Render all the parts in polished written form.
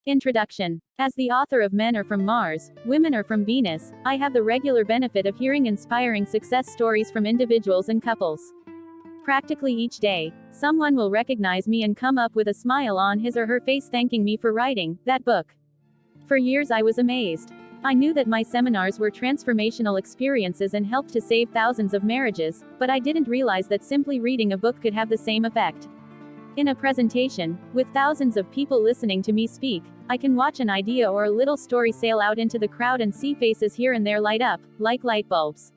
Introduction. As the author of Men Are From Mars, Women Are From Venus, I have the regular benefit of hearing inspiring success stories from individuals and couples. Practically each day, someone will recognize me and come up with a smile on his or her face thanking me for writing that book. For years I was amazed. I knew that my seminars were transformational experiences and helped to save thousands of marriages, but I didn't realize that simply reading a book could have the same effect. In a presentation, with thousands of people listening to me speak, I can watch an idea or a little story sail out into the crowd and see faces here and there light up, like light bulbs.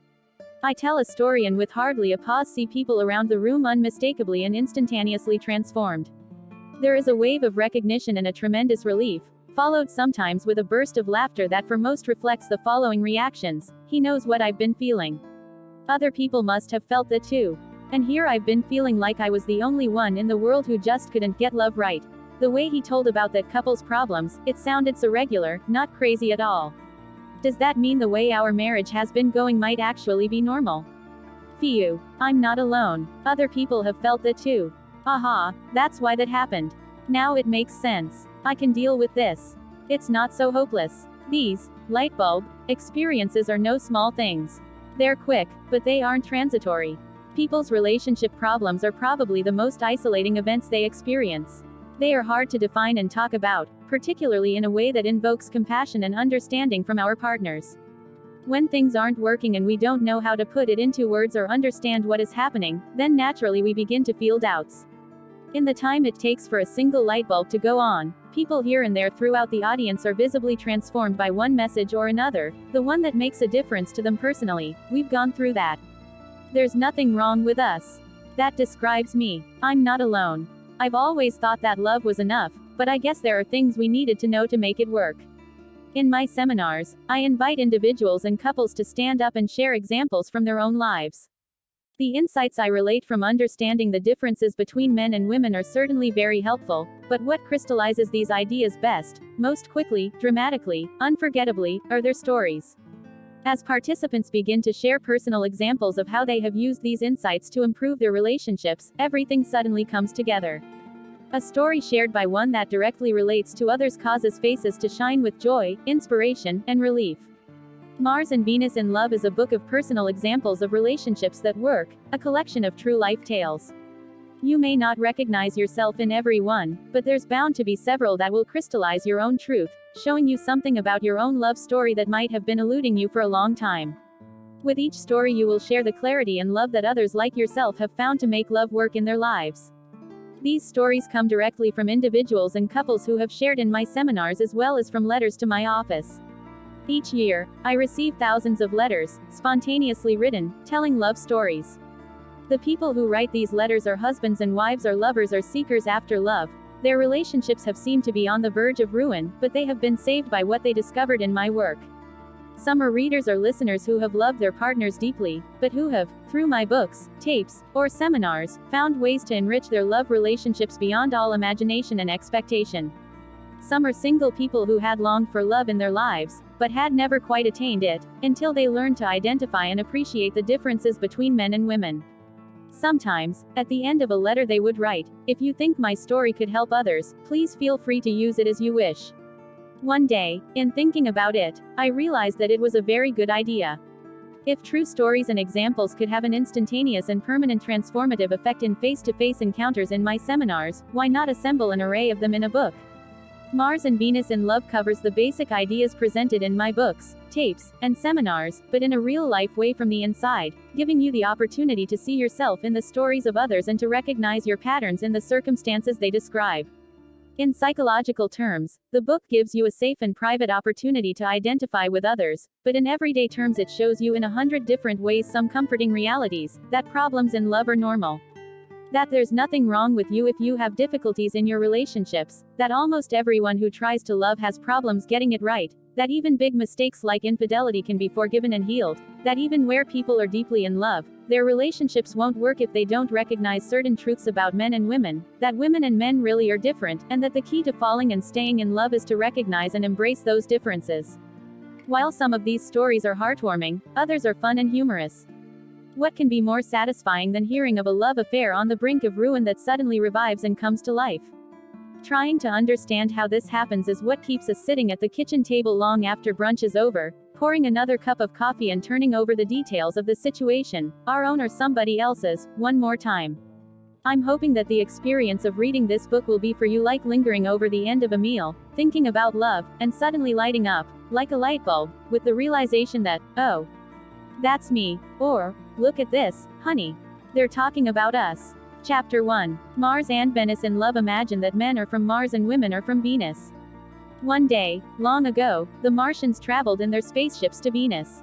I tell a story and with hardly a pause see people around the room unmistakably and instantaneously transformed. There is a wave of recognition and a tremendous relief, followed sometimes with a burst of laughter that for most reflects the following reactions: "He knows what I've been feeling." Other people must have felt that too. And here I've been feeling like I was the only one in the world who just couldn't get love right. The way he told about that couple's problems, it sounded so regular, not crazy at all. Does that mean the way our marriage has been going might actually be normal? Phew, I'm not alone. Other people have felt that too. Aha, that's why that happened. Now it makes sense. I can deal with this. It's not so hopeless. These light bulb experiences are no small things. They're quick, but they aren't transitory. People's relationship problems are probably the most isolating events they experience. They are hard to define and talk about, particularly in a way that invokes compassion and understanding from our partners. When things aren't working and we don't know how to put it into words or understand what is happening, then naturally we begin to feel doubts. In the time it takes for a single light bulb to go on, people here and there throughout the audience are visibly transformed by one message or another, the one that makes a difference to them personally. We've gone through that. There's nothing wrong with us. That describes me. I'm not alone. I've always thought that love was enough, but I guess there are things we needed to know to make it work. In my seminars, I invite individuals and couples to stand up and share examples from their own lives. The insights I relate from understanding the differences between men and women are certainly very helpful, but what crystallizes these ideas best, most quickly, dramatically, unforgettably, are their stories. As participants begin to share personal examples of how they have used these insights to improve their relationships, everything suddenly comes together. A story shared by one that directly relates to others causes faces to shine with joy, inspiration, and relief. Mars and Venus in Love is a book of personal examples of relationships that work, a collection of true life tales. You may not recognize yourself in every one, but there's bound to be several that will crystallize your own truth, showing you something about your own love story that might have been eluding you for a long time. With each story you will share the clarity and love that others like yourself have found to make love work in their lives. These stories come directly from individuals and couples who have shared in my seminars as well as from letters to my office. Each year, I receive thousands of letters, spontaneously written, telling love stories. The people who write these letters are husbands and wives or lovers or seekers after love. Their relationships have seemed to be on the verge of ruin, but they have been saved by what they discovered in my work. Some are readers or listeners who have loved their partners deeply, but who have, through my books, tapes, or seminars, found ways to enrich their love relationships beyond all imagination and expectation. Some are single people who had longed for love in their lives, but had never quite attained it, until they learned to identify and appreciate the differences between men and women. Sometimes, at the end of a letter they would write, "If you think my story could help others, please feel free to use it as you wish." One day, in thinking about it, I realized that it was a very good idea. If true stories and examples could have an instantaneous and permanent transformative effect in face-to-face encounters in my seminars, why not assemble an array of them in a book? Mars and Venus in Love covers the basic ideas presented in my books, tapes, and seminars, but in a real-life way from the inside, giving you the opportunity to see yourself in the stories of others and to recognize your patterns in the circumstances they describe. In psychological terms, the book gives you a safe and private opportunity to identify with others, but in everyday terms it shows you in 100 different ways some comforting realities, that problems in love are normal. That there's nothing wrong with you if you have difficulties in your relationships, that almost everyone who tries to love has problems getting it right, that even big mistakes like infidelity can be forgiven and healed, that even where people are deeply in love, their relationships won't work if they don't recognize certain truths about men and women, that women and men really are different, and that the key to falling and staying in love is to recognize and embrace those differences. While some of these stories are heartwarming, others are fun and humorous. What can be more satisfying than hearing of a love affair on the brink of ruin that suddenly revives and comes to life? Trying to understand how this happens is what keeps us sitting at the kitchen table long after brunch is over, pouring another cup of coffee and turning over the details of the situation, our own or somebody else's, one more time. I'm hoping that the experience of reading this book will be for you like lingering over the end of a meal, thinking about love, and suddenly lighting up, like a light bulb, with the realization that, oh, that's me, or, look at this, honey. They're talking about us. Chapter 1. Mars and Venus in Love. Imagine that men are from Mars and women are from Venus. One day, long ago, the Martians traveled in their spaceships to Venus.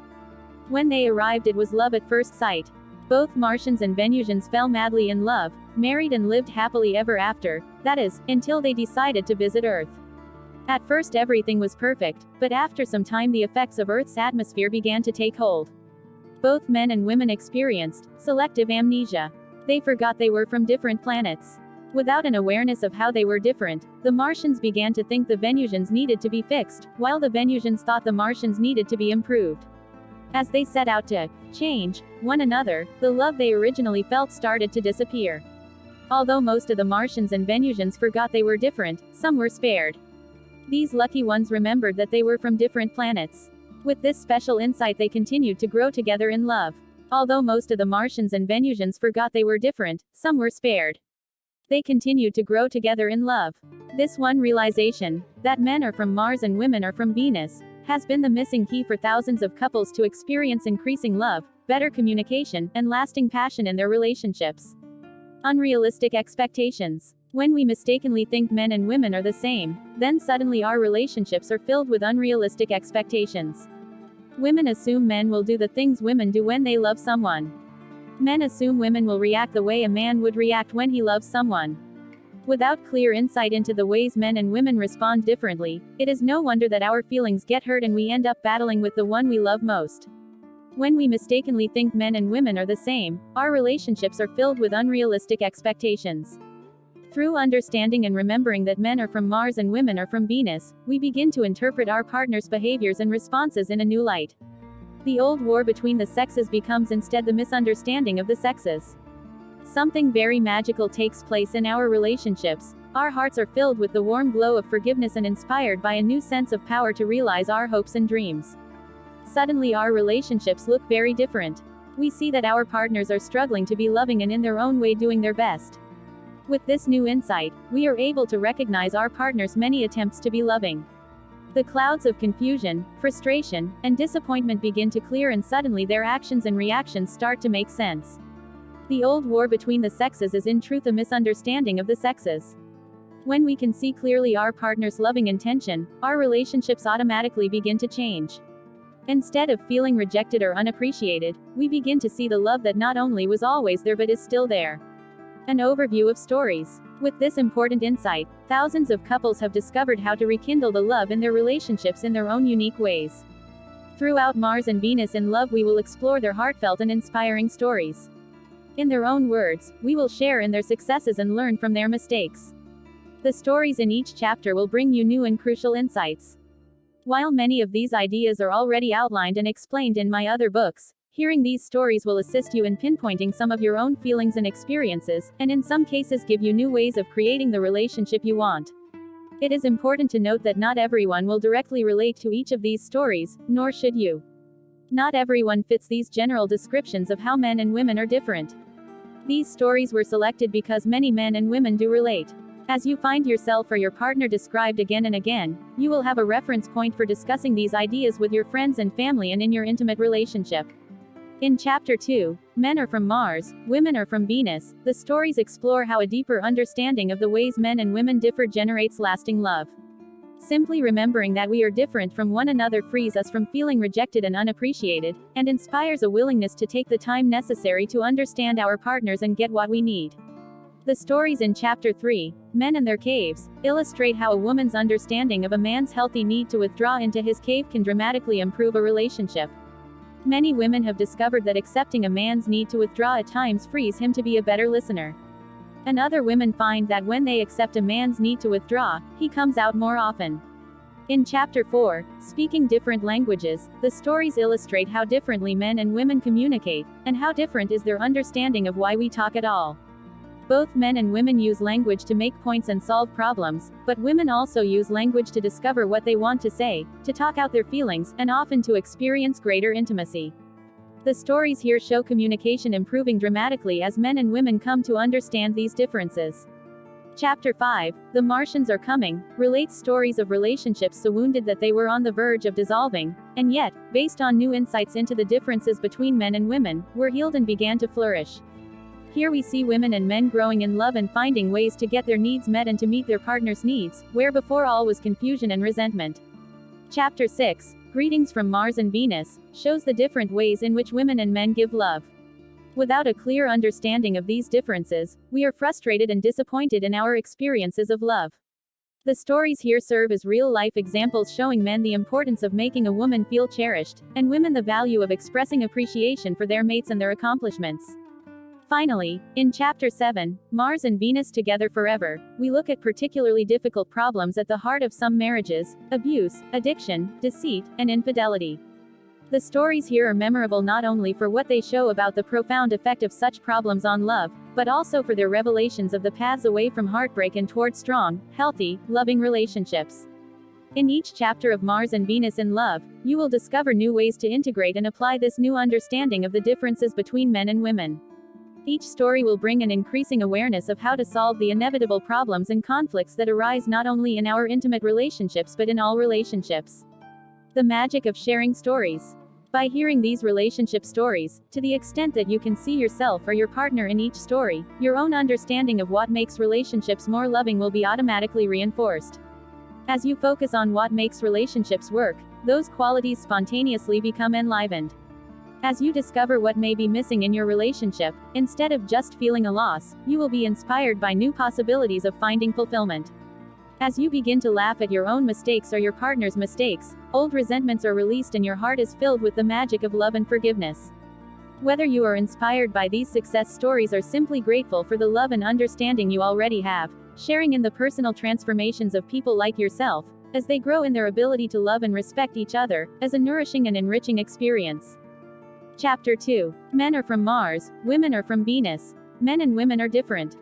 When they arrived, it was love at first sight. Both Martians and Venusians fell madly in love, married and lived happily ever after, that is, until they decided to visit Earth. At first everything was perfect, but after some time the effects of Earth's atmosphere began to take hold. Both men and women experienced selective amnesia. They forgot they were from different planets. Without an awareness of how they were different, the Martians began to think the Venusians needed to be fixed, while the Venusians thought the Martians needed to be improved. As they set out to change one another, the love they originally felt started to disappear. Although most of the Martians and Venusians forgot they were different, some were spared. These lucky ones remembered that they were from different planets. With this special insight, they continued to grow together in love. Although most of the Martians and Venusians forgot they were different, some were spared. They continued to grow together in love. This one realization, that men are from Mars and women are from Venus, has been the missing key for thousands of couples to experience increasing love, better communication, and lasting passion in their relationships. Unrealistic expectations. When we mistakenly think men and women are the same, then suddenly our relationships are filled with unrealistic expectations. Women assume men will do the things women do when they love someone. Men assume women will react the way a man would react when he loves someone. Without clear insight into the ways men and women respond differently, it is no wonder that our feelings get hurt and we end up battling with the one we love most. When we mistakenly think men and women are the same, our relationships are filled with unrealistic expectations. Through understanding and remembering that men are from Mars and women are from Venus, we begin to interpret our partner's behaviors and responses in a new light. The old war between the sexes becomes instead the misunderstanding of the sexes. Something very magical takes place in our relationships. Our hearts are filled with the warm glow of forgiveness and inspired by a new sense of power to realize our hopes and dreams. Suddenly our relationships look very different. We see that our partners are struggling to be loving and in their own way doing their best. With this new insight, we are able to recognize our partner's many attempts to be loving. The clouds of confusion, frustration, and disappointment begin to clear, and suddenly their actions and reactions start to make sense. The old war between the sexes is in truth a misunderstanding of the sexes. When we can see clearly our partner's loving intention, our relationships automatically begin to change. Instead of feeling rejected or unappreciated, we begin to see the love that not only was always there but is still there. An overview of stories. With this important insight, thousands of couples have discovered how to rekindle the love in their relationships in their own unique ways. Throughout Mars and Venus in Love, we will explore their heartfelt and inspiring stories. In their own words, we will share in their successes and learn from their mistakes. The stories in each chapter will bring you new and crucial insights. While many of these ideas are already outlined and explained in my other books, hearing these stories will assist you in pinpointing some of your own feelings and experiences, and in some cases give you new ways of creating the relationship you want. It is important to note that not everyone will directly relate to each of these stories, nor should you. Not everyone fits these general descriptions of how men and women are different. These stories were selected because many men and women do relate. As you find yourself or your partner described again and again, you will have a reference point for discussing these ideas with your friends and family and in your intimate relationship. In Chapter 2, Men Are From Mars, Women Are From Venus, the stories explore how a deeper understanding of the ways men and women differ generates lasting love. Simply remembering that we are different from one another frees us from feeling rejected and unappreciated, and inspires a willingness to take the time necessary to understand our partners and get what we need. The stories in Chapter 3, Men and Their Caves, illustrate how a woman's understanding of a man's healthy need to withdraw into his cave can dramatically improve a relationship. Many women have discovered that accepting a man's need to withdraw at times frees him to be a better listener. And other women find that when they accept a man's need to withdraw, he comes out more often. In Chapter 4, Speaking Different Languages, the stories illustrate how differently men and women communicate, and how different is their understanding of why we talk at all. Both men and women use language to make points and solve problems, but women also use language to discover what they want to say, to talk out their feelings, and often to experience greater intimacy. The stories here show communication improving dramatically as men and women come to understand these differences. Chapter 5, The Martians Are Coming, relates stories of relationships so wounded that they were on the verge of dissolving, and yet, based on new insights into the differences between men and women, were healed and began to flourish. Here we see women and men growing in love and finding ways to get their needs met and to meet their partner's needs, where before all was confusion and resentment. Chapter 6, Greetings from Mars and Venus, shows the different ways in which women and men give love. Without a clear understanding of these differences, we are frustrated and disappointed in our experiences of love. The stories here serve as real-life examples showing men the importance of making a woman feel cherished, and women the value of expressing appreciation for their mates and their accomplishments. Finally, in Chapter 7, Mars and Venus Together Forever, we look at particularly difficult problems at the heart of some marriages: abuse, addiction, deceit, and infidelity. The stories here are memorable not only for what they show about the profound effect of such problems on love, but also for their revelations of the paths away from heartbreak and toward strong, healthy, loving relationships. In each chapter of Mars and Venus in Love, you will discover new ways to integrate and apply this new understanding of the differences between men and women. Each story will bring an increasing awareness of how to solve the inevitable problems and conflicts that arise not only in our intimate relationships but in all relationships. The magic of sharing stories. By hearing these relationship stories, to the extent that you can see yourself or your partner in each story, your own understanding of what makes relationships more loving will be automatically reinforced. As you focus on what makes relationships work, those qualities spontaneously become enlivened. As you discover what may be missing in your relationship, instead of just feeling a loss, you will be inspired by new possibilities of finding fulfillment. As you begin to laugh at your own mistakes or your partner's mistakes, old resentments are released and your heart is filled with the magic of love and forgiveness. Whether you are inspired by these success stories or simply grateful for the love and understanding you already have, sharing in the personal transformations of people like yourself, as they grow in their ability to love and respect each other, as a nourishing and enriching experience. Chapter 2. Men are from Mars, women are from Venus. Men and women are different.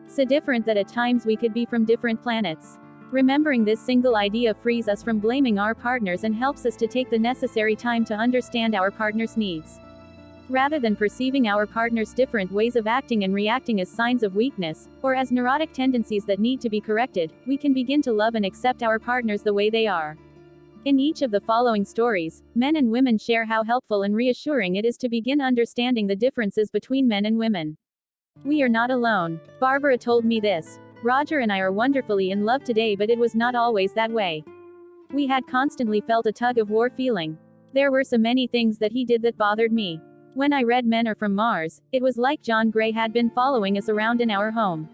So different that at times we could be from different planets. Remembering this single idea frees us from blaming our partners and helps us to take the necessary time to understand our partner's needs. Rather than perceiving our partner's different ways of acting and reacting as signs of weakness, or as neurotic tendencies that need to be corrected, we can begin to love and accept our partners the way they are. In each of the following stories, men and women share how helpful and reassuring it is to begin understanding the differences between men and women. We are not alone. Barbara told me this. Roger and I are wonderfully in love today, but it was not always that way. We had constantly felt a tug-of-war feeling. There were so many things that he did that bothered me. When I read Men Are From Mars, it was like John Gray had been following us around in our home.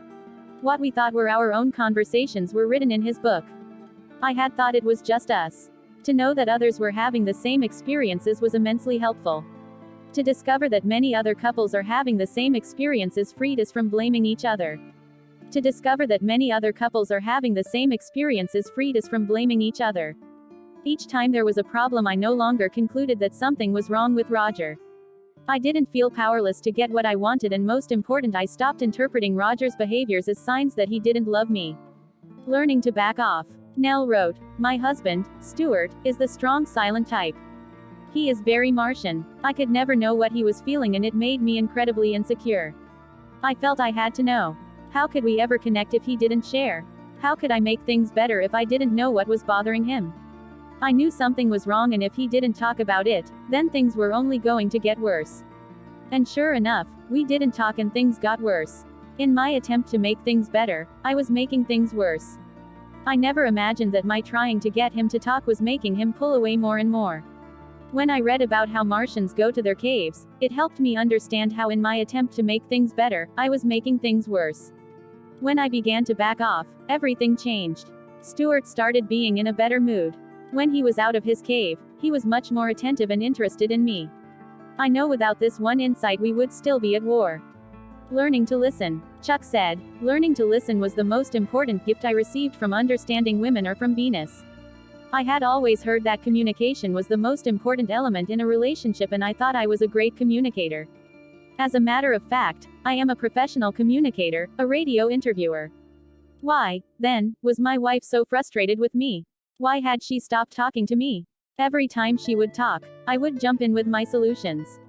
What we thought were our own conversations were written in his book. I had thought it was just us. To know that others were having the same experiences was immensely helpful. To discover that many other couples are having the same experiences freed us from blaming each other. To discover that many other couples are having the same experiences freed us from blaming each other. Each time there was a problem, I no longer concluded that something was wrong with Roger. I didn't feel powerless to get what I wanted, and most important, I stopped interpreting Roger's behaviors as signs that he didn't love me. Learning to back off. Nell wrote, "My husband, Stuart, is the strong silent type. He is very Martian. I could never know what he was feeling and it made me incredibly insecure. I felt I had to know. How could we ever connect if he didn't share? How could I make things better if I didn't know what was bothering him? I knew something was wrong, and if he didn't talk about it, then things were only going to get worse." And sure enough, we didn't talk and things got worse. In my attempt to make things better, I was making things worse. I never imagined that my trying to get him to talk was making him pull away more and more. When I read about how Martians go to their caves, it helped me understand how in my attempt to make things better, I was making things worse. When I began to back off, everything changed. Stuart started being in a better mood. When he was out of his cave, he was much more attentive and interested in me. I know without this one insight we would still be at war. Learning to listen. Chuck said, "Learning to listen was the most important gift I received from understanding women are from Venus." I had always heard that communication was the most important element in a relationship, and I thought I was a great communicator. As a matter of fact, I am a professional communicator, a radio interviewer. Why, then, was my wife so frustrated with me? Why had she stopped talking to me? Every time she would talk, I would jump in with my solutions.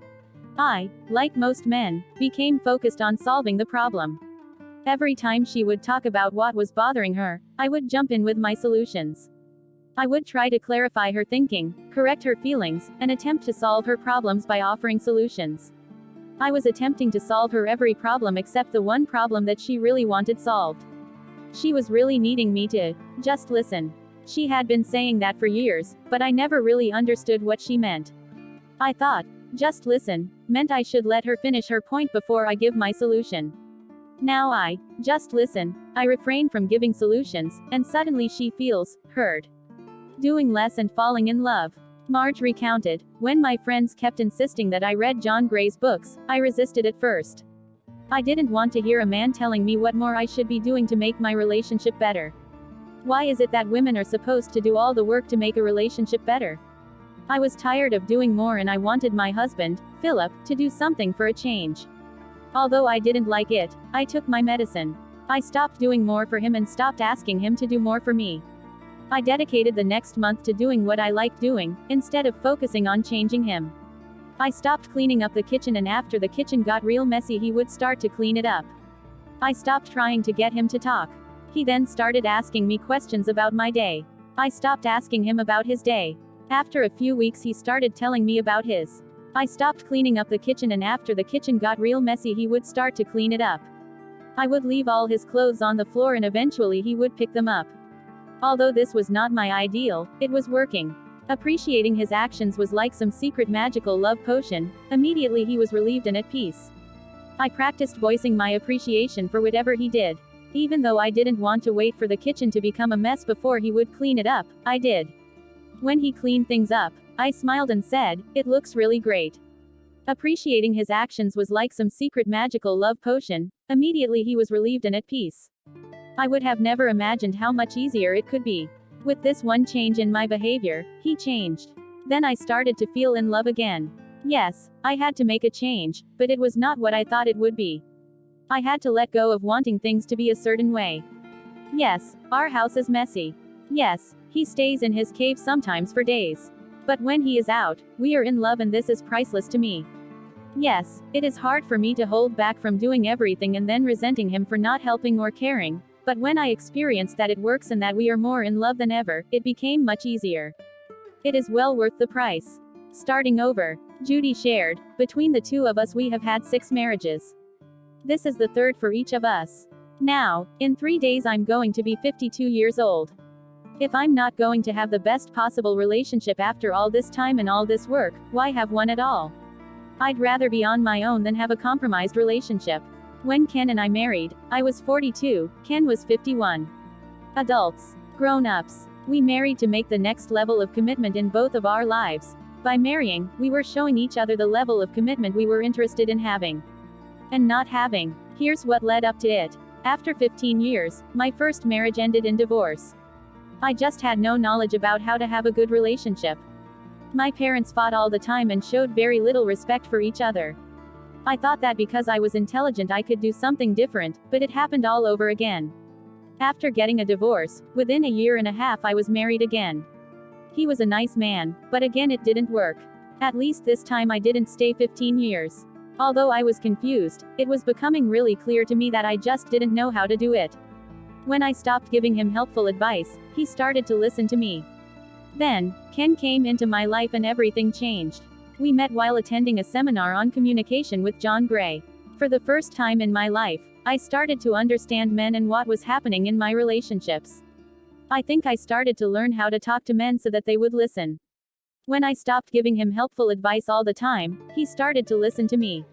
I, like most men, became focused on solving the problem. Every time she would talk about what was bothering her, I would jump in with my solutions. I would try to clarify her thinking, correct her feelings, and attempt to solve her problems by offering solutions. I was attempting to solve her every problem except the one problem that she really wanted solved. She was really needing me to just listen. She had been saying that for years, but I never really understood what she meant. I thought, just listen, meant I should let her finish her point before I give my solution. Now I just listen, I refrain from giving solutions, and suddenly she feels heard. Doing less and falling in love. Marge recounted, when my friends kept insisting that I read John Gray's books, I resisted at first. I didn't want to hear a man telling me what more I should be doing to make my relationship better. Why is it that women are supposed to do all the work to make a relationship better? I was tired of doing more and I wanted my husband, Philip, to do something for a change. Although I didn't like it, I took my medicine. I stopped doing more for him and stopped asking him to do more for me. I dedicated the next month to doing what I liked doing, instead of focusing on changing him. I stopped cleaning up the kitchen, and after the kitchen got real messy he would start to clean it up. I stopped trying to get him to talk. He then started asking me questions about my day. I stopped asking him about his day. After a few weeks he started telling me about his. I stopped cleaning up the kitchen, and after the kitchen got real messy he would start to clean it up. I would leave all his clothes on the floor and eventually he would pick them up. Although this was not my ideal, it was working. Appreciating his actions was like some secret magical love potion. Immediately he was relieved and at peace. I practiced voicing my appreciation for whatever he did. Even though I didn't want to wait for the kitchen to become a mess before he would clean it up, I did. When he cleaned things up, I smiled and said, "It looks really great." Appreciating his actions was like some secret magical love potion. Immediately he was relieved and at peace. I would have never imagined how much easier it could be. With this one change in my behavior, he changed. Then I started to feel in love again. Yes, I had to make a change, but it was not what I thought it would be. I had to let go of wanting things to be a certain way. Yes, our house is messy. Yes, he stays in his cave sometimes for days. But when he is out, we are in love, and this is priceless to me. Yes, it is hard for me to hold back from doing everything and then resenting him for not helping or caring. But when I experienced that it works and that we are more in love than ever, it became much easier. It is well worth the price. Starting over. Judy shared, between the two of us we have had 6 marriages. This is the 3rd for each of us. Now, in 3 days I'm going to be 52 years old. If I'm not going to have the best possible relationship after all this time and all this work, why have one at all? I'd rather be on my own than have a compromised relationship. When Ken and I married, I was 42, Ken was 51. Adults. Grown-ups. We married to make the next level of commitment in both of our lives. By marrying, we were showing each other the level of commitment we were interested in having. And not having. Here's what led up to it. After 15 years, my first marriage ended in divorce. I just had no knowledge about how to have a good relationship. My parents fought all the time and showed very little respect for each other. I thought that because I was intelligent I could do something different, but it happened all over again. After getting a divorce, within a year and a half I was married again. He was a nice man, but again it didn't work. At least this time I didn't stay 15 years. Although I was confused, it was becoming really clear to me that I just didn't know how to do it. When I stopped giving him helpful advice, he started to listen to me. Then, Ken came into my life and everything changed. We met while attending a seminar on communication with John Gray. For the first time in my life, I started to understand men and what was happening in my relationships. I think I started to learn how to talk to men so that they would listen. When I stopped giving him helpful advice all the time, he started to listen to me.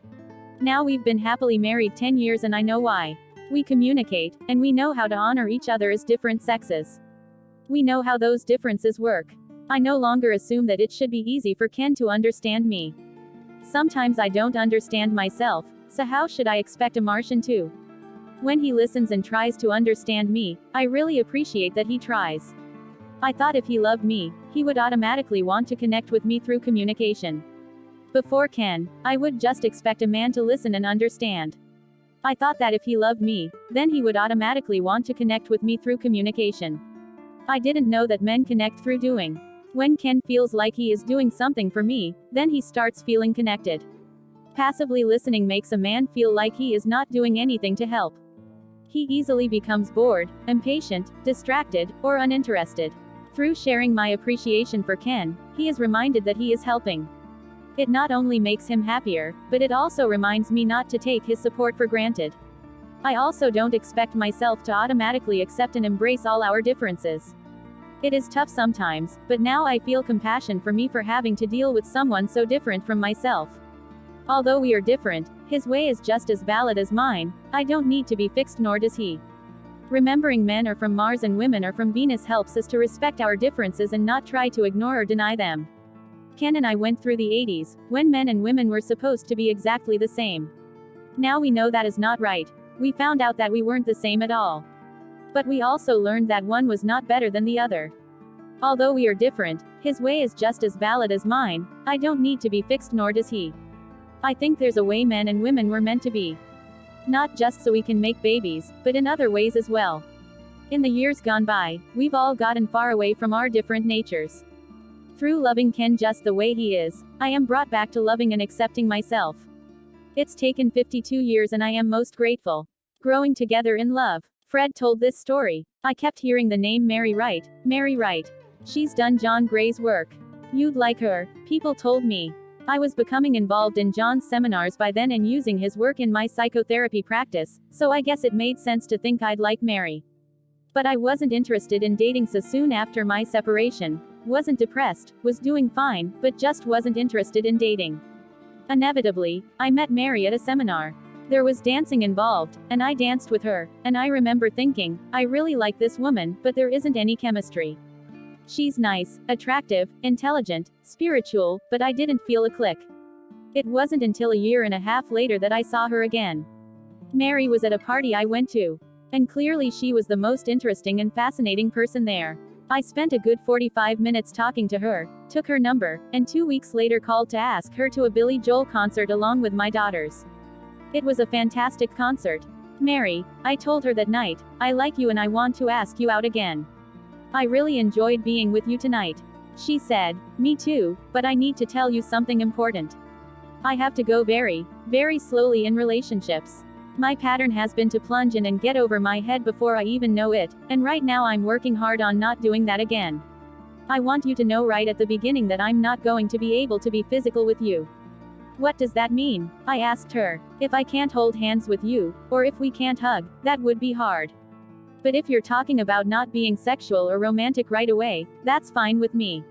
Now we've been happily married 10 years and I know why. We communicate, and we know how to honor each other as different sexes. We know how those differences work. I no longer assume that it should be easy for Ken to understand me. Sometimes I don't understand myself, so how should I expect a Martian to? When he listens and tries to understand me, I really appreciate that he tries. I thought if he loved me, he would automatically want to connect with me through communication. Before Ken, I would just expect a man to listen and understand. I thought that if he loved me, then he would automatically want to connect with me through communication. I didn't know that men connect through doing. When Ken feels like he is doing something for me, then he starts feeling connected. Passively listening makes a man feel like he is not doing anything to help. He easily becomes bored, impatient, distracted, or uninterested. Through sharing my appreciation for Ken, he is reminded that he is helping. It not only makes him happier, but it also reminds me not to take his support for granted. I also don't expect myself to automatically accept and embrace all our differences. It is tough sometimes, but now I feel compassion for me for having to deal with someone so different from myself. Although we are different, his way is just as valid as mine. I don't need to be fixed, nor does he. Remembering men are from Mars and women are from Venus helps us to respect our differences and not try to ignore or deny them. Ken and I went through the 80s, when men and women were supposed to be exactly the same. Now we know that is not right. We found out that we weren't the same at all. But we also learned that one was not better than the other. Although we are different, his way is just as valid as mine. I don't need to be fixed, nor does he. I think there's a way men and women were meant to be. Not just so we can make babies, but in other ways as well. In the years gone by, we've all gotten far away from our different natures. Through loving Ken just the way he is, I am brought back to loving and accepting myself. It's taken 52 years and I am most grateful. Growing together in love. Fred told this story. I kept hearing the name Mary Wright. Mary Wright. She's done John Gray's work. You'd like her, people told me. I was becoming involved in John's seminars by then and using his work in my psychotherapy practice, so I guess it made sense to think I'd like Mary. But I wasn't interested in dating so soon after my separation. Wasn't depressed, was doing fine, but just wasn't interested in dating. Inevitably, I met Mary at a seminar. There was dancing involved, and I danced with her, and I remember thinking, I really like this woman, but there isn't any chemistry. She's nice, attractive, intelligent, spiritual, but I didn't feel a click. It wasn't until a year and a half later that I saw her again. Mary was at a party I went to. And clearly she was the most interesting and fascinating person there. I spent a good 45 minutes talking to her, took her number, and 2 weeks later called to ask her to a Billy Joel concert along with my daughters. It was a fantastic concert. Mary, I told her that night, I like you and I want to ask you out again. I really enjoyed being with you tonight. She said, me too, but I need to tell you something important. I have to go very, very slowly in relationships. My pattern has been to plunge in and get over my head before I even know it, and right now I'm working hard on not doing that again. I want you to know right at the beginning that I'm not going to be able to be physical with you. What does that mean? I asked her. If I can't hold hands with you, or if we can't hug, that would be hard. But if you're talking about not being sexual or romantic right away, that's fine with me.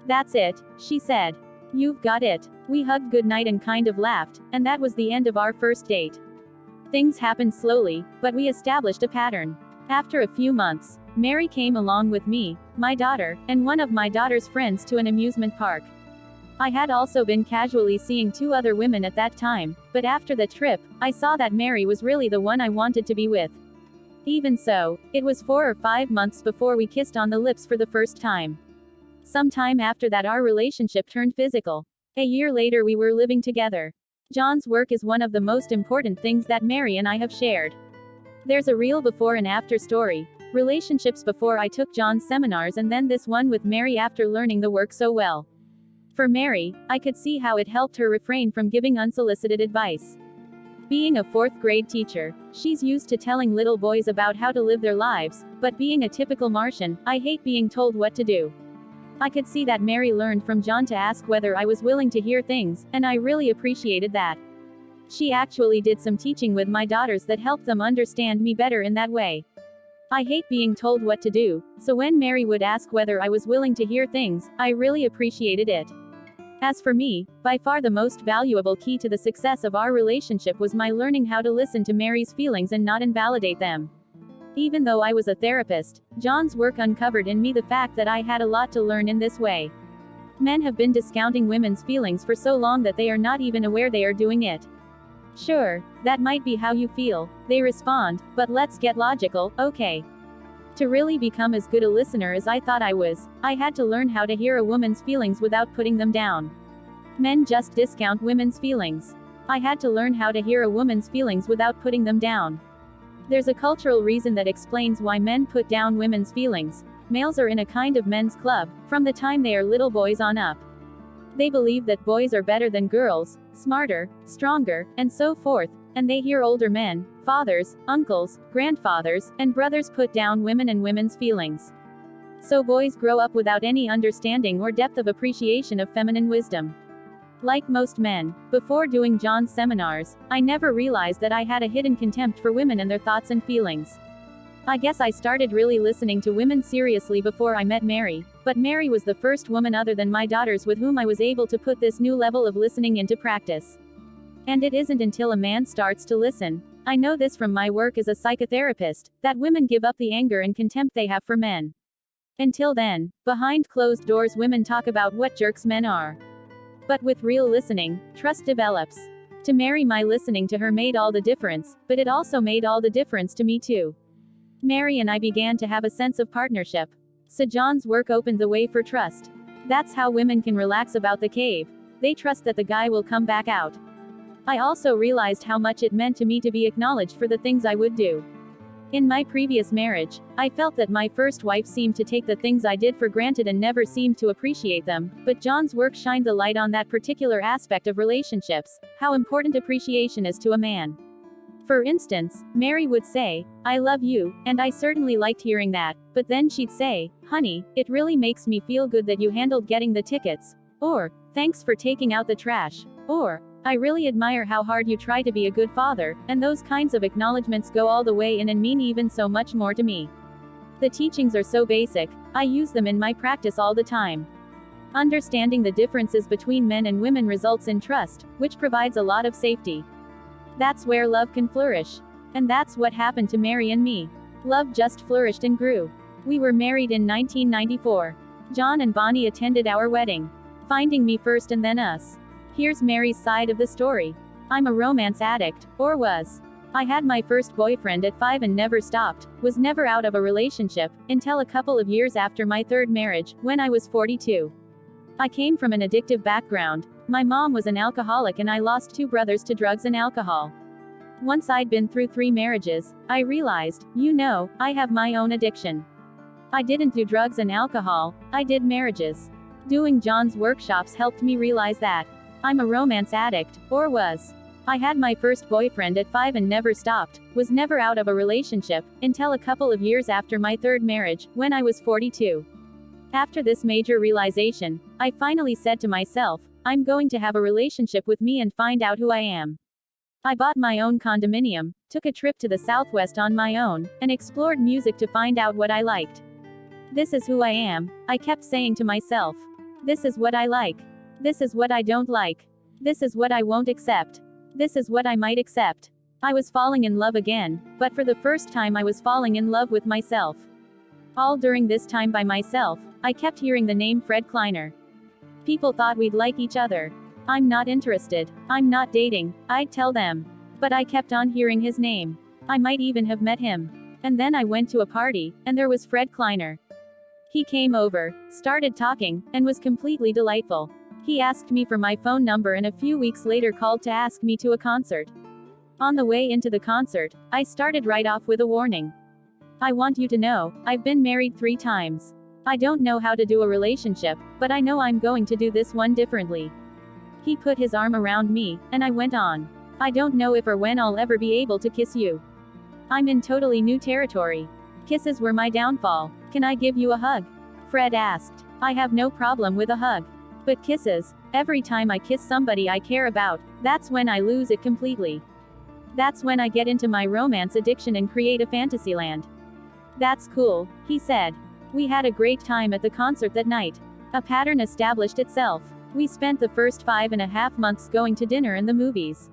That's it, she said. You've got it. We hugged goodnight and kind of laughed, and that was the end of our first date. Things happened slowly, but we established a pattern. After a few months, Mary came along with me, my daughter, and one of my daughter's friends to an amusement park. I had also been casually seeing 2 other women at that time, but after the trip, I saw that Mary was really the one I wanted to be with. Even so, it was 4 or 5 months before we kissed on the lips for the first time. Sometime after that our relationship turned physical. A year later we were living together. John's work is one of the most important things that Mary and I have shared. There's a real before and after story. Relationships before I took John's seminars and then this one with Mary after learning the work so well. For Mary, I could see how it helped her refrain from giving unsolicited advice. Being a 4th grade teacher, she's used to telling little boys about how to live their lives, but being a typical Martian, I hate being told what to do. I could see that Mary learned from John to ask whether I was willing to hear things, and I really appreciated that. She actually did some teaching with my daughters that helped them understand me better in that way. I hate being told what to do, so when Mary would ask whether I was willing to hear things, I really appreciated it. As for me, by far the most valuable key to the success of our relationship was my learning how to listen to Mary's feelings and not invalidate them. Even though I was a therapist, John's work uncovered in me the fact that I had a lot to learn in this way. Men have been discounting women's feelings for so long that they are not even aware they are doing it. Sure, that might be how you feel, they respond, but let's get logical, okay. To really become as good a listener as I thought I was, I had to learn how to hear a woman's feelings without putting them down. Men just discount women's feelings. I had to learn how to hear a woman's feelings without putting them down. There's a cultural reason that explains why men put down women's feelings. Males are in a kind of men's club, from the time they are little boys on up. They believe that boys are better than girls, smarter, stronger, and so forth, and they hear older men, fathers, uncles, grandfathers, and brothers put down women and women's feelings. So boys grow up without any understanding or depth of appreciation of feminine wisdom. Like most men, before doing John's seminars, I never realized that I had a hidden contempt for women and their thoughts and feelings. I guess I started really listening to women seriously before I met Mary, but Mary was the first woman other than my daughters with whom I was able to put this new level of listening into practice. And it isn't until a man starts to listen, I know this from my work as a psychotherapist, that women give up the anger and contempt they have for men. Until then, behind closed doors women talk about what jerks men are. But with real listening, trust develops. To Mary, my listening to her made all the difference, but it also made all the difference to me too. Mary and I began to have a sense of partnership. So John's work opened the way for trust. That's how women can relax about the cave. They trust that the guy will come back out. I also realized how much it meant to me to be acknowledged for the things I would do. In my previous marriage, I felt that my first wife seemed to take the things I did for granted and never seemed to appreciate them, but John's work shined the light on that particular aspect of relationships, how important appreciation is to a man. For instance, Mary would say, "I love you," and I certainly liked hearing that, but then she'd say, "Honey, it really makes me feel good that you handled getting the tickets," or, "Thanks for taking out the trash," or, "I really admire how hard you try to be a good father," and those kinds of acknowledgments go all the way in and mean even so much more to me. The teachings are so basic, I use them in my practice all the time. Understanding the differences between men and women results in trust, which provides a lot of safety. That's where love can flourish. And that's what happened to Mary and me. Love just flourished and grew. We were married in 1994. John and Bonnie attended our wedding. Finding me first and then us. Here's Mary's side of the story. I'm a romance addict, or was. I had my first boyfriend at 5 and never stopped, was never out of a relationship, until a couple of years after my third marriage, when I was 42. I came from an addictive background. My mom was an alcoholic and I lost 2 brothers to drugs and alcohol. Once I'd been through 3 marriages, I realized, I have my own addiction. I didn't do drugs and alcohol, I did marriages. Doing John's workshops helped me realize that. I'm a romance addict, or was. I had my first boyfriend at 5 and never stopped, was never out of a relationship, until a couple of years after my third marriage, when I was 42. After this major realization, I finally said to myself, I'm going to have a relationship with me and find out who I am. I bought my own condominium, took a trip to the Southwest on my own, and explored music to find out what I liked. This is who I am, I kept saying to myself. This is what I like. This is what I don't like. This is what I won't accept. This is what I might accept. I was falling in love again, but for the first time I was falling in love with myself. All during this time by myself, I kept hearing the name Fred Kleiner. People thought we'd like each other. I'm not interested. I'm not dating, I'd tell them. But I kept on hearing his name. I might even have met him. And then I went to a party, and there was Fred Kleiner. He came over, started talking, and was completely delightful. He asked me for my phone number and a few weeks later called to ask me to a concert. On the way into the concert, I started right off with a warning. I want you to know, I've been married 3 times. I don't know how to do a relationship, but I know I'm going to do this one differently. He put his arm around me, and I went on. I don't know if or when I'll ever be able to kiss you. I'm in totally new territory. Kisses were my downfall. Can I give you a hug? Fred asked. I have no problem with a hug. But kisses, every time I kiss somebody I care about, that's when I lose it completely. That's when I get into my romance addiction and create a fantasyland. That's cool, he said. We had a great time at the concert that night. A pattern established itself. We spent the first 5.5 months going to dinner and the movies.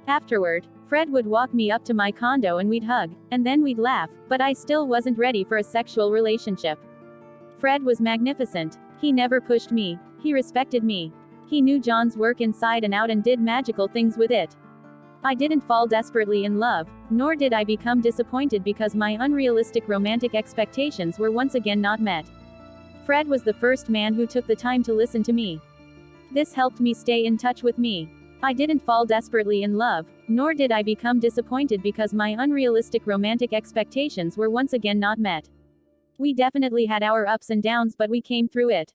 Afterward, Fred would walk me up to my condo and we'd hug, and then we'd laugh, but I still wasn't ready for a sexual relationship. Fred was magnificent. He never pushed me. He respected me. He knew John's work inside and out and did magical things with it. I didn't fall desperately in love, nor did I become disappointed because my unrealistic romantic expectations were once again not met. Fred was the first man who took the time to listen to me. This helped me stay in touch with me. I didn't fall desperately in love, nor did I become disappointed because my unrealistic romantic expectations were once again not met. We definitely had our ups and downs, but we came through it.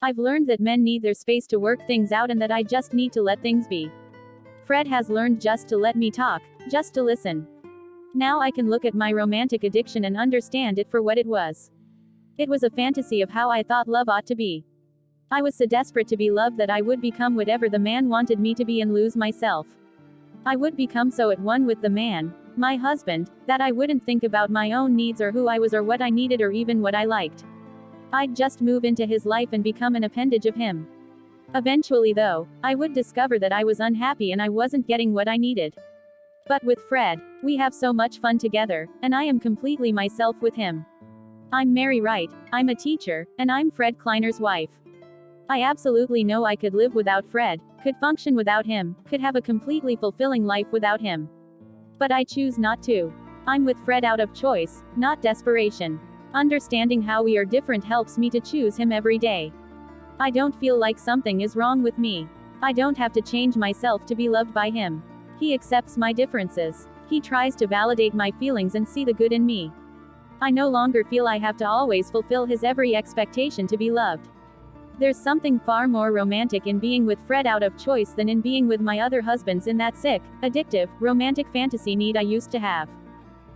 I've learned that men need their space to work things out and that I just need to let things be. Fred has learned just to let me talk, just to listen. Now I can look at my romantic addiction and understand it for what it was. It was a fantasy of how I thought love ought to be. I was so desperate to be loved that I would become whatever the man wanted me to be and lose myself. I would become so at one with the man, my husband, that I wouldn't think about my own needs or who I was or what I needed or even what I liked. I'd just move into his life and become an appendage of him. Eventually though, I would discover that I was unhappy and I wasn't getting what I needed. But with Fred, we have so much fun together, and I am completely myself with him. I'm Mary Wright, I'm a teacher, and I'm Fred Kleiner's wife. I absolutely know I could live without Fred, could function without him, could have a completely fulfilling life without him. But I choose not to. I'm with Fred out of choice, not desperation. Understanding how we are different helps me to choose him every day. I don't feel like something is wrong with me. I don't have to change myself to be loved by him. He accepts my differences. He tries to validate my feelings and see the good in me. I no longer feel I have to always fulfill his every expectation to be loved. There's something far more romantic in being with Fred out of choice than in being with my other husbands in that sick, addictive, romantic fantasy need I used to have.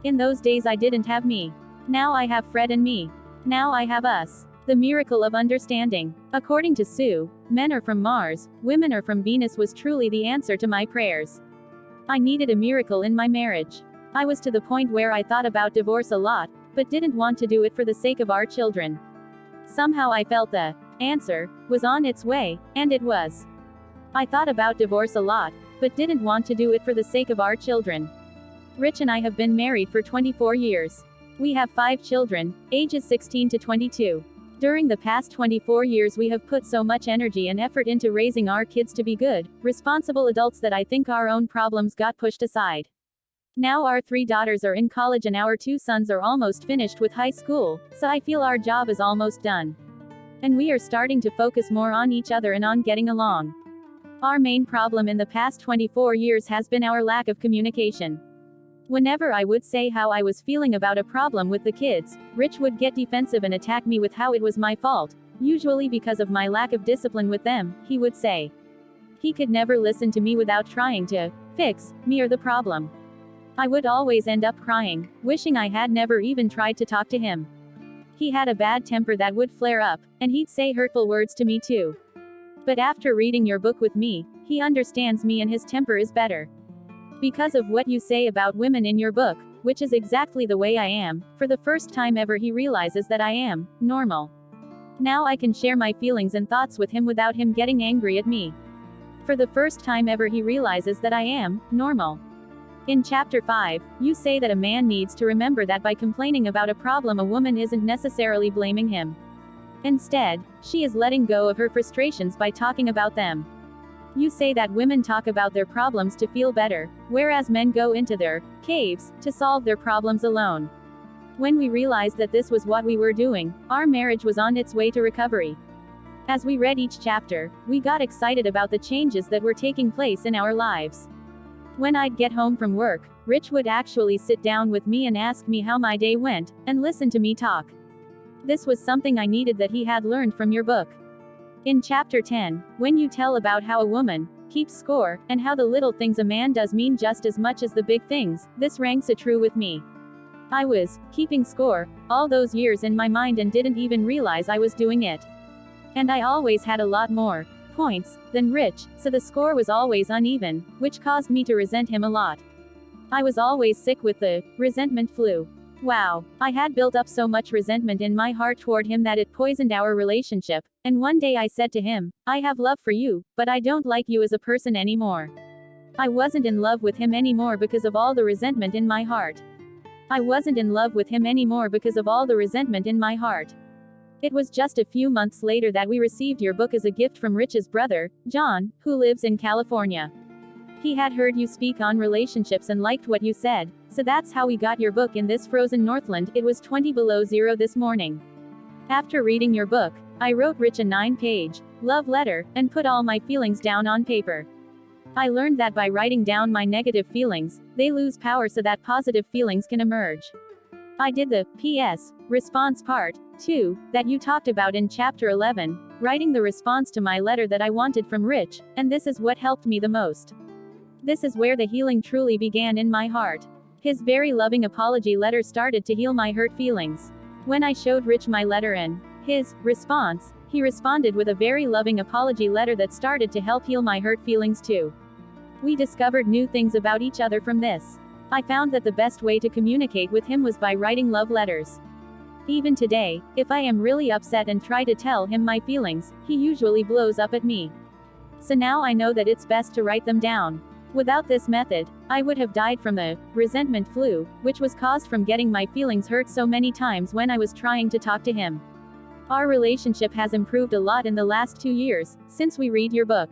In those days I didn't have me. Now I have Fred and me. Now I have us. The miracle of understanding. According to Sue, men are from Mars, women are from Venus was truly the answer to my prayers. I needed a miracle in my marriage. I was to the point where I thought about divorce a lot, but didn't want to do it for the sake of our children. Somehow I felt the answer was on its way, and it was. I thought about divorce a lot, but didn't want to do it for the sake of our children. Rich and I have been married for 24 years. We have 5 children, ages 16 to 22. During the past 24 years we have put so much energy and effort into raising our kids to be good, responsible adults that I think our own problems got pushed aside. Now our 3 daughters are in college and our 2 sons are almost finished with high school, so I feel our job is almost done. And we are starting to focus more on each other and on getting along. Our main problem in the past 24 years has been our lack of communication. Whenever I would say how I was feeling about a problem with the kids, Rich would get defensive and attack me with how it was my fault, usually because of my lack of discipline with them, he would say. He could never listen to me without trying to fix me or the problem. I would always end up crying, wishing I had never even tried to talk to him. He had a bad temper that would flare up, and he'd say hurtful words to me too. But after reading your book with me, he understands me and his temper is better. Because of what you say about women in your book, which is exactly the way I am, for the first time ever he realizes that I am normal. Now I can share my feelings and thoughts with him without him getting angry at me. For the first time ever he realizes that I am normal. In chapter 5, you say that a man needs to remember that by complaining about a problem a woman isn't necessarily blaming him. Instead, she is letting go of her frustrations by talking about them. You say that women talk about their problems to feel better, whereas men go into their caves to solve their problems alone. When we realized that this was what we were doing, our marriage was on its way to recovery. As we read each chapter, we got excited about the changes that were taking place in our lives. When I'd get home from work, Rich would actually sit down with me and ask me how my day went, and listen to me talk. This was something I needed that he had learned from your book. In chapter 10, when you tell about how a woman keeps score, and how the little things a man does mean just as much as the big things, this rang so true with me. I was keeping score all those years in my mind and didn't even realize I was doing it. And I always had a lot more points than Rich, so the score was always uneven, which caused me to resent him a lot. I was always sick with the resentment flu. Wow, I had built up so much resentment in my heart toward him that it poisoned our relationship, and one day I said to him, I have love for you, but I don't like you as a person anymore. I wasn't in love with him anymore because of all the resentment in my heart. I wasn't in love with him anymore because of all the resentment in my heart. It was just a few months later that we received your book as a gift from Rich's brother, John, who lives in California. He had heard you speak on relationships and liked what you said, so that's how we got your book in this frozen Northland. It was 20 below zero this morning. After reading your book, I wrote Rich a 9-page love letter and put all my feelings down on paper. I learned that by writing down my negative feelings, they lose power so that positive feelings can emerge. I did the P.S. response part, too, that you talked about in chapter 11, writing the response to my letter that I wanted from Rich, and this is what helped me the most. This is where the healing truly began in my heart. His very loving apology letter started to heal my hurt feelings. When I showed Rich my letter and his response, he responded with a very loving apology letter that started to help heal my hurt feelings too. We discovered new things about each other from this. I found that the best way to communicate with him was by writing love letters. Even today, if I am really upset and try to tell him my feelings, he usually blows up at me. So now I know that it's best to write them down. Without this method, I would have died from the resentment flu, which was caused from getting my feelings hurt so many times when I was trying to talk to him. Our relationship has improved a lot in the last 2 years, since we read your book.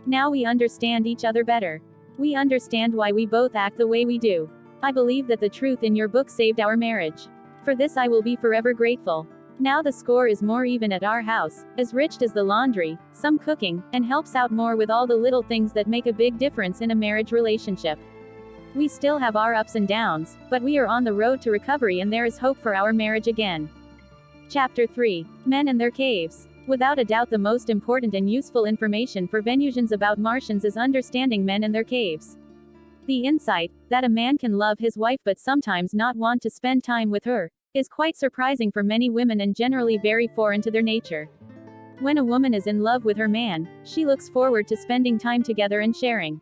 Now we understand each other better. We understand why we both act the way we do. I believe that the truth in your book saved our marriage. For this I will be forever grateful. Now the score is more even at our house, as Rich does the laundry, some cooking, and helps out more with all the little things that make a big difference in a marriage relationship. We still have our ups and downs, but we are on the road to recovery and there is hope for our marriage again. Chapter 3. Men and their caves. Without a doubt the most important and useful information for Venusians about Martians is understanding men and their caves. The insight, that a man can love his wife but sometimes not want to spend time with her, is quite surprising for many women and generally very foreign to their nature. When a woman is in love with her man, she looks forward to spending time together and sharing.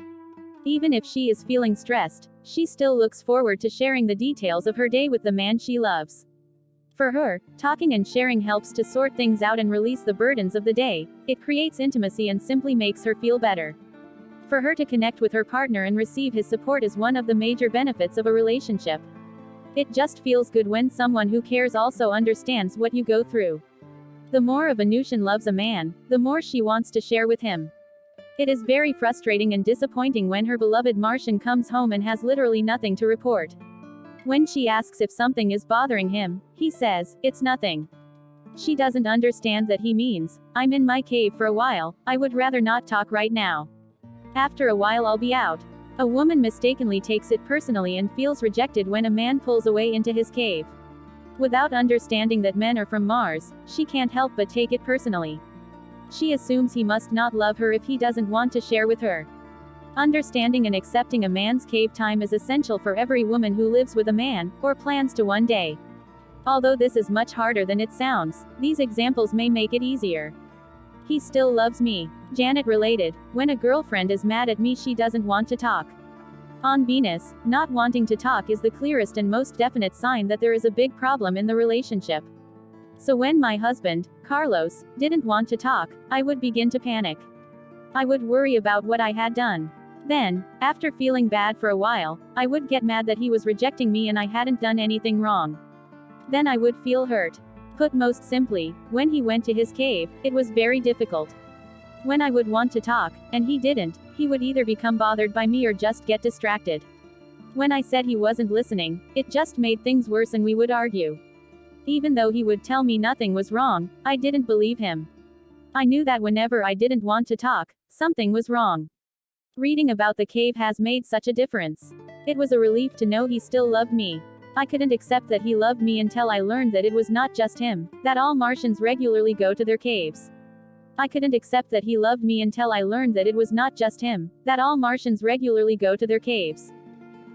Even if she is feeling stressed, she still looks forward to sharing the details of her day with the man she loves. For her, talking and sharing helps to sort things out and release the burdens of the day. It creates intimacy and simply makes her feel better. For her to connect with her partner and receive his support is one of the major benefits of a relationship. It just feels good when someone who cares also understands what you go through. The more a Venusian loves a man, the more she wants to share with him. It is very frustrating and disappointing when her beloved Martian comes home and has literally nothing to report. When she asks if something is bothering him, he says, "It's nothing." She doesn't understand that he means, "I'm in my cave for a while, I would rather not talk right now. After a while I'll be out." A woman mistakenly takes it personally and feels rejected when a man pulls away into his cave. Without understanding that men are from Mars, she can't help but take it personally. She assumes he must not love her if he doesn't want to share with her. Understanding and accepting a man's cave time is essential for every woman who lives with a man, or plans to one day. Although this is much harder than it sounds, these examples may make it easier. He still loves me. Janet related, when a girlfriend is mad at me she doesn't want to talk. On Venus, not wanting to talk is the clearest and most definite sign that there is a big problem in the relationship. So when my husband, Carlos, didn't want to talk, I would begin to panic. I would worry about what I had done. Then, after feeling bad for a while, I would get mad that he was rejecting me and I hadn't done anything wrong. Then I would feel hurt. Put most simply, when he went to his cave, it was very difficult. When I would want to talk, and he didn't, he would either become bothered by me or just get distracted. When I said he wasn't listening, it just made things worse and we would argue. Even though he would tell me nothing was wrong, I didn't believe him. I knew that whenever I didn't want to talk, something was wrong. Reading about the cave has made such a difference. It was a relief to know he still loved me. I couldn't accept that he loved me until I learned that it was not just him, that all Martians regularly go to their caves. I couldn't accept that he loved me until I learned that it was not just him, that all Martians regularly go to their caves.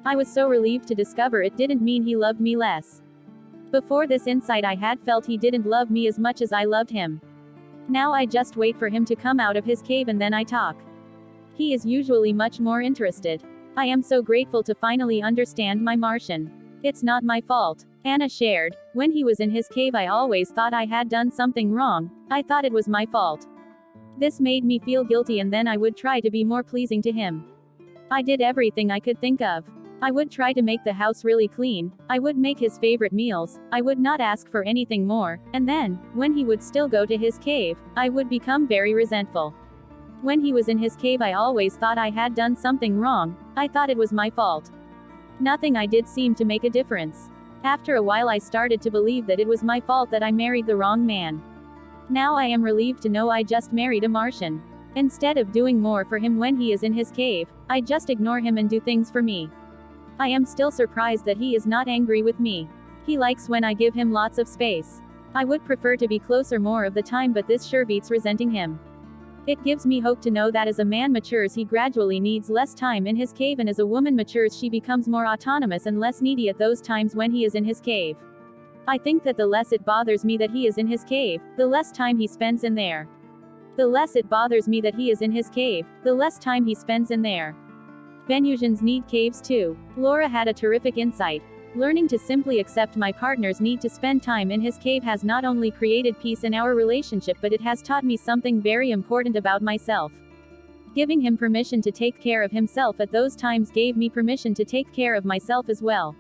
I was so relieved to discover it didn't mean he loved me less. Before this insight I had felt he didn't love me as much as I loved him. Now I just wait for him to come out of his cave and then I talk. He is usually much more interested. I am so grateful to finally understand my Martian. It's not my fault. Anna shared, when he was in his cave I always thought I had done something wrong, I thought it was my fault. This made me feel guilty and then I would try to be more pleasing to him. I did everything I could think of. I would try to make the house really clean, I would make his favorite meals, I would not ask for anything more, and then, when he would still go to his cave, I would become very resentful. When he was in his cave I always thought I had done something wrong, I thought it was my fault. Nothing I did seemed to make a difference. After a while I started to believe that it was my fault that I married the wrong man. Now I am relieved to know I just married a Martian. Instead of doing more for him when he is in his cave, I just ignore him and do things for me. I am still surprised that he is not angry with me. He likes when I give him lots of space. I would prefer to be closer more of the time, but this sure beats resenting him. It gives me hope to know that as a man matures he gradually needs less time in his cave, and as a woman matures she becomes more autonomous and less needy at those times when he is in his cave. I think that the less it bothers me that he is in his cave, the less time he spends in there. The less it bothers me that he is in his cave, the less time he spends in there. Venusians need caves too. Laura had a terrific insight. Learning to simply accept my partner's need to spend time in his cave has not only created peace in our relationship, but it has taught me something very important about myself. Giving him permission to take care of himself at those times gave me permission to take care of myself as well.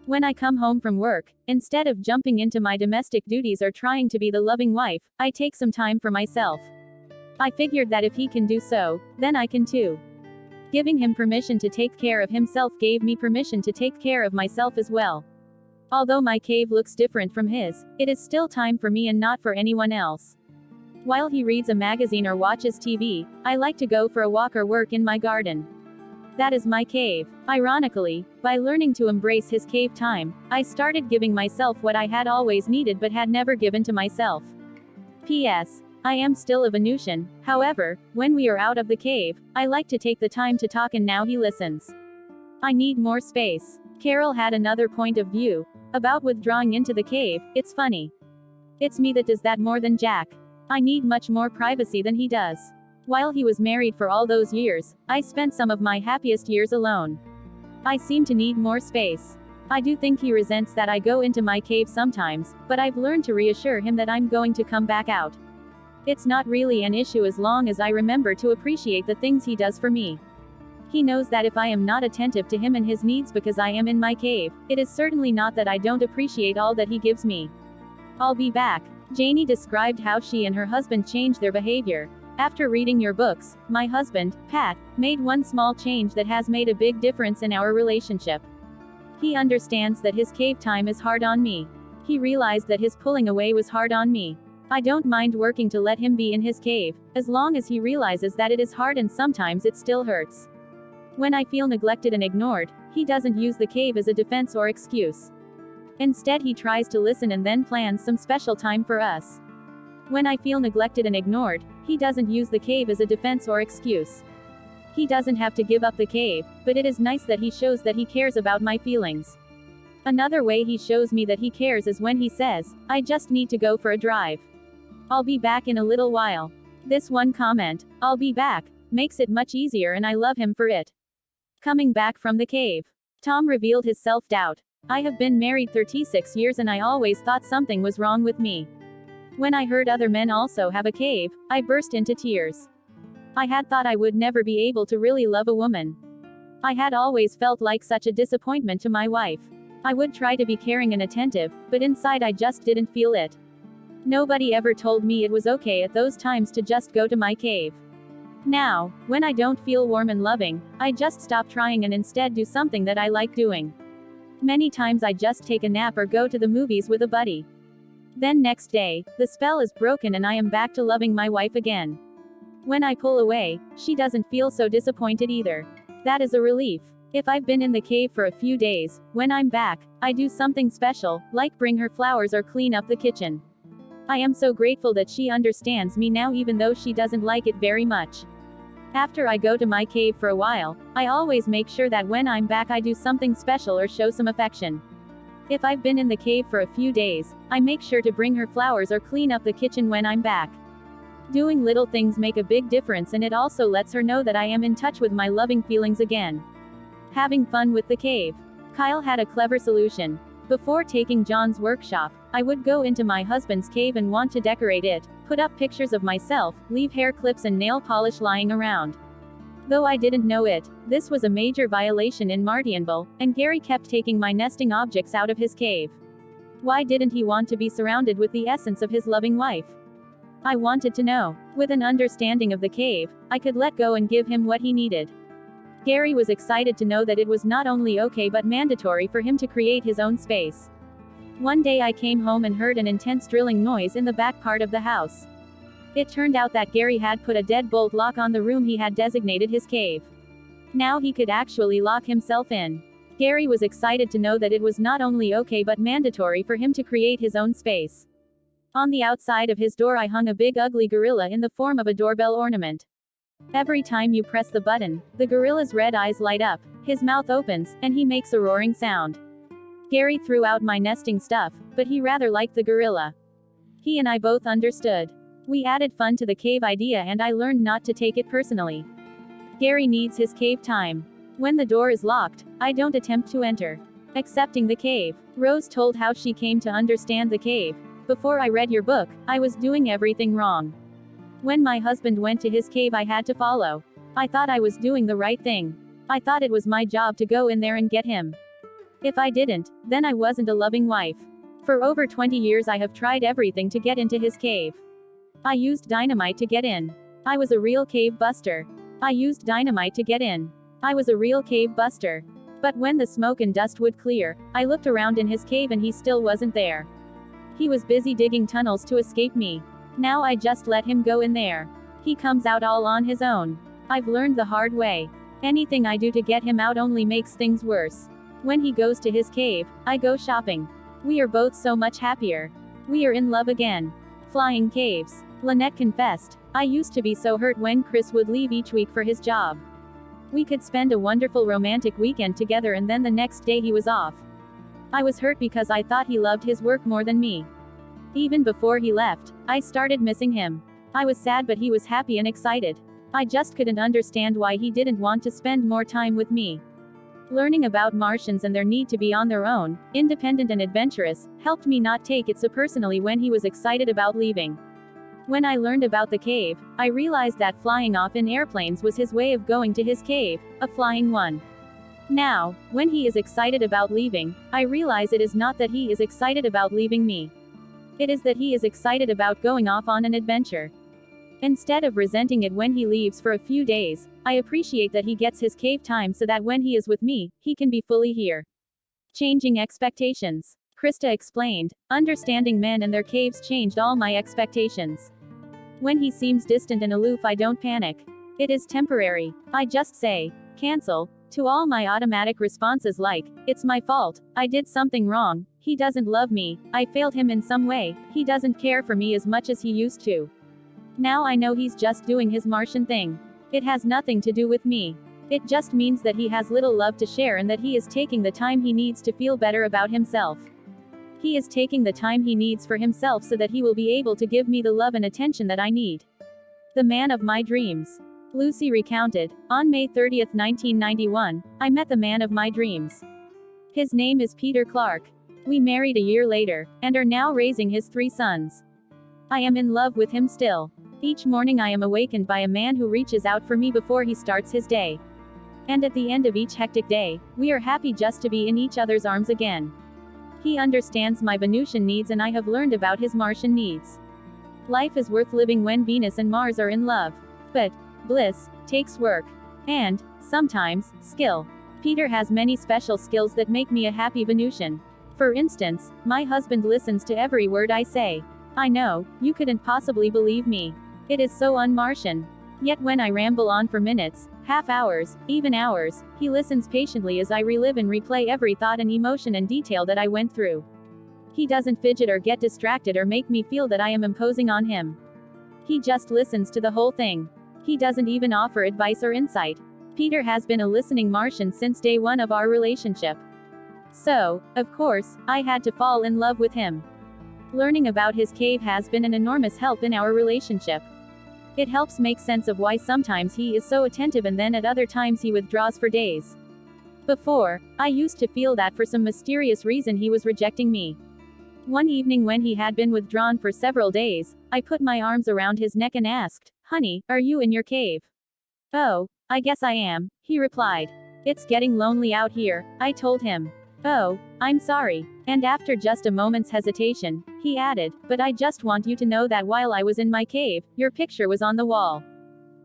When I come home from work, instead of jumping into my domestic duties or trying to be the loving wife, I take some time for myself. I figured that if he can do so, then I can too. Giving him permission to take care of himself gave me permission to take care of myself as well. Although my cave looks different from his, it is still time for me and not for anyone else. While he reads a magazine or watches TV, I like to go for a walk or work in my garden. That is my cave. Ironically, by learning to embrace his cave time, I started giving myself what I had always needed but had never given to myself. P.S. I am still a Venusian, however, when we are out of the cave, I like to take the time to talk and now he listens. I need more space. Carol had another point of view. About withdrawing into the cave, it's funny. It's me that does that more than Jack. I need much more privacy than he does. While he was married for all those years, I spent some of my happiest years alone. I seem to need more space. I do think he resents that I go into my cave sometimes, but I've learned to reassure him that I'm going to come back out. It's not really an issue as long as I remember to appreciate the things he does for me. He knows that if I am not attentive to him and his needs because I am in my cave, it is certainly not that I don't appreciate all that he gives me. I'll be back. Janie described how she and her husband changed their behavior. After reading your books, my husband, Pat, made one small change that has made a big difference in our relationship. He understands that his cave time is hard on me. He realized that his pulling away was hard on me. I don't mind working to let him be in his cave, as long as he realizes that it is hard and sometimes it still hurts. When I feel neglected and ignored, he doesn't use the cave as a defense or excuse. Instead, he tries to listen and then plans some special time for us. When I feel neglected and ignored, he doesn't use the cave as a defense or excuse. He doesn't have to give up the cave, but it is nice that he shows that he cares about my feelings. Another way he shows me that he cares is when he says, "I just need to go for a drive. I'll be back in a little while." This one comment, "I'll be back," makes it much easier and I love him for it. Coming back from the cave. Tom revealed his self-doubt. "I have been married 36 years and I always thought something was wrong with me. When I heard other men also have a cave, I burst into tears. I had thought I would never be able to really love a woman. I had always felt like such a disappointment to my wife. I would try to be caring and attentive, but inside I just didn't feel it. Nobody ever told me it was okay at those times to just go to my cave. Now, when I don't feel warm and loving, I just stop trying and instead do something that I like doing. Many times I just take a nap or go to the movies with a buddy. Then next day, the spell is broken and I am back to loving my wife again. When I pull away, she doesn't feel so disappointed either. That is a relief. If I've been in the cave for a few days, when I'm back, I do something special, like bring her flowers or clean up the kitchen. I am so grateful that she understands me now even though she doesn't like it very much. After I go to my cave for a while, I always make sure that when I'm back I do something special or show some affection. If I've been in the cave for a few days, I make sure to bring her flowers or clean up the kitchen when I'm back. Doing little things make a big difference and it also lets her know that I am in touch with my loving feelings again. Having fun with the cave. Kyle had a clever solution. Before taking John's workshop, I would go into my husband's cave and want to decorate it, put up pictures of myself, leave hair clips and nail polish lying around. Though I didn't know it, this was a major violation in Martianville, and Gary kept taking my nesting objects out of his cave. Why didn't he want to be surrounded with the essence of his loving wife? I wanted to know. With an understanding of the cave, I could let go and give him what he needed. Gary was excited to know that it was not only okay but mandatory for him to create his own space. One day I came home and heard an intense drilling noise in the back part of the house. It turned out that Gary had put a deadbolt lock on the room he had designated his cave. Now he could actually lock himself in. Gary was excited to know that it was not only okay but mandatory for him to create his own space. On the outside of his door I hung a big ugly gorilla in the form of a doorbell ornament. Every time you press the button, the gorilla's red eyes light up, his mouth opens, and he makes a roaring sound. Gary threw out my nesting stuff, but he rather liked the gorilla. He and I both understood. We added fun to the cave idea and I learned not to take it personally. Gary needs his cave time. When the door is locked, I don't attempt to enter. Accepting the cave. Rose told how she came to understand the cave. Before I read your book, I was doing everything wrong. When my husband went to his cave I had to follow. I thought I was doing the right thing. I thought it was my job to go in there and get him. If I didn't, then I wasn't a loving wife. For over 20 years I have tried everything to get into his cave. I used dynamite to get in. I was a real cave buster. I used dynamite to get in. I was a real cave buster. But when the smoke and dust would clear, I looked around in his cave and he still wasn't there. He was busy digging tunnels to escape me. Now I just let him go in there. He comes out all on his own. I've learned the hard way. Anything I do to get him out only makes things worse. When he goes to his cave, I go shopping. We are both so much happier. We are in love again. Flying caves. Lynette confessed, I used to be so hurt when Chris would leave each week for his job. We could spend a wonderful romantic weekend together and then the next day he was off. I was hurt because I thought he loved his work more than me. Even before he left, I started missing him. I was sad but he was happy and excited. I just couldn't understand why he didn't want to spend more time with me. Learning about Martians and their need to be on their own, independent and adventurous, helped me not take it so personally when he was excited about leaving. When I learned about the cave, I realized that flying off in airplanes was his way of going to his cave, a flying one. Now, when he is excited about leaving, I realize it is not that he is excited about leaving me. It is that he is excited about going off on an adventure. Instead of resenting it when he leaves for a few days, I appreciate that he gets his cave time so that when he is with me, he can be fully here. Changing expectations. Krista explained, understanding men and their caves changed all my expectations. When he seems distant and aloof I don't panic. It is temporary. I just say, cancel, to all my automatic responses like, it's my fault, I did something wrong, he doesn't love me, I failed him in some way, he doesn't care for me as much as he used to. Now I know he's just doing his Martian thing. It has nothing to do with me. It just means that he has little love to share and that he is taking the time he needs to feel better about himself. He is taking the time he needs for himself so that he will be able to give me the love and attention that I need. The man of my dreams. Lucy recounted, on May 30, 1991, I met the man of my dreams. His name is Peter Clark. We married a year later, and are now raising his 3 sons. I am in love with him still. Each morning I am awakened by a man who reaches out for me before he starts his day. And at the end of each hectic day, we are happy just to be in each other's arms again. He understands my Venusian needs and I have learned about his Martian needs. Life is worth living when Venus and Mars are in love. But bliss takes work. And, sometimes, skill. Peter has many special skills that make me a happy Venusian. For instance, my husband listens to every word I say. I know, you couldn't possibly believe me. It is so un-Martian. Yet when I ramble on for minutes, half hours, even hours, he listens patiently as I relive and replay every thought and emotion and detail that I went through. He doesn't fidget or get distracted or make me feel that I am imposing on him. He just listens to the whole thing. He doesn't even offer advice or insight. Peter has been a listening Martian since day one of our relationship. So, of course, I had to fall in love with him. Learning about his cave has been an enormous help in our relationship. It helps make sense of why sometimes he is so attentive and then at other times he withdraws for days. Before, I used to feel that for some mysterious reason he was rejecting me. One evening when he had been withdrawn for several days, I put my arms around his neck and asked, "Honey, are you in your cave?" "Oh, I guess I am," he replied. "It's getting lonely out here," I told him. "Oh, I'm sorry." And after just a moment's hesitation, he added, "But I just want you to know that while I was in my cave, your picture was on the wall.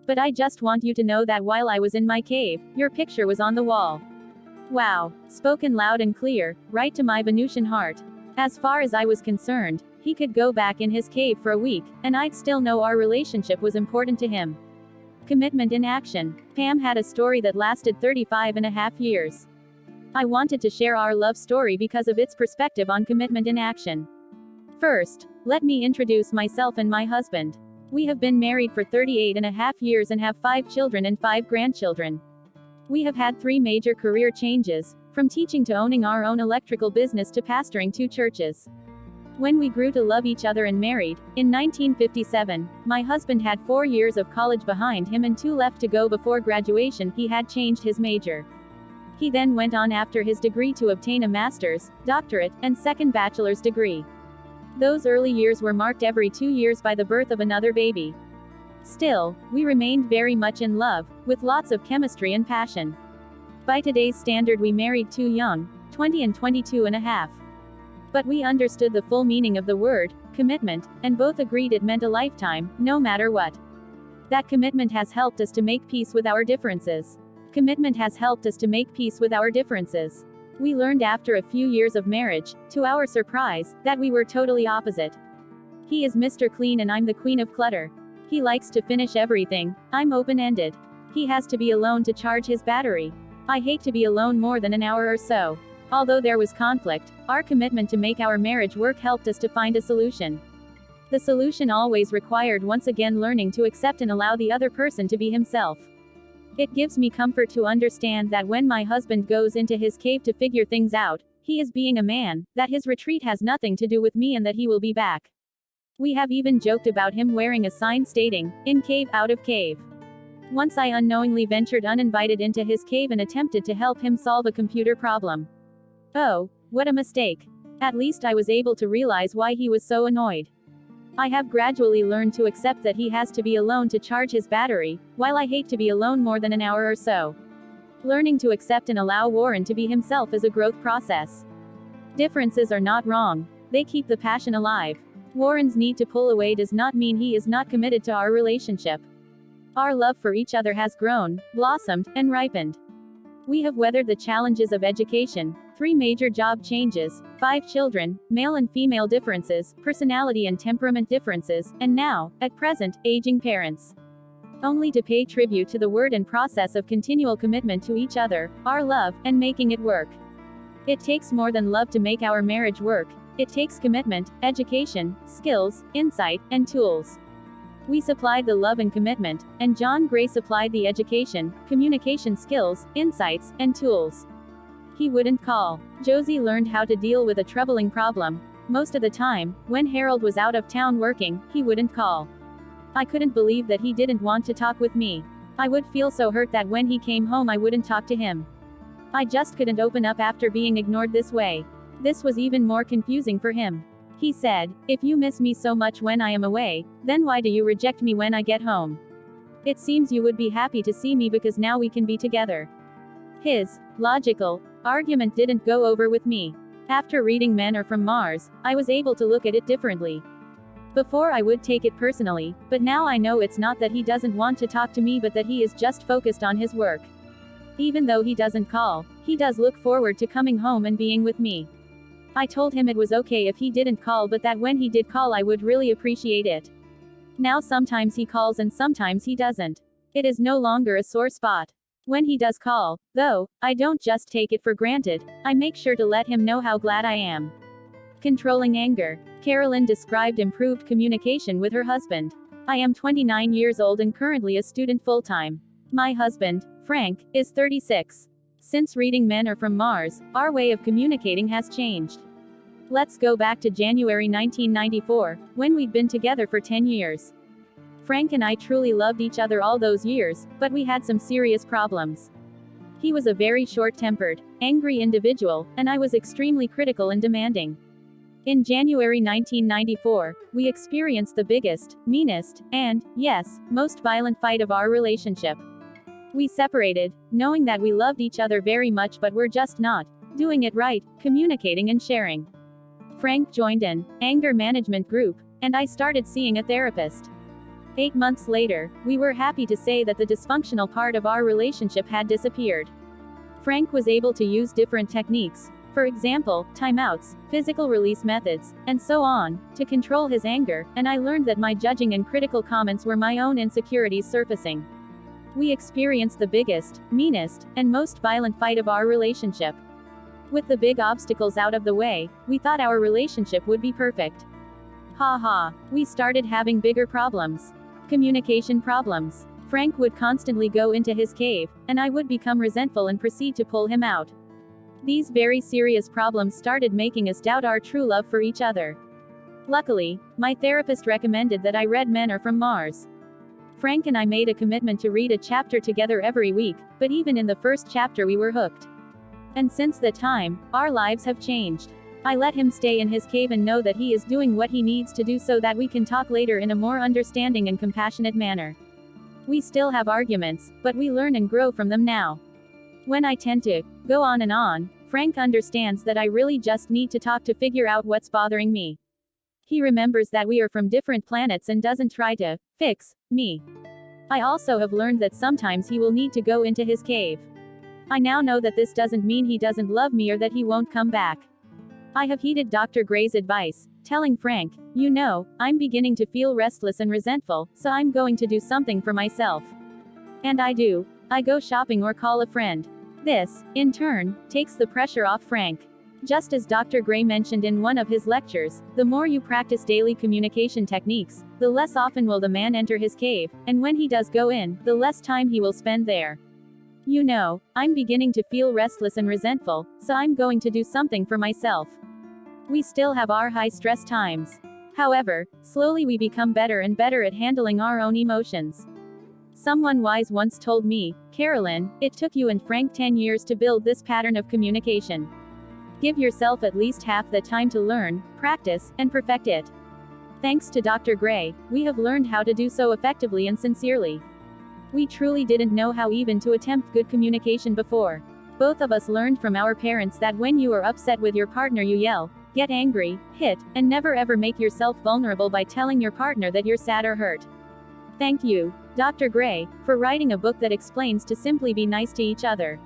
But I just want you to know that while I was in my cave, your picture was on the wall." Wow, spoken loud and clear, right to my Venusian heart. As far as I was concerned, he could go back in his cave for a week, and I'd still know our relationship was important to him. Commitment in action. Pam had a story that lasted 35.5 years. I wanted to share our love story because of its perspective on commitment in action. First, let me introduce myself and my husband. We have been married for 38.5 years and have 5 children and 5 grandchildren. We have had 3 major career changes, from teaching to owning our own electrical business to pastoring 2 churches. When we grew to love each other and married, in 1957, my husband had 4 years of college behind him and 2 left to go before graduation. He had changed his major. He then went on after his degree to obtain a master's, doctorate, and second bachelor's degree. Those early years were marked every 2 years by the birth of another baby. Still, we remained very much in love, with lots of chemistry and passion. By today's standard, we married too young, 20 and 22.5. But we understood the full meaning of the word, commitment, and both agreed it meant a lifetime, no matter what. That commitment has helped us to make peace with our differences. Commitment has helped us to make peace with our differences. We learned after a few years of marriage, to our surprise, that we were totally opposite. He is Mr. Clean and I'm the Queen of Clutter. He likes to finish everything, I'm open-ended. He has to be alone to charge his battery. I hate to be alone more than an hour or so. Although there was conflict, our commitment to make our marriage work helped us to find a solution. The solution always required once again learning to accept and allow the other person to be himself. It gives me comfort to understand that when my husband goes into his cave to figure things out, he is being a man, that his retreat has nothing to do with me and that he will be back. We have even joked about him wearing a sign stating, "In cave, out of cave." Once I unknowingly ventured uninvited into his cave and attempted to help him solve a computer problem. Oh, what a mistake. At least I was able to realize why he was so annoyed. I have gradually learned to accept that he has to be alone to charge his battery, while I hate to be alone more than an hour or so. Learning to accept and allow Warren to be himself is a growth process. Differences are not wrong. They keep the passion alive. Warren's need to pull away does not mean he is not committed to our relationship. Our love for each other has grown, blossomed, and ripened. We have weathered the challenges of education, 3 major job changes, 5 children, male and female differences, personality and temperament differences, and now, at present, aging parents. Only to pay tribute to the word and process of continual commitment to each other, our love, and making it work. It takes more than love to make our marriage work. It takes commitment, education, skills, insight, and tools. We supplied the love and commitment, and John Gray supplied the education, communication skills, insights, and tools. He wouldn't call. Josie learned how to deal with a troubling problem. Most of the time, when Harold was out of town working, he wouldn't call. I couldn't believe that he didn't want to talk with me. I would feel so hurt that when he came home I wouldn't talk to him. I just couldn't open up after being ignored this way. This was even more confusing for him. He said, "If you miss me so much when I am away, then why do you reject me when I get home? It seems you would be happy to see me because now we can be together." His logical argument didn't go over with me. After reading Men Are From Mars, I was able to look at it differently. Before I would take it personally, but now I know it's not that he doesn't want to talk to me but that he is just focused on his work. Even though he doesn't call, he does look forward to coming home and being with me. I told him it was okay if he didn't call but that when he did call I would really appreciate it. Now sometimes he calls and sometimes he doesn't. It is no longer a sore spot. When he does call, though, I don't just take it for granted, I make sure to let him know how glad I am. Controlling anger. Carolyn described improved communication with her husband. I am 29 years old and currently a student full-time. My husband, Frank, is 36. Since reading Men Are From Mars, our way of communicating has changed. Let's go back to January 1994, when we'd been together for 10 years. Frank and I truly loved each other all those years, but we had some serious problems. He was a very short-tempered, angry individual, and I was extremely critical and demanding. In January 1994, we experienced the biggest, meanest, and, yes, most violent fight of our relationship. We separated, knowing that we loved each other very much but were just not doing it right, communicating and sharing. Frank joined an anger management group, and I started seeing a therapist. 8 months later, we were happy to say that the dysfunctional part of our relationship had disappeared. Frank was able to use different techniques, For example, timeouts, physical release methods, and so on, to control his anger, and I learned that my judging and critical comments were my own insecurities surfacing. We experienced the biggest, meanest, and most violent fight of our relationship. With the big obstacles out of the way, we thought our relationship would be perfect. Ha ha. We started having bigger problems. Communication problems. Frank would constantly go into his cave, and I would become resentful and proceed to pull him out. These very serious problems started making us doubt our true love for each other. Luckily, my therapist recommended that I read Men Are From Mars. Frank and I made a commitment to read a chapter together every week, but even in the first chapter we were hooked. And since that time, our lives have changed. I let him stay in his cave and know that he is doing what he needs to do so that we can talk later in a more understanding and compassionate manner. We still have arguments, but we learn and grow from them now. When I tend to go on and on, Frank understands that I really just need to talk to figure out what's bothering me. He remembers that we are from different planets and doesn't try to fix me. I also have learned that sometimes he will need to go into his cave. I now know that this doesn't mean he doesn't love me or that he won't come back. I have heeded Dr. Gray's advice, telling Frank, "You know, I'm beginning to feel restless and resentful, so I'm going to do something for myself." And I do. I go shopping or call a friend. This, in turn, takes the pressure off Frank. Just as Dr. Gray mentioned in one of his lectures, the more you practice daily communication techniques, the less often will the man enter his cave, and when he does go in, the less time he will spend there. You know, I'm beginning to feel restless and resentful, so I'm going to do something for myself. We still have our high-stress times. However, slowly we become better and better at handling our own emotions. Someone wise once told me, "Carolyn, it took you and Frank 10 years to build this pattern of communication. Give yourself at least half the time to learn, practice, and perfect it." Thanks to Dr. Gray, we have learned how to do so effectively and sincerely. We truly didn't know how even to attempt good communication before. Both of us learned from our parents that when you are upset with your partner you yell, get angry, hit, and never ever make yourself vulnerable by telling your partner that you're sad or hurt. Thank you, Dr. Gray, for writing a book that explains to simply be nice to each other.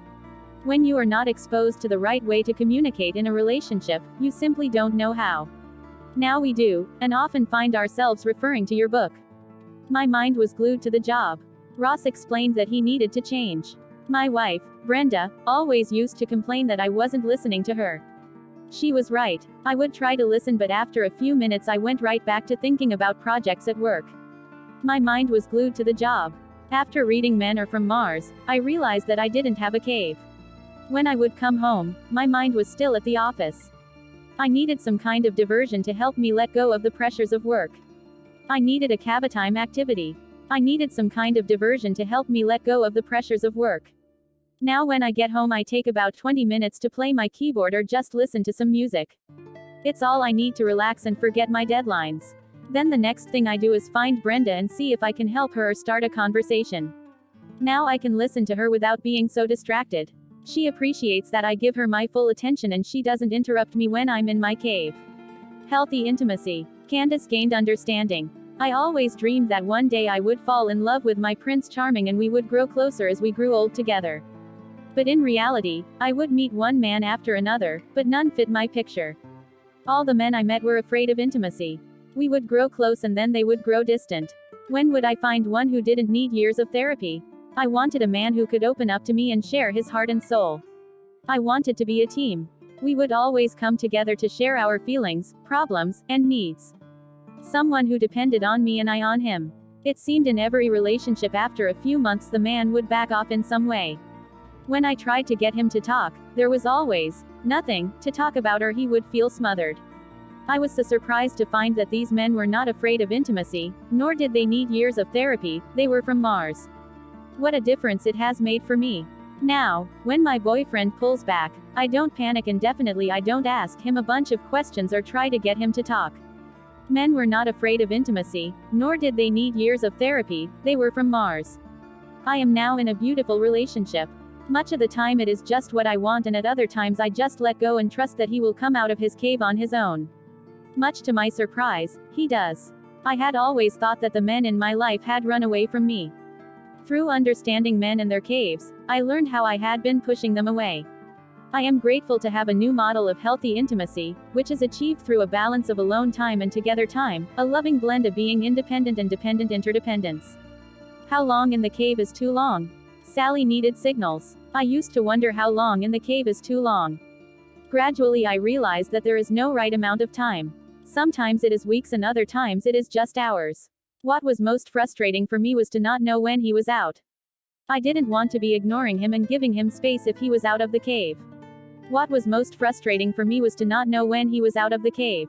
When you are not exposed to the right way to communicate in a relationship, you simply don't know how. Now we do, and often find ourselves referring to your book. My mind was glued to the job. Ross explained that he needed to change. My wife, Brenda, always used to complain that I wasn't listening to her. She was right. I would try to listen, but after a few minutes I went right back to thinking about projects at work. My mind was glued to the job. After reading Men Are From Mars, I realized that I didn't have a cave. When I would come home, my mind was still at the office. I needed some kind of diversion to help me let go of the pressures of work. I needed a cabatime activity. I needed some kind of diversion to help me let go of the pressures of work. Now when I get home I take about 20 minutes to play my keyboard or just listen to some music. It's all I need to relax and forget my deadlines. Then the next thing I do is find Brenda and see if I can help her or start a conversation. Now I can listen to her without being so distracted. She appreciates that I give her my full attention and she doesn't interrupt me when I'm in my cave. Healthy intimacy. Candace gained understanding. I always dreamed that one day I would fall in love with my Prince Charming and we would grow closer as we grew old together. But in reality, I would meet one man after another, but none fit my picture. All the men I met were afraid of intimacy. We would grow close and then they would grow distant. When would I find one who didn't need years of therapy? I wanted a man who could open up to me and share his heart and soul. I wanted to be a team. We would always come together to share our feelings, problems, and needs. Someone who depended on me and I on him. It seemed in every relationship after a few months the man would back off in some way. When I tried to get him to talk, there was always nothing to talk about or he would feel smothered. I was so surprised to find that these men were not afraid of intimacy, nor did they need years of therapy, they were from Mars. What a difference it has made for me. Now, when my boyfriend pulls back, I don't panic and definitely I don't ask him a bunch of questions or try to get him to talk. Men were not afraid of intimacy, nor did they need years of therapy, they were from Mars. I am now in a beautiful relationship. Much of the time it is just what I want and at other times I just let go and trust that he will come out of his cave on his own. Much to my surprise, he does. I had always thought that the men in my life had run away from me. Through understanding men and their caves, I learned how I had been pushing them away. I am grateful to have a new model of healthy intimacy, which is achieved through a balance of alone time and together time, a loving blend of being independent and dependent interdependence. How long in the cave is too long? Sally needed signals. I used to wonder how long in the cave is too long. Gradually I realized that there is no right amount of time. Sometimes it is weeks and other times it is just hours. What was most frustrating for me was to not know when he was out. I didn't want to be ignoring him and giving him space if he was out of the cave. What was most frustrating for me was to not know when he was out of the cave.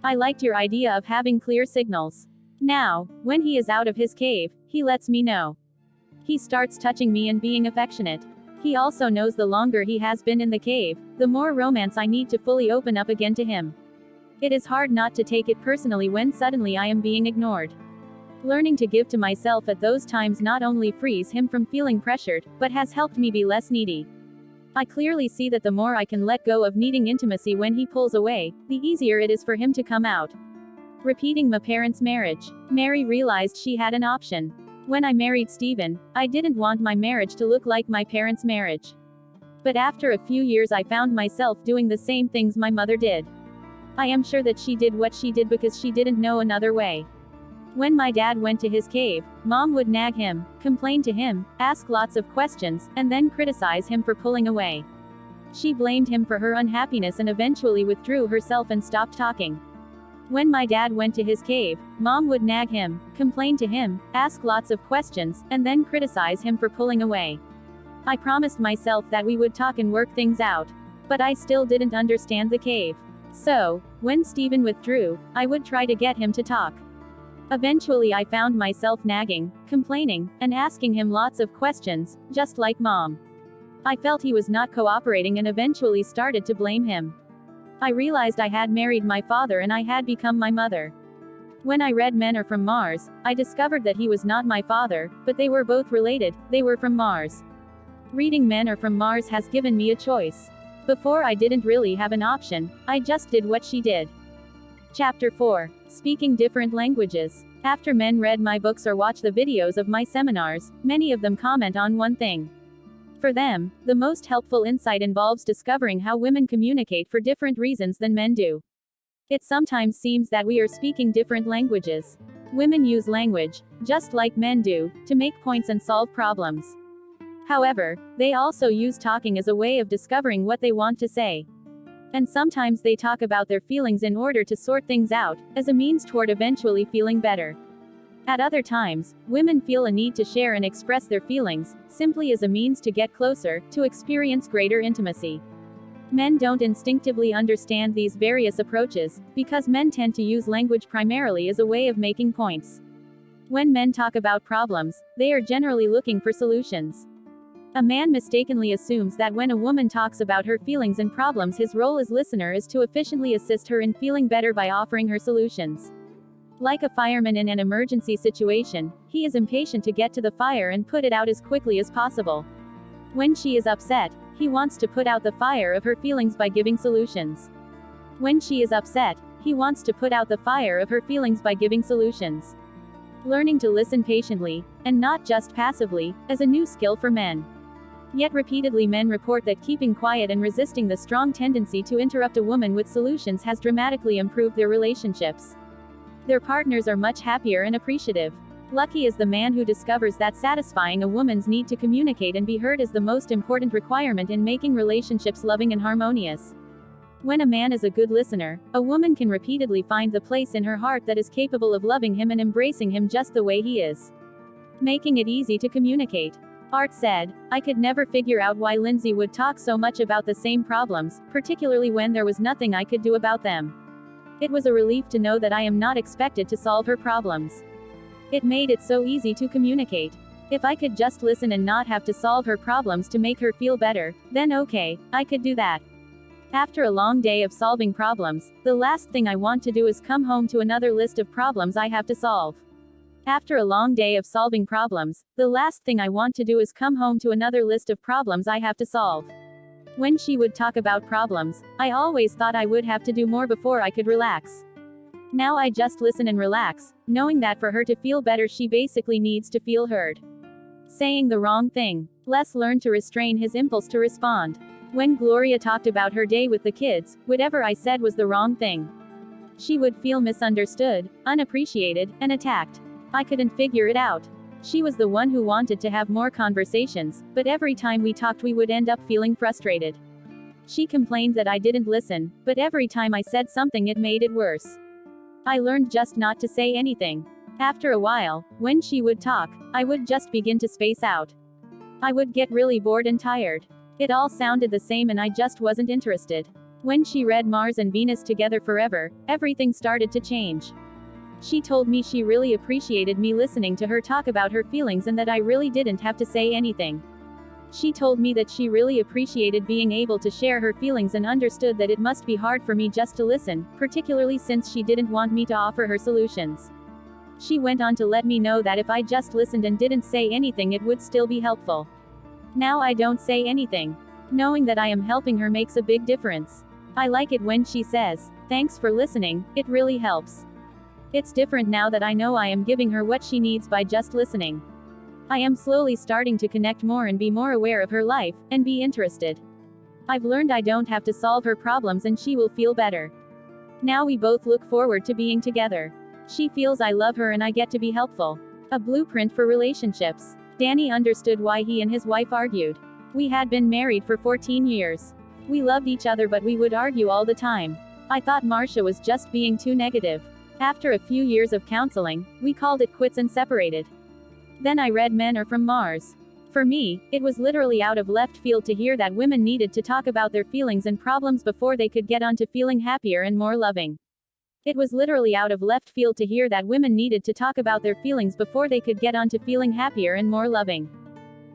I liked your idea of having clear signals. Now, when he is out of his cave, he lets me know. He starts touching me and being affectionate. He also knows the longer he has been in the cave, the more romance I need to fully open up again to him. It is hard not to take it personally when suddenly I am being ignored. Learning to give to myself at those times not only frees him from feeling pressured, but has helped me be less needy. I clearly see that the more I can let go of needing intimacy when he pulls away, the easier it is for him to come out. Repeating my parents' marriage. Mary realized she had an option. When I married Stephen, I didn't want my marriage to look like my parents' marriage. But after a few years I found myself doing the same things my mother did. I am sure that she did what she did because she didn't know another way. When my dad went to his cave, Mom would nag him, complain to him, ask lots of questions, and then criticize him for pulling away. She blamed him for her unhappiness and eventually withdrew herself and stopped talking. When my dad went to his cave, Mom would nag him, complain to him, ask lots of questions, and then criticize him for pulling away. I promised myself that we would talk and work things out. But I still didn't understand the cave. So, when Stephen withdrew, I would try to get him to talk. Eventually I found myself nagging, complaining, and asking him lots of questions, just like Mom. I felt he was not cooperating and eventually started to blame him. I realized I had married my father and I had become my mother. When I read Men Are From Mars, I discovered that he was not my father, but they were both related, they were from Mars. Reading Men Are From Mars has given me a choice. Before I didn't really have an option, I just did what she did. Chapter 4. Speaking Different Languages. After men read my books or watch the videos of my seminars, many of them comment on one thing. For them, the most helpful insight involves discovering how women communicate for different reasons than men do. It sometimes seems that we are speaking different languages. Women use language, just like men do, to make points and solve problems. However, they also use talking as a way of discovering what they want to say. And sometimes they talk about their feelings in order to sort things out, as a means toward eventually feeling better. At other times, women feel a need to share and express their feelings, simply as a means to get closer, to experience greater intimacy. Men don't instinctively understand these various approaches, because men tend to use language primarily as a way of making points. When men talk about problems, they are generally looking for solutions. A man mistakenly assumes that when a woman talks about her feelings and problems, his role as listener is to efficiently assist her in feeling better by offering her solutions. Like a fireman in an emergency situation, he is impatient to get to the fire and put it out as quickly as possible. When she is upset, he wants to put out the fire of her feelings by giving solutions. When she is upset, he wants to put out the fire of her feelings by giving solutions. Learning to listen patiently, and not just passively, is a new skill for men. Yet repeatedly men report that keeping quiet and resisting the strong tendency to interrupt a woman with solutions has dramatically improved their relationships. Their partners are much happier and appreciative. Lucky is the man who discovers that satisfying a woman's need to communicate and be heard is the most important requirement in making relationships loving and harmonious. When a man is a good listener, a woman can repeatedly find the place in her heart that is capable of loving him and embracing him just the way he is. Making it easy to communicate. Art said, "I could never figure out why Lindsay would talk so much about the same problems, particularly when there was nothing I could do about them. It was a relief to know that I am not expected to solve her problems. It made it so easy to communicate. If I could just listen and not have to solve her problems to make her feel better, then okay, I could do that. After a long day of solving problems, the last thing I want to do is come home to another list of problems I have to solve. After a long day of solving problems, the last thing I want to do is come home to another list of problems I have to solve." When she would talk about problems, I always thought I would have to do more before I could relax. Now I just listen and relax, knowing that for her to feel better she basically needs to feel heard. Saying the wrong thing. Les learned to restrain his impulse to respond. When Gloria talked about her day with the kids, whatever I said was the wrong thing. She would feel misunderstood, unappreciated, and attacked. I couldn't figure it out. She was the one who wanted to have more conversations, but every time we talked we would end up feeling frustrated. She complained that I didn't listen, but every time I said something it made it worse. I learned just not to say anything. After a while, when she would talk, I would just begin to space out. I would get really bored and tired. It all sounded the same and I just wasn't interested. When she read Mars and Venus Together Forever, everything started to change. She told me she really appreciated me listening to her talk about her feelings and that I really didn't have to say anything. She told me that she really appreciated being able to share her feelings and understood that it must be hard for me just to listen, particularly since she didn't want me to offer her solutions. She went on to let me know that if I just listened and didn't say anything it would still be helpful. Now I don't say anything. Knowing that I am helping her makes a big difference. I like it when she says, "Thanks for listening, it really helps." It's different now that I know I am giving her what she needs by just listening. I am slowly starting to connect more and be more aware of her life, and be interested. I've learned I don't have to solve her problems and she will feel better. Now we both look forward to being together. She feels I love her and I get to be helpful. A blueprint for relationships. Danny understood why he and his wife argued. We had been married for 14 years. We loved each other but we would argue all the time. I thought Marcia was just being too negative. After a few years of counseling, we called it quits and separated. Then I read Men Are From Mars. For me, it was literally out of left field to hear that women needed to talk about their feelings and problems before they could get on to feeling happier and more loving. It was literally out of left field to hear that women needed to talk about their feelings before they could get on to feeling happier and more loving.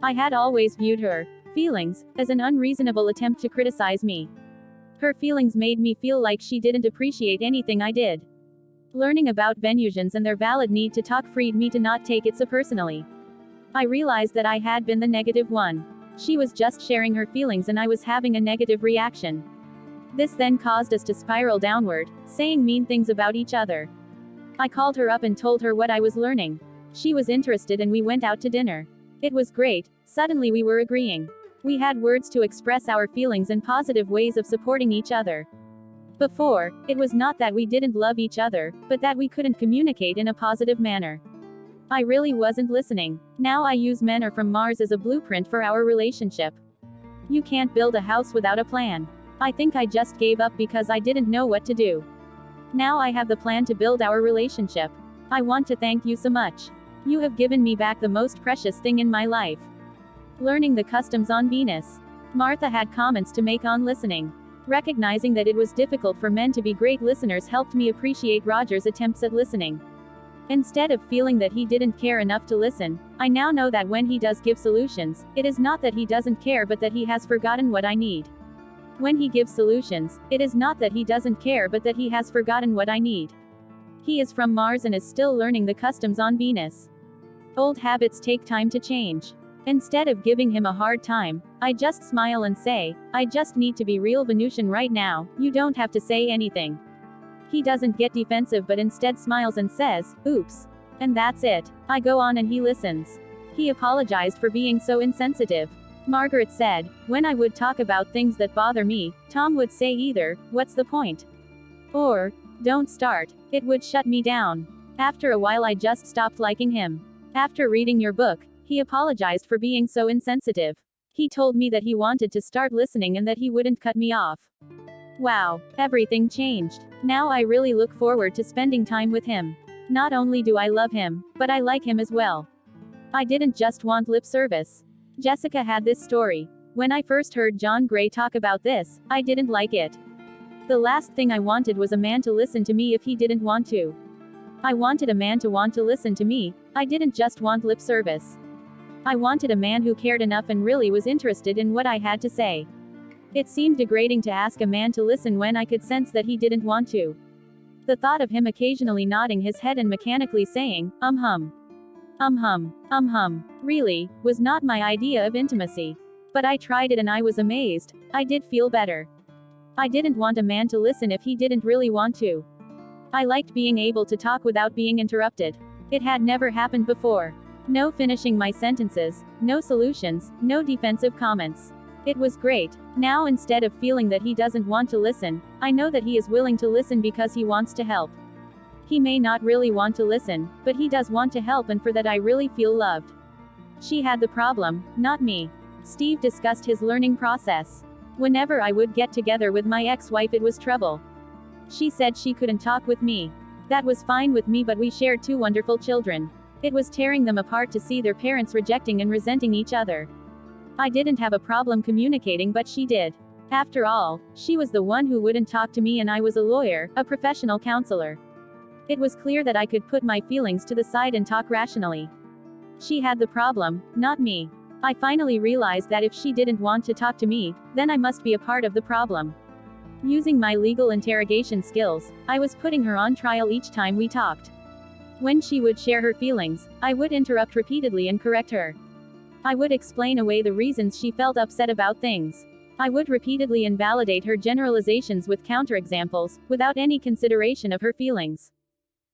I had always viewed her feelings as an unreasonable attempt to criticize me. Her feelings made me feel like she didn't appreciate anything I did. Learning about Venusians and their valid need to talk freed me to not take it so personally. I realized that I had been the negative one. She was just sharing her feelings and I was having a negative reaction. This then caused us to spiral downward, saying mean things about each other. I called her up and told her what I was learning. She was interested and we went out to dinner. It was great. Suddenly we were agreeing. We had words to express our feelings and positive ways of supporting each other. Before, it was not that we didn't love each other, but that we couldn't communicate in a positive manner. I really wasn't listening. Now I use Men Are From Mars as a blueprint for our relationship. You can't build a house without a plan. I think I just gave up because I didn't know what to do. Now I have the plan to build our relationship. I want to thank you so much. You have given me back the most precious thing in my life. Learning the customs on Venus. Martha had comments to make on listening. Recognizing that it was difficult for men to be great listeners helped me appreciate Roger's attempts at listening. Instead of feeling that he didn't care enough to listen, I now know that when he does give solutions, it is not that he doesn't care but that he has forgotten what I need. When he gives solutions, it is not that he doesn't care but that he has forgotten what I need. He is from Mars and is still learning the customs on Venus. Old habits take time to change. Instead of giving him a hard time, I just smile and say, "I just need to be real Venusian right now, you don't have to say anything." He doesn't get defensive but instead smiles and says, "Oops." And that's it. I go on and he listens. He apologized for being so insensitive. Margaret said, when I would talk about things that bother me, Tom would say either, "What's the point?" or, "Don't start." It would shut me down. After a while I just stopped liking him. After reading your book, he apologized for being so insensitive. He told me that he wanted to start listening and that he wouldn't cut me off. Wow, everything changed. Now I really look forward to spending time with him. Not only do I love him, but I like him as well. I didn't just want lip service. Jessica had this story. When I first heard John Gray talk about this, I didn't like it. The last thing I wanted was a man to listen to me if he didn't want to. I wanted a man to want to listen to me. I didn't just want lip service. I wanted a man who cared enough and really was interested in what I had to say. It seemed degrading to ask a man to listen when I could sense that he didn't want to. The thought of him occasionally nodding his head and mechanically saying, hum, really, was not my idea of intimacy. But I tried it and I was amazed. I did feel better. I didn't want a man to listen if he didn't really want to. I liked being able to talk without being interrupted. It had never happened before. No finishing my sentences, no solutions, no defensive comments. It was great. Now instead of feeling that he doesn't want to listen, I know that he is willing to listen because he wants to help. He may not really want to listen, but he does want to help, and for that I really feel loved. She had the problem, not me. Steve discussed his learning process. Whenever I would get together with my ex-wife, it was trouble. She said she couldn't talk with me. That was fine with me, but we shared 2 wonderful children. It was tearing them apart to see their parents rejecting and resenting each other. I didn't have a problem communicating, but she did. After all, she was the one who wouldn't talk to me, and I was a lawyer, a professional counselor. It was clear that I could put my feelings to the side and talk rationally. She had the problem, not me. I finally realized that if she didn't want to talk to me, then I must be a part of the problem. Using my legal interrogation skills, I was putting her on trial each time we talked. When she would share her feelings, I would interrupt repeatedly and correct her. I would explain away the reasons she felt upset about things. I would repeatedly invalidate her generalizations with counterexamples, without any consideration of her feelings.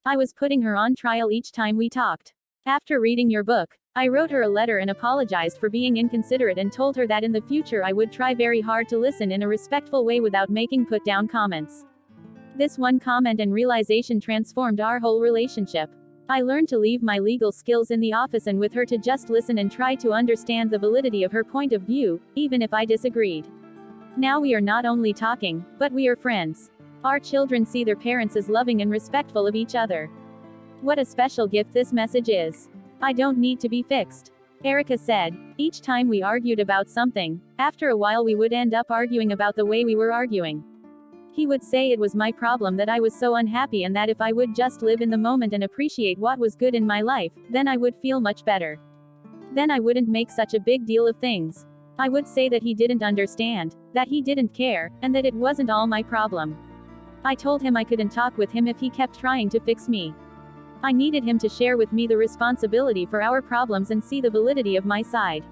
I was putting her on trial each time we talked. After reading your book, I wrote her a letter and apologized for being inconsiderate and told her that in the future I would try very hard to listen in a respectful way without making put-down comments. This one comment and realization transformed our whole relationship. I learned to leave my legal skills in the office and with her to just listen and try to understand the validity of her point of view, even if I disagreed. Now we are not only talking, but we are friends. Our children see their parents as loving and respectful of each other. What a special gift this message is. I don't need to be fixed. Erica said, each time we argued about something, after a while we would end up arguing about the way we were arguing. He would say it was my problem that I was so unhappy, and that if I would just live in the moment and appreciate what was good in my life, then I would feel much better. Then I wouldn't make such a big deal of things. I would say that he didn't understand, that he didn't care, and that it wasn't all my problem. I told him I couldn't talk with him if he kept trying to fix me. I needed him to share with me the responsibility for our problems and see the validity of my side.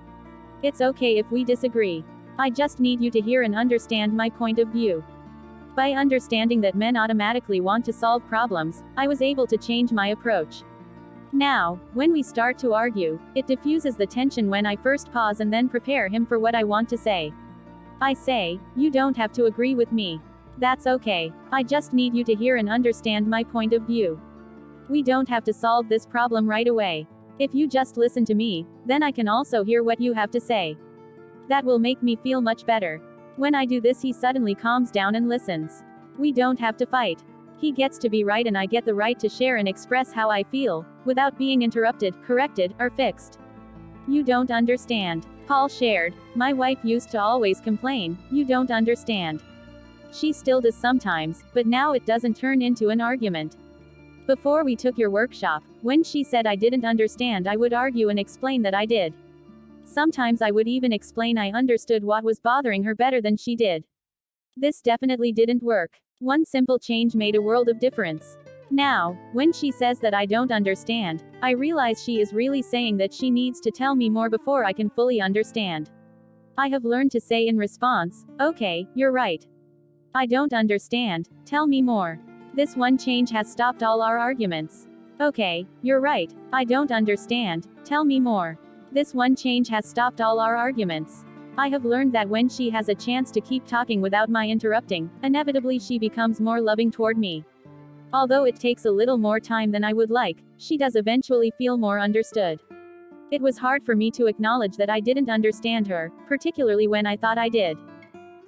It's okay if we disagree. I just need you to hear and understand my point of view. By understanding that men automatically want to solve problems, I was able to change my approach. Now, when we start to argue, it diffuses the tension when I first pause and then prepare him for what I want to say. I say, you don't have to agree with me. That's okay. I just need you to hear and understand my point of view. We don't have to solve this problem right away. If you just listen to me, then I can also hear what you have to say. That will make me feel much better. When I do this, he suddenly calms down and listens. We don't have to fight. He gets to be right and I get the right to share and express how I feel, without being interrupted, corrected, or fixed. You don't understand. Paul shared, my wife used to always complain, you don't understand. She still does sometimes, but now it doesn't turn into an argument. Before we took your workshop, when she said I didn't understand, I would argue and explain that I did. Sometimes I would even explain I understood what was bothering her better than she did. This definitely didn't work. One simple change made a world of difference. Now, when she says that I don't understand, I realize she is really saying that she needs to tell me more before I can fully understand. I have learned to say in response, okay, you're right. I don't understand, tell me more. This one change has stopped all our arguments. Okay, you're right, I don't understand, tell me more. This one change has stopped all our arguments. I have learned that when she has a chance to keep talking without my interrupting, inevitably she becomes more loving toward me. Although it takes a little more time than I would like, she does eventually feel more understood. It was hard for me to acknowledge that I didn't understand her, particularly when I thought I did.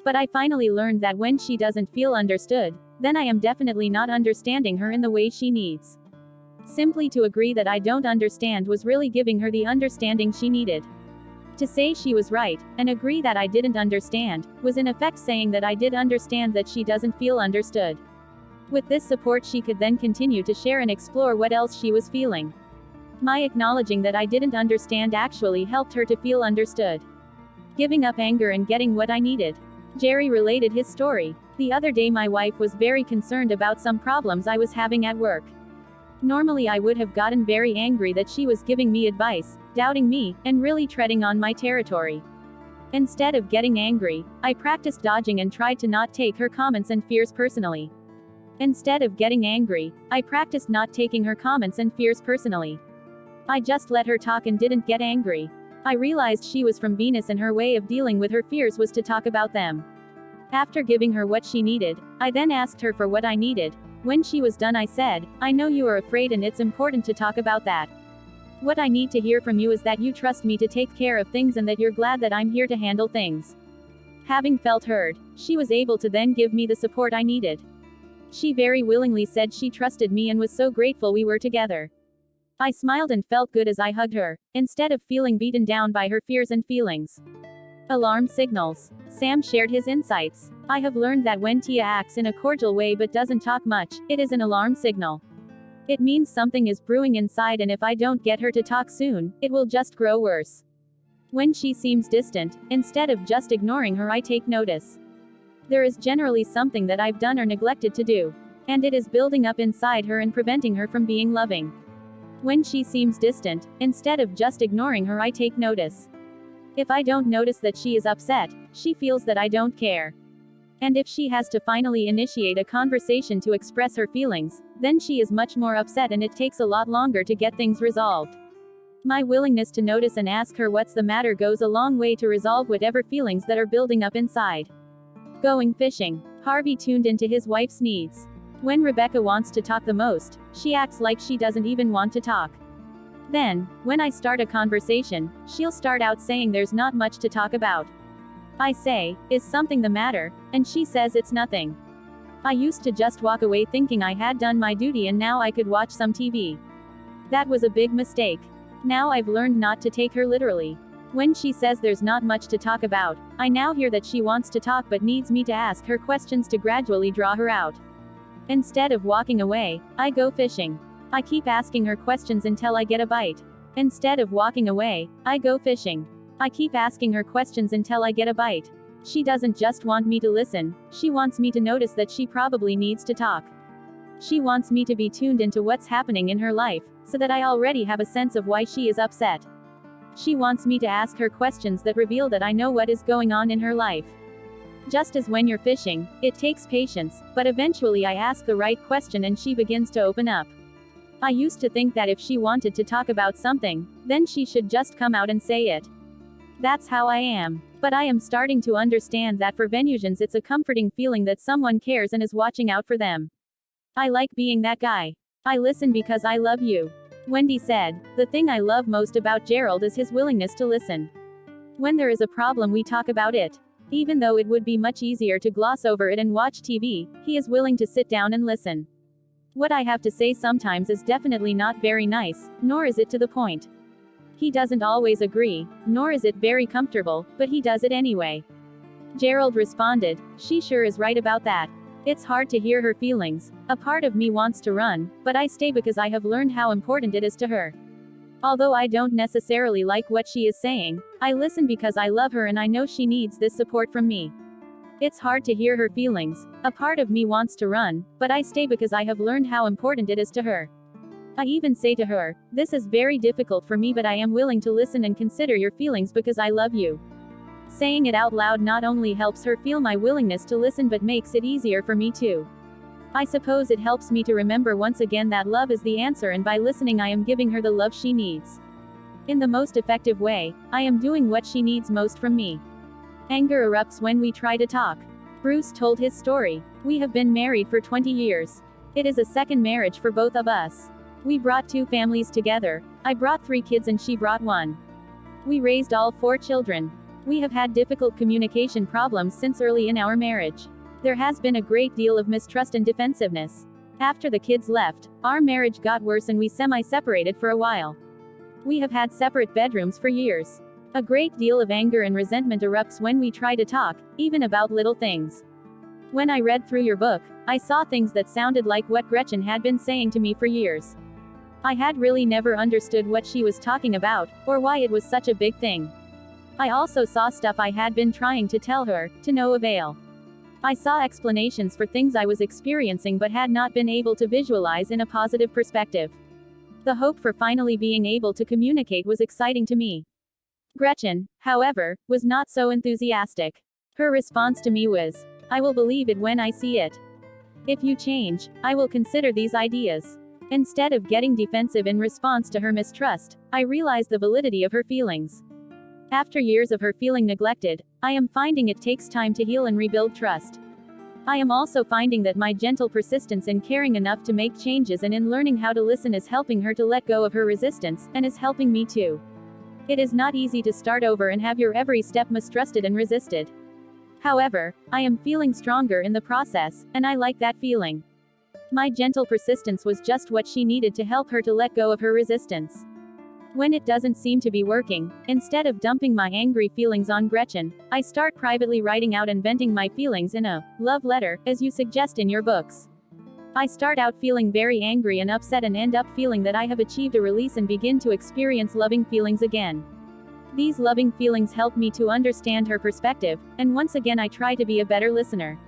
But I finally learned that when she doesn't feel understood, then I am definitely not understanding her in the way she needs. Simply to agree that I don't understand was really giving her the understanding she needed. To say she was right, and agree that I didn't understand, was in effect saying that I did understand that she doesn't feel understood. With this support, she could then continue to share and explore what else she was feeling. My acknowledging that I didn't understand actually helped her to feel understood. Giving up anger and getting what I needed. Jerry related his story. The other day my wife was very concerned about some problems I was having at work. Normally I would have gotten very angry that she was giving me advice, doubting me, and really treading on my territory. Instead of getting angry, I practiced dodging and tried to not take her comments and fears personally. Instead of getting angry, I practiced not taking her comments and fears personally. I just let her talk and didn't get angry. I realized she was from Venus and her way of dealing with her fears was to talk about them. After giving her what she needed, I then asked her for what I needed. When she was done, I said, I know you are afraid and it's important to talk about that. What I need to hear from you is that you trust me to take care of things and that you're glad that I'm here to handle things. Having felt heard, she was able to then give me the support I needed. She very willingly said she trusted me and was so grateful we were together. I smiled and felt good as I hugged her, instead of feeling beaten down by her fears and feelings. Alarm signals. Sam shared his insights. I have learned that when Tia acts in a cordial way but doesn't talk much, it is an alarm signal. It means something is brewing inside, and if I don't get her to talk soon, it will just grow worse. When she seems distant, instead of just ignoring her, I take notice. There is generally something that I've done or neglected to do. And it is building up inside her and preventing her from being loving. When she seems distant, instead of just ignoring her, I take notice. If I don't notice that she is upset, she feels that I don't care. And if she has to finally initiate a conversation to express her feelings, then she is much more upset and it takes a lot longer to get things resolved. My willingness to notice and ask her what's the matter goes a long way to resolve whatever feelings that are building up inside. Going fishing. Harvey tuned into his wife's needs. When Rebecca wants to talk the most, she acts like she doesn't even want to talk. Then, when I start a conversation, she'll start out saying there's not much to talk about. I say, is something the matter? And she says it's nothing. I used to just walk away thinking I had done my duty and now I could watch some TV. That was a big mistake. Now I've learned not to take her literally. When she says there's not much to talk about, I now hear that she wants to talk but needs me to ask her questions to gradually draw her out. Instead of walking away, I go fishing. I keep asking her questions until I get a bite. Instead of walking away, I go fishing. I keep asking her questions until I get a bite. She doesn't just want me to listen, she wants me to notice that she probably needs to talk. She wants me to be tuned into what's happening in her life, so that I already have a sense of why she is upset. She wants me to ask her questions that reveal that I know what is going on in her life. Just as when you're fishing, it takes patience, but eventually I ask the right question and she begins to open up. I used to think that if she wanted to talk about something, then she should just come out and say it. That's how I am. But I am starting to understand that for Venusians it's a comforting feeling that someone cares and is watching out for them. I like being that guy. I listen because I love you. Wendy said, the thing I love most about Gerald is his willingness to listen. When there is a problem we talk about it. Even though it would be much easier to gloss over it and watch TV, he is willing to sit down and listen. What I have to say sometimes is definitely not very nice, nor is it to the point. He doesn't always agree, nor is it very comfortable, but he does it anyway. Gerald responded, she sure is right about that. It's hard to hear her feelings. A part of me wants to run, but I stay because I have learned how important it is to her. Although I don't necessarily like what she is saying, I listen because I love her and I know she needs this support from me. It's hard to hear her feelings. A part of me wants to run, but I stay because I have learned how important it is to her. I even say to her, this is very difficult for me but I am willing to listen and consider your feelings because I love you. Saying it out loud not only helps her feel my willingness to listen but makes it easier for me too. I suppose it helps me to remember once again that love is the answer and by listening I am giving her the love she needs. In the most effective way, I am doing what she needs most from me. Anger erupts when we try to talk. Bruce told his story. We have been married for 20 years. It is a second marriage for both of us. We brought 2 families together. I brought 3 kids and she brought 1. We raised all 4 children. We have had difficult communication problems since early in our marriage. There has been a great deal of mistrust and defensiveness. After the kids left, our marriage got worse and we semi-separated for a while. We have had separate bedrooms for years. A great deal of anger and resentment erupts when we try to talk, even about little things. When I read through your book, I saw things that sounded like what Gretchen had been saying to me for years. I had really never understood what she was talking about, or why it was such a big thing. I also saw stuff I had been trying to tell her, to no avail. I saw explanations for things I was experiencing but had not been able to visualize in a positive perspective. The hope for finally being able to communicate was exciting to me. Gretchen, however, was not so enthusiastic. Her response to me was, I will believe it when I see it. If you change, I will consider these ideas. Instead of getting defensive in response to her mistrust, I realized the validity of her feelings. After years of her feeling neglected, I am finding it takes time to heal and rebuild trust. I am also finding that my gentle persistence in caring enough to make changes and in learning how to listen is helping her to let go of her resistance, and is helping me too. It is not easy to start over and have your every step mistrusted and resisted. However, I am feeling stronger in the process, and I like that feeling. My gentle persistence was just what she needed to help her to let go of her resistance. When it doesn't seem to be working, instead of dumping my angry feelings on Gretchen, I start privately writing out and venting my feelings in a love letter, as you suggest in your books. I start out feeling very angry and upset and end up feeling that I have achieved a release and begin to experience loving feelings again. These loving feelings help me to understand her perspective, and once again I try to be a better listener.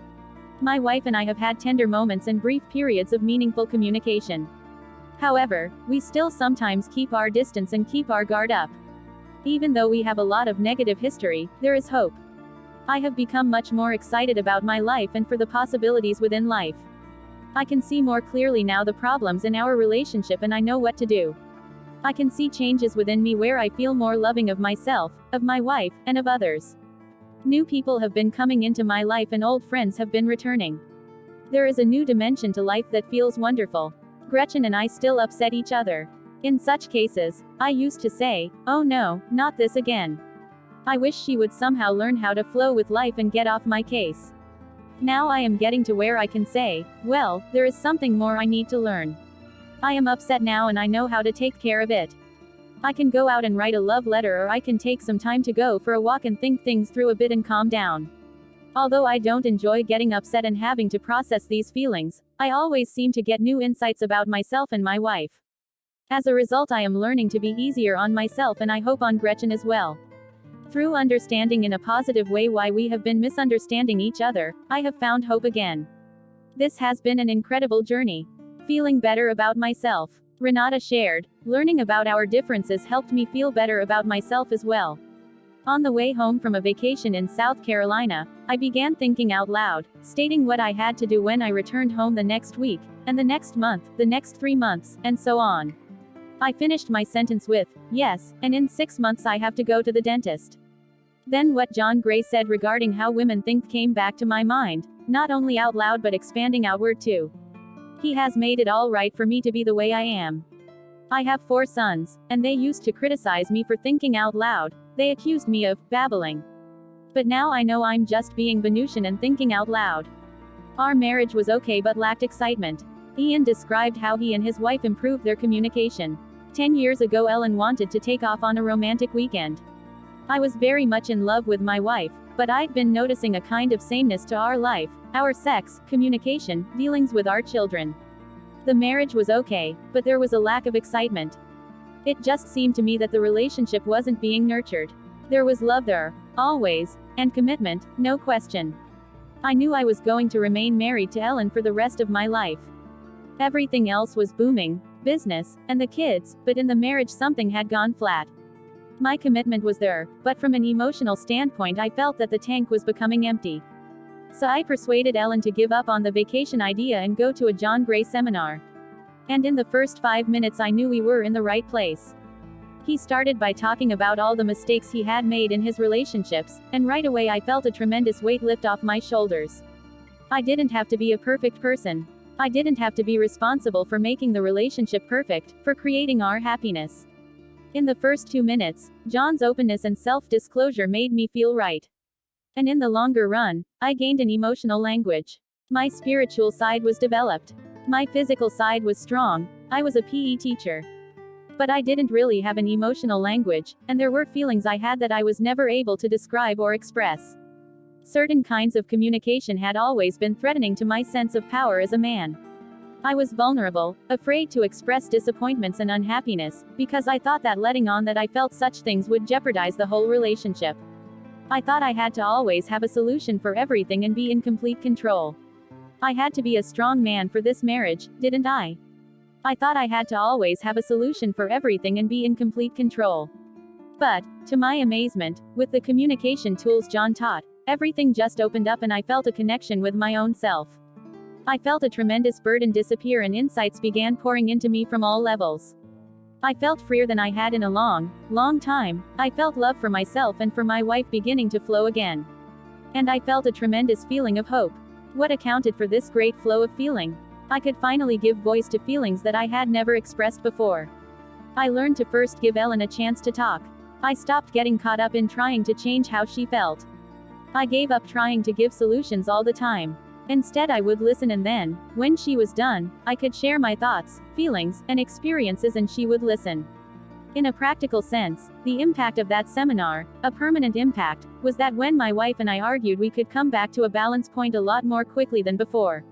My wife and I have had tender moments and brief periods of meaningful communication. However, we still sometimes keep our distance and keep our guard up. Even though we have a lot of negative history, there is hope. I have become much more excited about my life and for the possibilities within life. I can see more clearly now the problems in our relationship and I know what to do. I can see changes within me where I feel more loving of myself, of my wife, and of others. New people have been coming into my life and old friends have been returning. There is a new dimension to life that feels wonderful. Gretchen and I still upset each other. In such cases, I used to say, "Oh no, not this again." I wish she would somehow learn how to flow with life and get off my case. Now I am getting to where I can say, well, there is something more I need to learn. I am upset now and I know how to take care of it. I can go out and write a love letter, or I can take some time to go for a walk and think things through a bit and calm down. Although I don't enjoy getting upset and having to process these feelings, I always seem to get new insights about myself and my wife. As a result, I am learning to be easier on myself and I hope on Gretchen as well. Through understanding in a positive way why we have been misunderstanding each other, I have found hope again. This has been an incredible journey. Feeling better about myself. Renata shared, learning about our differences helped me feel better about myself as well. On the way home from a vacation in South Carolina, I began thinking out loud, stating what I had to do when I returned home the next week, and the next month, the next 3 months, and so on. I finished my sentence with, yes, and in 6 months I have to go to the dentist. Then what John Gray said regarding how women think came back to my mind, not only out loud but expanding outward too. He has made it all right for me to be the way I am. I have 4 sons, and they used to criticize me for thinking out loud. They accused me of babbling. But now I know I'm just being Venusian and thinking out loud. Our marriage was okay but lacked excitement. Ian described how he and his wife improved their communication. 10 years ago, Ellen wanted to take off on a romantic weekend. I was very much in love with my wife, but I'd been noticing a kind of sameness to our life, our sex, communication, dealings with our children. The marriage was okay, but there was a lack of excitement. It just seemed to me that the relationship wasn't being nurtured. There was love there, always, and commitment, no question. I knew I was going to remain married to Ellen for the rest of my life. Everything else was booming, business, and the kids, but in the marriage something had gone flat. My commitment was there, but from an emotional standpoint I felt that the tank was becoming empty. So I persuaded Ellen to give up on the vacation idea and go to a John Gray seminar. And in the first 5 minutes I knew we were in the right place. He started by talking about all the mistakes he had made in his relationships, and right away I felt a tremendous weight lift off my shoulders. I didn't have to be a perfect person. I didn't have to be responsible for making the relationship perfect, for creating our happiness. In the first 2 minutes, John's openness and self-disclosure made me feel right. And in the longer run, I gained an emotional language. My spiritual side was developed. My physical side was strong. I was a PE teacher. But I didn't really have an emotional language, and there were feelings I had that I was never able to describe or express. Certain kinds of communication had always been threatening to my sense of power as a man. I was vulnerable, afraid to express disappointments and unhappiness, because I thought that letting on that I felt such things would jeopardize the whole relationship. I thought I had to always have a solution for everything and be in complete control. I had to be a strong man for this marriage, didn't I? I thought I had to always have a solution for everything and be in complete control. But, to my amazement, with the communication tools John taught, everything just opened up and I felt a connection with my own self. I felt a tremendous burden disappear and insights began pouring into me from all levels. I felt freer than I had in a long time. I felt love for myself and for my wife beginning to flow again. And I felt a tremendous feeling of hope. What accounted for this great flow of feeling? I could finally give voice to feelings that I had never expressed before. I learned to first give Ellen a chance to talk. I stopped getting caught up in trying to change how she felt. I gave up trying to give solutions all the time. Instead, I would listen, and then, when she was done, I could share my thoughts, feelings, and experiences, and she would listen. In a practical sense, the impact of that seminar, a permanent impact, was that when my wife and I argued, we could come back to a balance point a lot more quickly than before.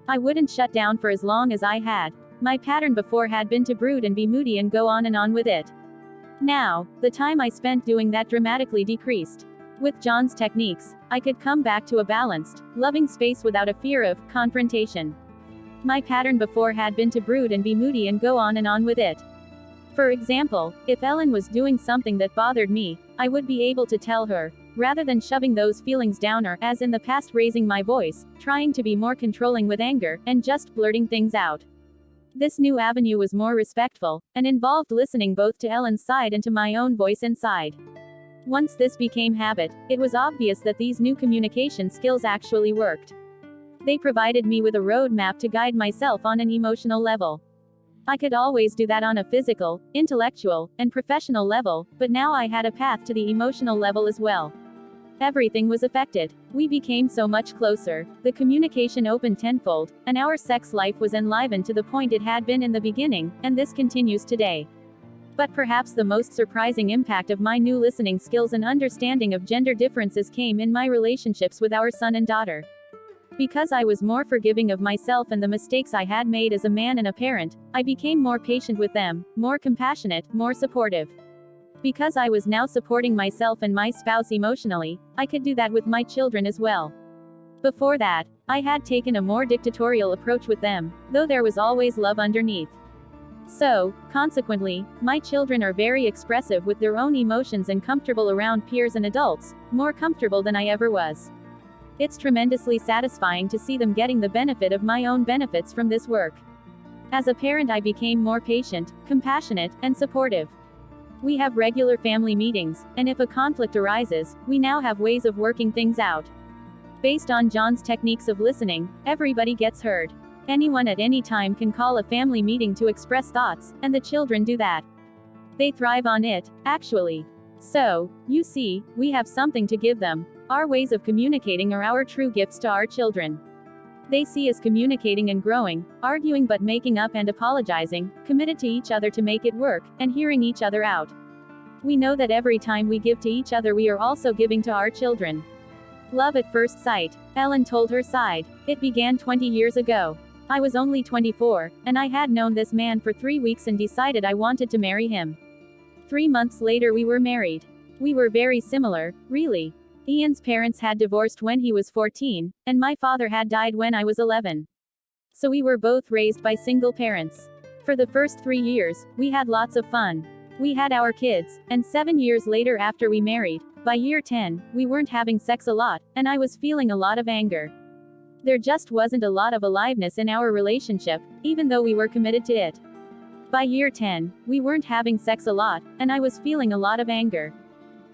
I wouldn't shut down for as long as I had. My pattern before had been to brood and be moody and go on with it. Now, the time I spent doing that dramatically decreased. With John's techniques, I could come back to a balanced, loving space without a fear of confrontation. My pattern before had been to brood and be moody and go on with it. For example, if Ellen was doing something that bothered me, I would be able to tell her, rather than shoving those feelings down or, as in the past, raising my voice, trying to be more controlling with anger, and just blurting things out. This new avenue was more respectful, and involved listening both to Ellen's side and to my own voice inside. Once this became habit, it was obvious that these new communication skills actually worked. They provided me with a roadmap to guide myself on an emotional level. I could always do that on a physical, intellectual, and professional level, but now I had a path to the emotional level as well. Everything was affected. We became so much closer, the communication opened tenfold, and our sex life was enlivened to the point it had been in the beginning, and this continues today. But perhaps the most surprising impact of my new listening skills and understanding of gender differences came in my relationships with our son and daughter. Because I was more forgiving of myself and the mistakes I had made as a man and a parent, I became more patient with them, more compassionate, more supportive. Because I was now supporting myself and my spouse emotionally, I could do that with my children as well. Before that, I had taken a more dictatorial approach with them, though there was always love underneath. So, consequently, my children are very expressive with their own emotions and comfortable around peers and adults, more comfortable than I ever was. It's tremendously satisfying to see them getting the benefit of my own benefits from this work. As a parent, I became more patient, compassionate, and supportive. We have regular family meetings, and if a conflict arises, we now have ways of working things out. Based on John's techniques of listening, everybody gets heard. Anyone at any time can call a family meeting to express thoughts, and the children do that. They thrive on it, actually. So, you see, we have something to give them. Our ways of communicating are our true gifts to our children. They see us communicating and growing, arguing but making up and apologizing, committed to each other to make it work, and hearing each other out. We know that every time we give to each other, we are also giving to our children. Love at first sight, Ellen told her side. It began 20 years ago. I was only 24, and I had known this man for 3 weeks and decided I wanted to marry him. 3 months later, we were married. We were very similar, really. Ian's parents had divorced when he was 14, and my father had died when I was 11. So we were both raised by single parents. For the first 3 years, we had lots of fun. We had our kids, and 7 years later after we married, by year 10, we weren't having sex a lot, and I was feeling a lot of anger. There just wasn't a lot of aliveness in our relationship, even though we were committed to it. By year 10, we weren't having sex a lot, and I was feeling a lot of anger.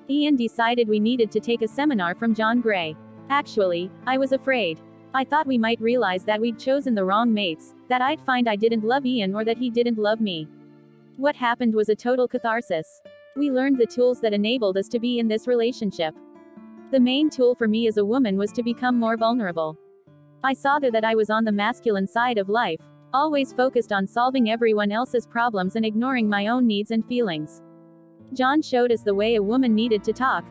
Ian decided we needed to take a seminar from John Gray. Actually, I was afraid. I thought we might realize that we'd chosen the wrong mates, that I'd find I didn't love Ian or that he didn't love me. What happened was a total catharsis. We learned the tools that enabled us to be in this relationship. The main tool for me as a woman was to become more vulnerable. I saw that I was on the masculine side of life, always focused on solving everyone else's problems and ignoring my own needs and feelings. John showed us the way a woman needed to talk,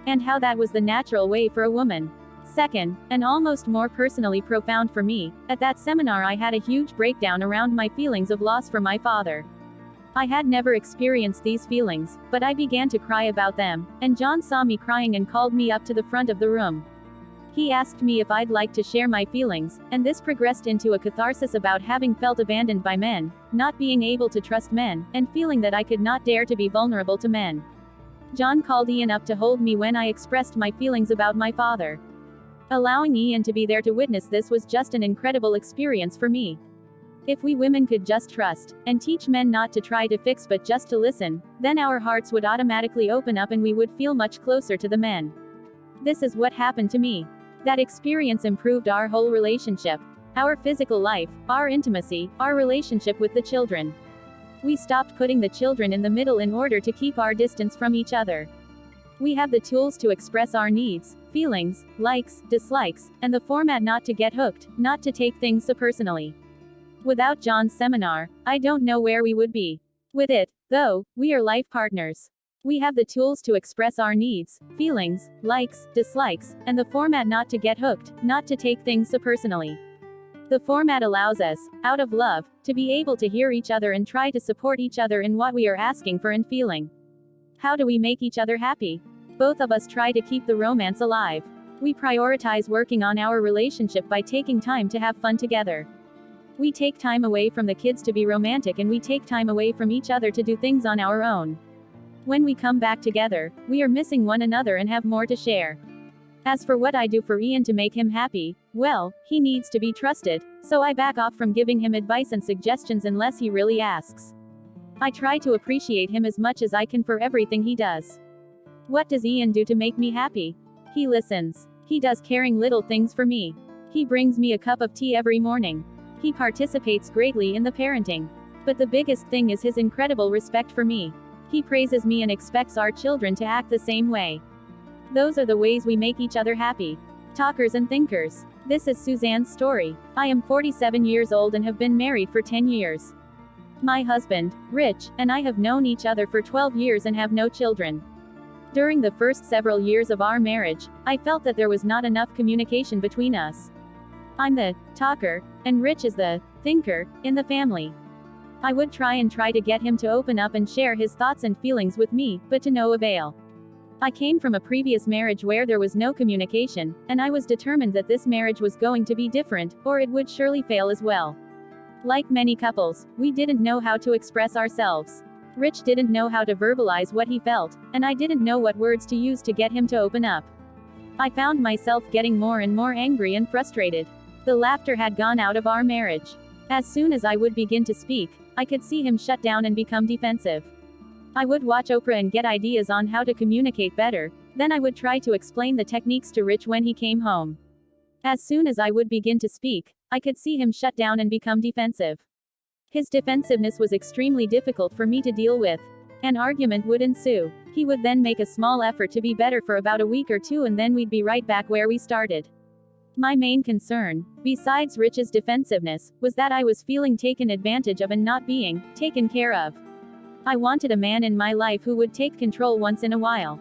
and how that was the natural way for a woman. Second, and almost more personally profound for me, at that seminar I had a huge breakdown around my feelings of loss for my father. I had never experienced these feelings, but I began to cry about them, and John saw me crying and called me up to the front of the room. He asked me if I'd like to share my feelings, and this progressed into a catharsis about having felt abandoned by men, not being able to trust men, and feeling that I could not dare to be vulnerable to men. John called Ian up to hold me when I expressed my feelings about my father. Allowing Ian to be there to witness this was just an incredible experience for me. If we women could just trust, and teach men not to try to fix but just to listen, then our hearts would automatically open up and we would feel much closer to the men. This is what happened to me. That experience improved our whole relationship. Our physical life, our intimacy, our relationship with the children. We stopped putting the children in the middle in order to keep our distance from each other. We have the tools to express our needs, feelings, likes, dislikes, and the format not to get hooked, not to take things so personally. Without John's seminar, I don't know where we would be. With it, though, we are life partners. We have the tools to express our needs, feelings, likes, dislikes, and the format not to get hooked, not to take things so personally. The format allows us, out of love, to be able to hear each other and try to support each other in what we are asking for and feeling. How do we make each other happy? Both of us try to keep the romance alive. We prioritize working on our relationship by taking time to have fun together. We take time away from the kids to be romantic and we take time away from each other to do things on our own. When we come back together, we are missing one another and have more to share. As for what I do for Ian to make him happy, well, he needs to be trusted, so I back off from giving him advice and suggestions unless he really asks. I try to appreciate him as much as I can for everything he does. What does Ian do to make me happy? He listens. He does caring little things for me. He brings me a cup of tea every morning. He participates greatly in the parenting. But the biggest thing is his incredible respect for me. He praises me and expects our children to act the same way. Those are the ways we make each other happy. Talkers and thinkers. This is Suzanne's story. I am 47 years old and have been married for 10 years. My husband, Rich, and I have known each other for 12 years and have no children. During the first several years of our marriage, I felt that there was not enough communication between us. I'm the talker, and Rich is the thinker in the family. I would try to get him to open up and share his thoughts and feelings with me, but to no avail. I came from a previous marriage where there was no communication, and I was determined that this marriage was going to be different, or it would surely fail as well. Like many couples, we didn't know how to express ourselves. Rich didn't know how to verbalize what he felt, and I didn't know what words to use to get him to open up. I found myself getting more and more angry and frustrated. The laughter had gone out of our marriage. As soon as I would begin to speak, I could see him shut down and become defensive. I would watch Oprah and get ideas on how to communicate better, then I would try to explain the techniques to Rich when he came home. As soon as I would begin to speak, I could see him shut down and become defensive. His defensiveness was extremely difficult for me to deal with. An argument would ensue. He would then make a small effort to be better for about a week or two and then we'd be right back where we started. My main concern, besides Rich's defensiveness, was that I was feeling taken advantage of and not being taken care of. I wanted a man in my life who would take control once in a while.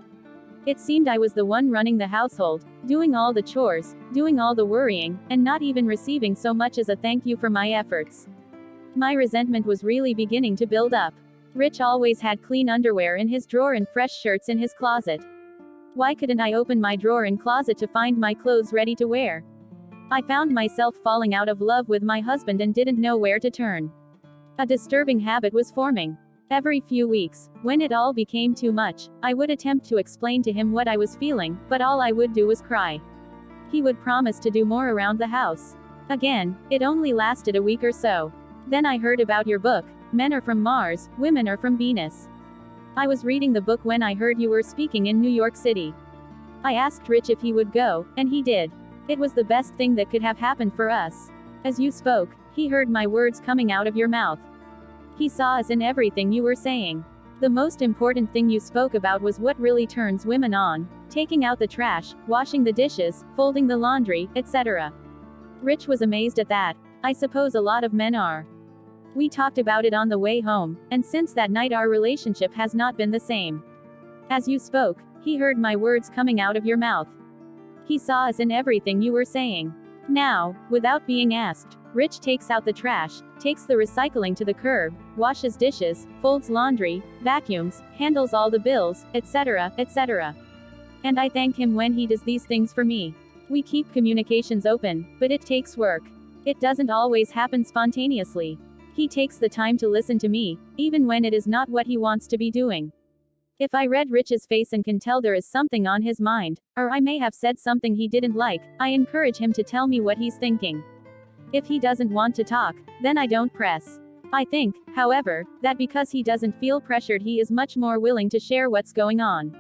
It seemed I was the one running the household, doing all the chores, doing all the worrying, and not even receiving so much as a thank you for my efforts. My resentment was really beginning to build up. Rich always had clean underwear in his drawer and fresh shirts in his closet. Why couldn't I open my drawer and closet to find my clothes ready to wear? I found myself falling out of love with my husband and didn't know where to turn. A disturbing habit was forming. Every few weeks, when it all became too much, I would attempt to explain to him what I was feeling, but all I would do was cry. He would promise to do more around the house. Again, it only lasted a week or so. Then I heard about your book, Men Are From Mars, Women Are From Venus. I was reading the book when I heard you were speaking in New York City. I asked Rich if he would go, and he did. It was the best thing that could have happened for us. As you spoke, he heard my words coming out of your mouth. He saw us in everything you were saying. The most important thing you spoke about was what really turns women on: taking out the trash, washing the dishes, folding the laundry, etc. Rich was amazed at that. I suppose a lot of men are. We talked about it on the way home, and since that night our relationship has not been the same. As you spoke, he heard my words coming out of your mouth. He saw us in everything you were saying. Now, without being asked, Rich takes out the trash, takes the recycling to the curb, washes dishes, folds laundry, vacuums, handles all the bills, etc., etc. And I thank him when he does these things for me. We keep communications open, but it takes work. It doesn't always happen spontaneously. He takes the time to listen to me, even when it is not what he wants to be doing. If I read Rich's face and can tell there is something on his mind, or I may have said something he didn't like, I encourage him to tell me what he's thinking. If he doesn't want to talk, then I don't press. I think, however, that because he doesn't feel pressured, he is much more willing to share what's going on.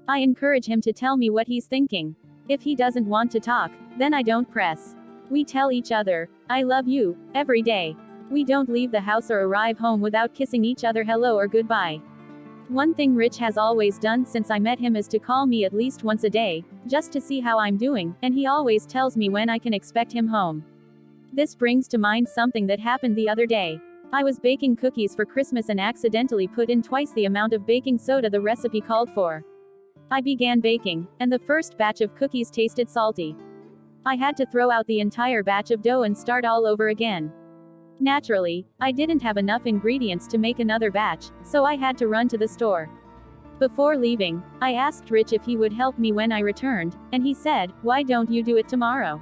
I encourage him to tell me what he's thinking. If he doesn't want to talk, then I don't press. We tell each other, "I love you," every day. We don't leave the house or arrive home without kissing each other hello or goodbye. One thing Rich has always done since I met him is to call me at least once a day, just to see how I'm doing, and he always tells me when I can expect him home. This brings to mind something that happened the other day. I was baking cookies for Christmas and accidentally put in twice the amount of baking soda the recipe called for. I began baking, and the first batch of cookies tasted salty. I had to throw out the entire batch of dough and start all over again. Naturally, I didn't have enough ingredients to make another batch, so I had to run to the store. Before leaving, I asked Rich if he would help me when I returned, and he said, "Why don't you do it tomorrow?"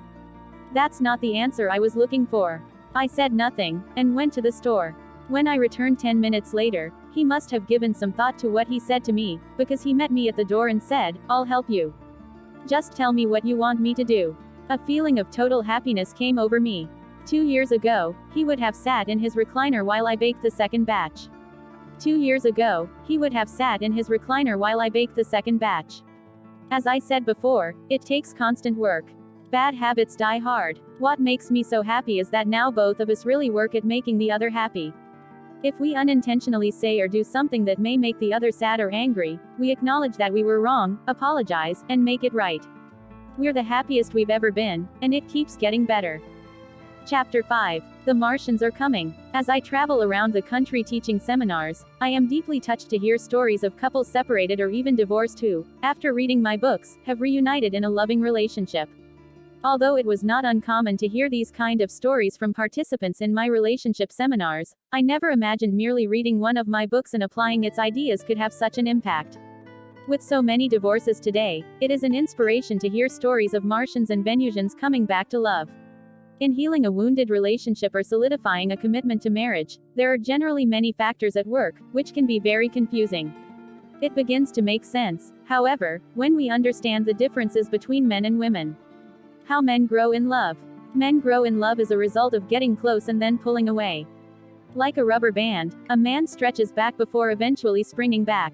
That's not the answer I was looking for. I said nothing, and went to the store. When I returned 10 minutes later, he must have given some thought to what he said to me, because he met me at the door and said, "I'll help you. Just tell me what you want me to do." A feeling of total happiness came over me. 2 years ago, he would have sat in his recliner while I baked the second batch. 2 years ago, he would have sat in his recliner while I baked the second batch. As I said before, it takes constant work. Bad habits die hard. What makes me so happy is that now both of us really work at making the other happy. If we unintentionally say or do something that may make the other sad or angry, we acknowledge that we were wrong, apologize, and make it right. We're the happiest we've ever been, and it keeps getting better. Chapter 5. The Martians Are Coming. As I travel around the country teaching seminars, I am deeply touched to hear stories of couples separated or even divorced who, after reading my books, have reunited in a loving relationship. Although it was not uncommon to hear these kind of stories from participants in my relationship seminars, I never imagined merely reading one of my books and applying its ideas could have such an impact. With so many divorces today, it is an inspiration to hear stories of Martians and Venusians coming back to love. In healing a wounded relationship or solidifying a commitment to marriage, there are generally many factors at work, which can be very confusing. It begins to make sense, however, when we understand the differences between men and women. How men grow in love. Men grow in love as a result of getting close and then pulling away. Like a rubber band, a man stretches back before eventually springing back.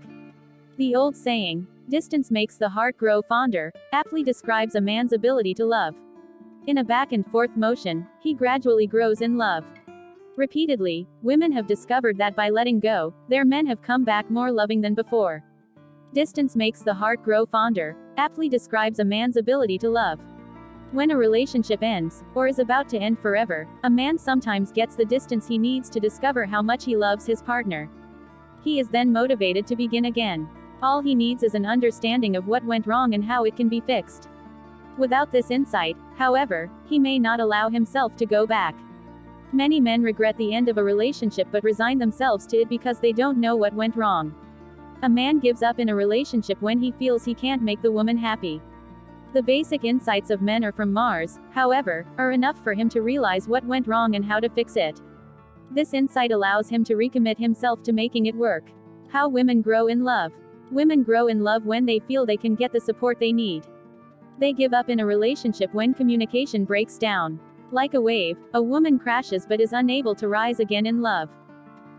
The old saying, "Distance makes the heart grow fonder," aptly describes a man's ability to love. In a back and forth motion, he gradually grows in love. Repeatedly, women have discovered that by letting go, their men have come back more loving than before. Distance makes the heart grow fonder, aptly describes a man's ability to love. When a relationship ends, or is about to end forever, a man sometimes gets the distance he needs to discover how much he loves his partner. He is then motivated to begin again. All he needs is an understanding of what went wrong and how it can be fixed. Without this insight, however, he may not allow himself to go back. Many men regret the end of a relationship but resign themselves to it because they don't know what went wrong. A man gives up in a relationship when he feels he can't make the woman happy. The basic insights of Men Are From Mars, however, are enough for him to realize what went wrong and how to fix it. This insight allows him to recommit himself to making it work. How women grow in love. Women grow in love when they feel they can get the support they need. They give up in a relationship when communication breaks down. Like a wave, a woman crashes but is unable to rise again in love.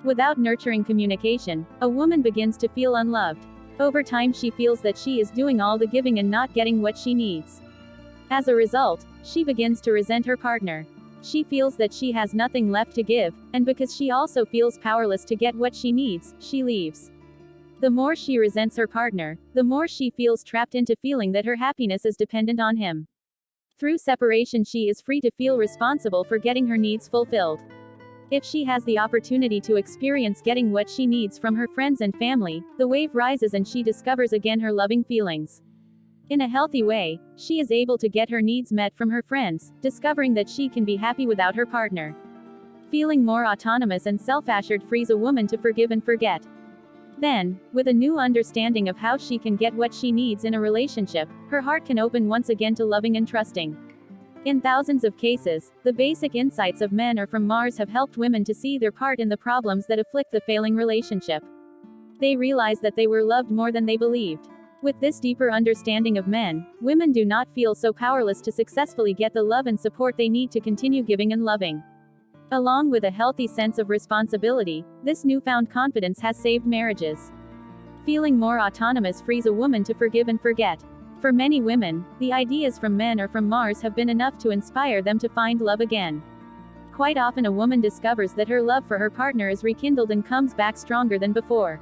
Without nurturing communication, a woman begins to feel unloved. Over time she feels that she is doing all the giving and not getting what she needs. As a result, she begins to resent her partner. She feels that she has nothing left to give, and because she also feels powerless to get what she needs, she leaves. The more she resents her partner, the more she feels trapped into feeling that her happiness is dependent on him. Through separation she is free to feel responsible for getting her needs fulfilled. If she has the opportunity to experience getting what she needs from her friends and family, the wave rises and she discovers again her loving feelings. In a healthy way, she is able to get her needs met from her friends, discovering that she can be happy without her partner. Feeling more autonomous and self-assured frees a woman to forgive and forget. Then, with a new understanding of how she can get what she needs in a relationship, her heart can open once again to loving and trusting. In thousands of cases, the basic insights of Men Are From Mars have helped women to see their part in the problems that afflict the failing relationship. They realize that they were loved more than they believed. With this deeper understanding of men, women do not feel so powerless to successfully get the love and support they need to continue giving and loving. Along with a healthy sense of responsibility, this newfound confidence has saved marriages. Feeling more autonomous frees a woman to forgive and forget. For many women, the ideas from men or from Mars have been enough to inspire them to find love again. Quite often a woman discovers that her love for her partner is rekindled and comes back stronger than before.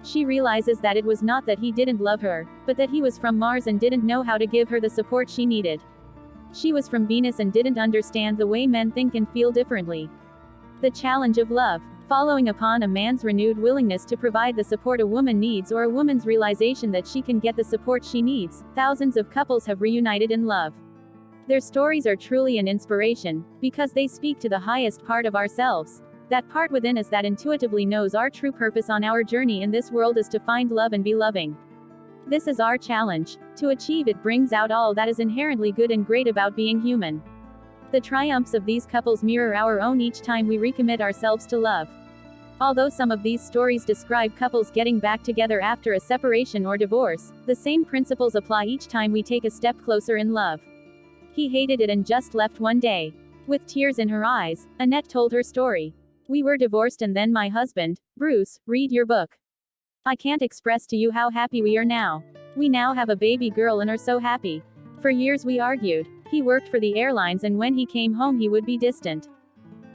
She realizes that it was not that he didn't love her, but that he was from Mars and didn't know how to give her the support she needed. She was from Venus and didn't understand the way men think and feel differently. The challenge of love. Following upon a man's renewed willingness to provide the support a woman needs or a woman's realization that she can get the support she needs, thousands of couples have reunited in love. Their stories are truly an inspiration, because they speak to the highest part of ourselves. That part within us that intuitively knows our true purpose on our journey in this world is to find love and be loving. This is our challenge. To achieve it brings out all that is inherently good and great about being human. The triumphs of these couples mirror our own each time we recommit ourselves to love. Although some of these stories describe couples getting back together after a separation or divorce, the same principles apply each time we take a step closer in love. He hated it and just left one day. With tears in her eyes, Annette told her story. We were divorced and then my husband, Bruce, read your book. I can't express to you how happy we are now. We now have a baby girl and are so happy. For years we argued. He worked for the airlines and when he came home he would be distant.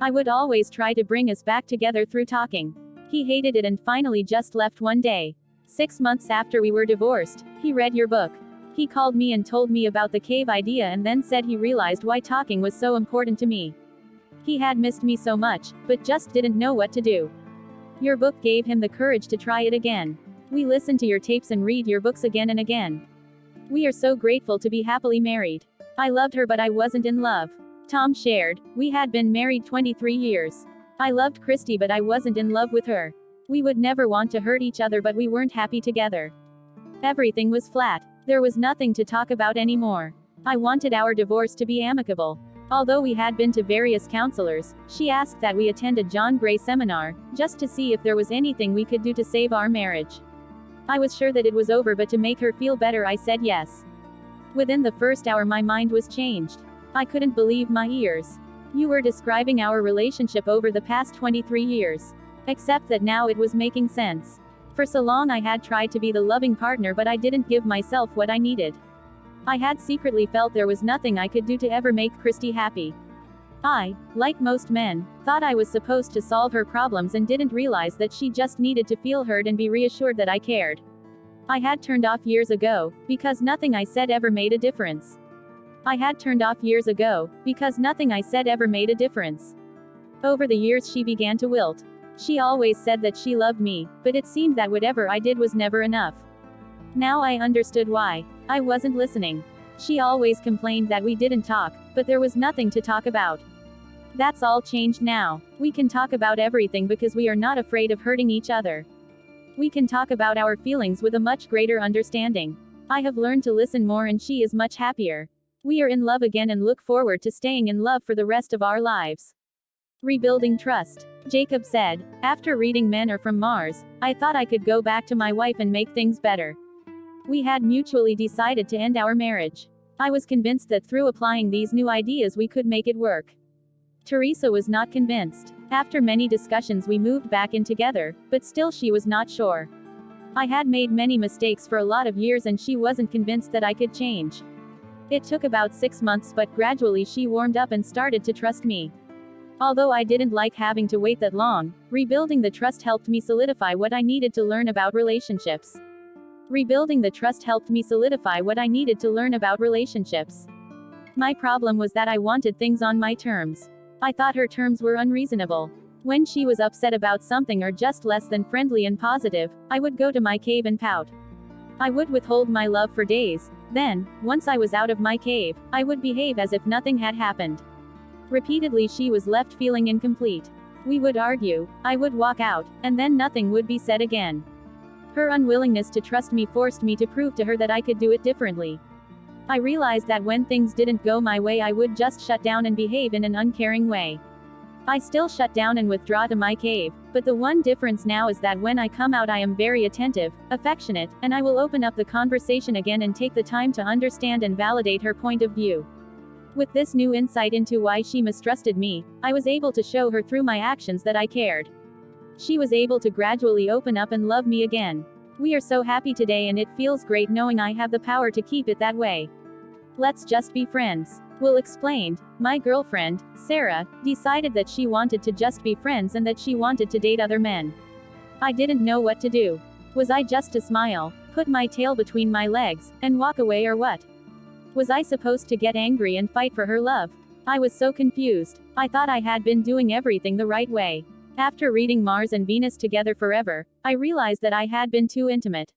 I would always try to bring us back together through talking. He hated it and finally just left one day. 6 months after we were divorced, he read your book. He called me and told me about the cave idea and then said he realized why talking was so important to me. He had missed me so much, but just didn't know what to do. Your book gave him the courage to try it again. We listen to your tapes and read your books again and again. We are so grateful to be happily married. I loved her but I wasn't in love. Tom shared, we had been married 23 years. I loved Christy but I wasn't in love with her. We would never want to hurt each other but we weren't happy together. Everything was flat. There was nothing to talk about anymore. I wanted our divorce to be amicable. Although we had been to various counselors, she asked that we attend a John Gray seminar, just to see if there was anything we could do to save our marriage. I was sure that it was over but to make her feel better I said yes. Within the first hour my mind was changed. I couldn't believe my ears. You were describing our relationship over the past 23 years. Except that now it was making sense. For so long I had tried to be the loving partner but I didn't give myself what I needed. I had secretly felt there was nothing I could do to ever make Christy happy. I, like most men, thought I was supposed to solve her problems and didn't realize that she just needed to feel heard and be reassured that I cared. I had turned off years ago, because nothing I said ever made a difference. I had turned off years ago, because nothing I said ever made a difference. Over the years she began to wilt. She always said that she loved me, but it seemed that whatever I did was never enough. Now I understood why. I wasn't listening. She always complained that we didn't talk, but there was nothing to talk about. That's all changed now. We can talk about everything because we are not afraid of hurting each other. We can talk about our feelings with a much greater understanding. I have learned to listen more and she is much happier. We are in love again and look forward to staying in love for the rest of our lives. Rebuilding trust. Jacob said, after reading Men Are From Mars, I thought I could go back to my wife and make things better. We had mutually decided to end our marriage. I was convinced that through applying these new ideas we could make it work. Teresa was not convinced. After many discussions we moved back in together, but still she was not sure. I had made many mistakes for a lot of years and she wasn't convinced that I could change. It took about 6 months but gradually she warmed up and started to trust me. Although I didn't like having to wait that long, rebuilding the trust helped me solidify what I needed to learn about relationships. Rebuilding the trust helped me solidify what I needed to learn about relationships. My problem was that I wanted things on my terms. I thought her terms were unreasonable. When she was upset about something or just less than friendly and positive, I would go to my cave and pout. I would withhold my love for days. Then, once I was out of my cave, I would behave as if nothing had happened. Repeatedly she was left feeling incomplete. We would argue, I would walk out, and then nothing would be said again. Her unwillingness to trust me forced me to prove to her that I could do it differently. I realized that when things didn't go my way I would just shut down and behave in an uncaring way. I still shut down and withdraw to my cave, But the one difference now is that when I come out I am very attentive, affectionate, and I will open up the conversation again and take the time to understand and validate her point of view. With this new insight into why she mistrusted me, I was able to show her through my actions that I cared. She was able to gradually open up and love me again. We are so happy today and it feels great knowing I have the power to keep it that way. Let's just be friends. Will explained, my girlfriend, Sarah, decided that she wanted to just be friends and that she wanted to date other men. I didn't know what to do. Was I just to smile, put my tail between my legs, and walk away or what? Was I supposed to get angry and fight for her love? I was so confused. I thought I had been doing everything the right way. After reading Mars and Venus Together Forever, I realized that I had been too intimate.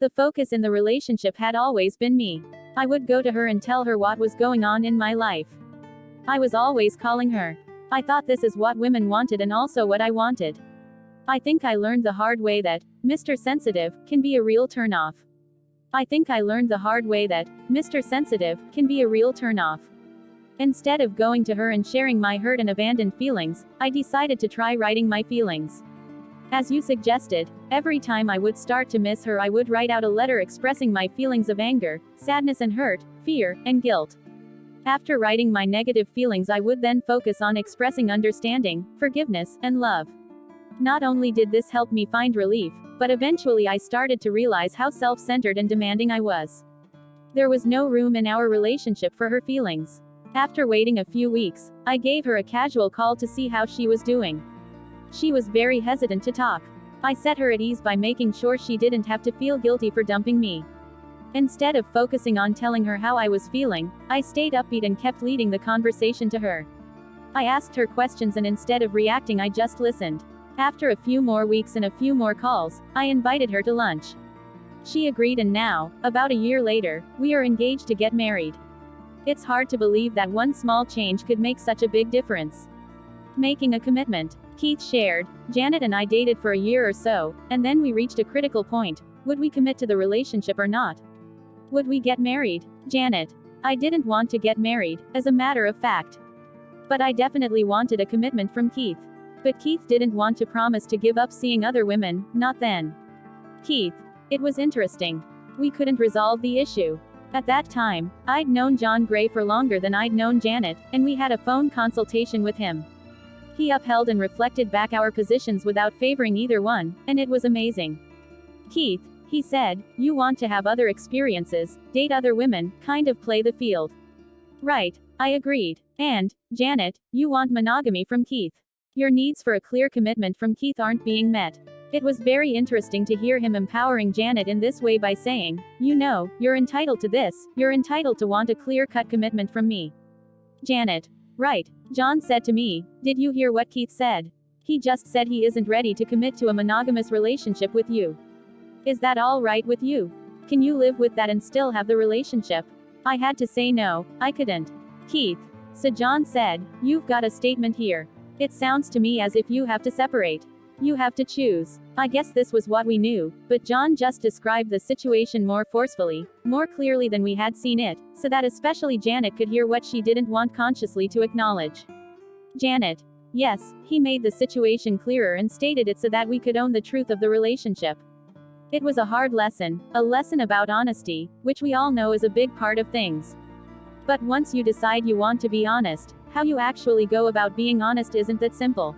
The focus in the relationship had always been me. I would go to her and tell her what was going on in my life. I was always calling her. I thought this is what women wanted and also what I wanted. I think I learned the hard way that Mr. Sensitive can be a real turnoff. Instead of going to her and sharing my hurt and abandoned feelings, I decided to try writing my feelings. As you suggested, every time I would start to miss her I would write out a letter expressing my feelings of anger, sadness and hurt, fear, and guilt. After writing my negative feelings I would then focus on expressing understanding, forgiveness, and love. Not only did this help me find relief, but eventually I started to realize how self-centered and demanding I was. There was no room in our relationship for her feelings. After waiting a few weeks, I gave her a casual call to see how she was doing. She was very hesitant to talk. I set her at ease by making sure she didn't have to feel guilty for dumping me. Instead of focusing on telling her how I was feeling, I stayed upbeat and kept leading the conversation to her. I asked her questions and instead of reacting I just listened. After a few more weeks and a few more calls, I invited her to lunch. She agreed and now, about a year later, we are engaged to get married. It's hard to believe that one small change could make such a big difference. Making a commitment. Keith shared, Janet and I dated for a year or so, and then we reached a critical point. Would we commit to the relationship or not? Would we get married? Janet. I didn't want to get married, as a matter of fact. But I definitely wanted a commitment from Keith. But Keith didn't want to promise to give up seeing other women, not then. Keith. It was interesting. We couldn't resolve the issue. At that time, I'd known John Gray for longer than I'd known Janet, and we had a phone consultation with him. He upheld and reflected back our positions without favoring either one, and it was amazing. Keith, he said, you want to have other experiences, date other women, kind of play the field. Right, I agreed. And, Janet, you want monogamy from Keith. Your needs for a clear commitment from Keith aren't being met. It was very interesting to hear him empowering Janet in this way by saying, you know, you're entitled to this, you're entitled to want a clear-cut commitment from me. Janet. Right. John said to me, did you hear what Keith said? He just said he isn't ready to commit to a monogamous relationship with you. Is that all right with you? Can you live with that and still have the relationship? I had to say no, I couldn't. Keith. So John said, you've got a statement here. It sounds to me as if you have to separate. You have to choose. I guess this was what we knew, but John just described the situation more forcefully, more clearly than we had seen it, so that especially Janet could hear what she didn't want consciously to acknowledge. Janet. Yes, he made the situation clearer and stated it so that we could own the truth of the relationship. It was a hard lesson, a lesson about honesty, which we all know is a big part of things. But once you decide you want to be honest, how you actually go about being honest isn't that simple.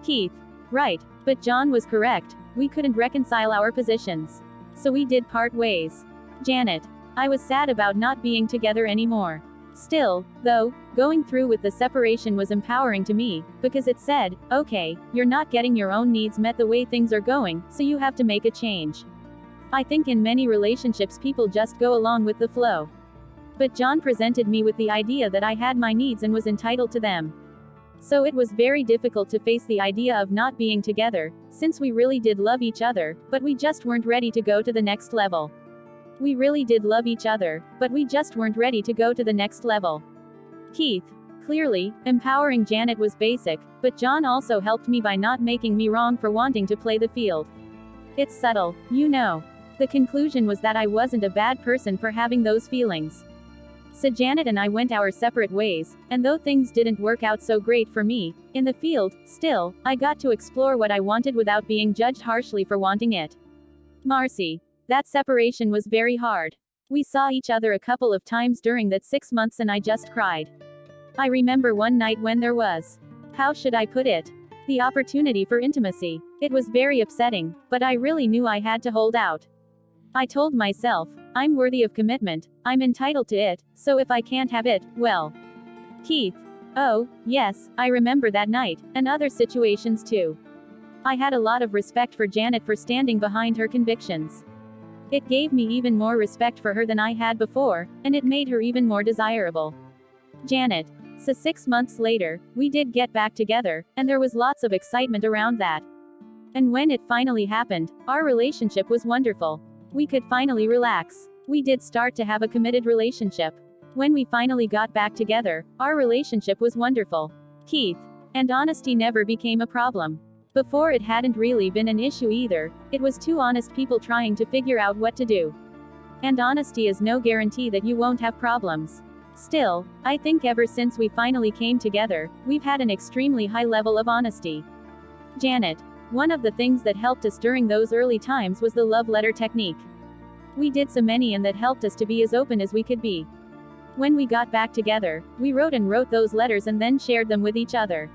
Keith. Right, but John was correct, we couldn't reconcile our positions. So we did part ways. Janet. I was sad about not being together anymore. Still, though, going through with the separation was empowering to me, because it said, okay, you're not getting your own needs met the way things are going, so you have to make a change. I think in many relationships people just go along with the flow. But John presented me with the idea that I had my needs and was entitled to them. So it was very difficult to face the idea of not being together, since we really did love each other, but we just weren't ready to go to the next level. We really did love each other, but we just weren't ready to go to the next level. Keith. Clearly, empowering Janet was basic, but John also helped me by not making me wrong for wanting to play the field. It's subtle, you know. The conclusion was that I wasn't a bad person for having those feelings. So Janet and I went our separate ways, and though things didn't work out so great for me, in the field, still, I got to explore what I wanted without being judged harshly for wanting it. Marcy. That separation was very hard. We saw each other a couple of times during that 6 months and I just cried. I remember one night when there was, how should I put it? The opportunity for intimacy. It was very upsetting, but I really knew I had to hold out. I told myself, I'm worthy of commitment, I'm entitled to it, so if I can't have it, well. Keith. Oh, yes, I remember that night, and other situations too. I had a lot of respect for Janet for standing behind her convictions. It gave me even more respect for her than I had before, and it made her even more desirable. Janet. So 6 months later, we did get back together, and there was lots of excitement around that. And when it finally happened, our relationship was wonderful. We could finally relax. We did start to have a committed relationship. When we finally got back together, our relationship was wonderful. Keith. And honesty never became a problem. Before it hadn't really been an issue either, it was two honest people trying to figure out what to do. And honesty is no guarantee that you won't have problems. Still, I think ever since we finally came together, we've had an extremely high level of honesty. Janet. One of the things that helped us during those early times was the love letter technique. We did so many and that helped us to be as open as we could be. When we got back together, we wrote those letters and then shared them with each other.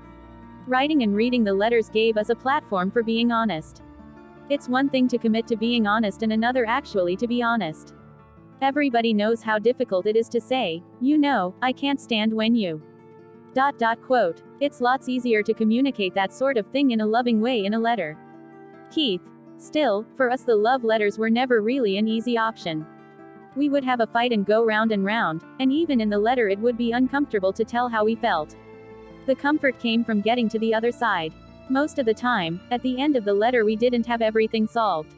Writing and reading the letters gave us a platform for being honest. It's one thing to commit to being honest and another actually to be honest. Everybody knows how difficult it is to say, you know, I can't stand when you. Quote. It's lots easier to communicate that sort of thing in a loving way in a letter. Keith. Still, for us the love letters were never really an easy option. We would have a fight and go round and round, and even in the letter it would be uncomfortable to tell how we felt. The comfort came from getting to the other side. Most of the time, at the end of the letter we didn't have everything solved.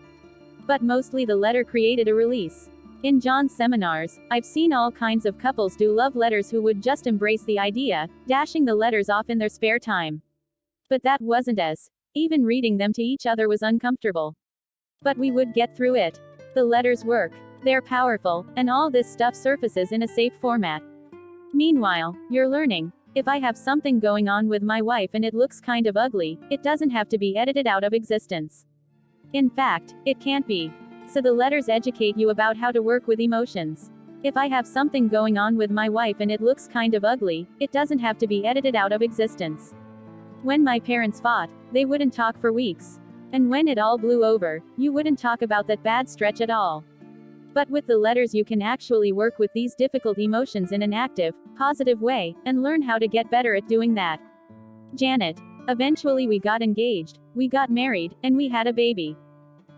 But mostly the letter created a release. In John's seminars, I've seen all kinds of couples do love letters who would just embrace the idea, dashing the letters off in their spare time. But that wasn't us. Even reading them to each other was uncomfortable. But we would get through it. The letters work. They're powerful, and all this stuff surfaces in a safe format. Meanwhile, you're learning. If I have something going on with my wife and it looks kind of ugly, it doesn't have to be edited out of existence. In fact, it can't be. So the letters educate you about how to work with emotions. If I have something going on with my wife and it looks kind of ugly, it doesn't have to be edited out of existence. When my parents fought, they wouldn't talk for weeks. And when it all blew over, you wouldn't talk about that bad stretch at all. But with the letters you can actually work with these difficult emotions in an active, positive way, and learn how to get better at doing that. Janet. Eventually we got engaged, we got married, and we had a baby.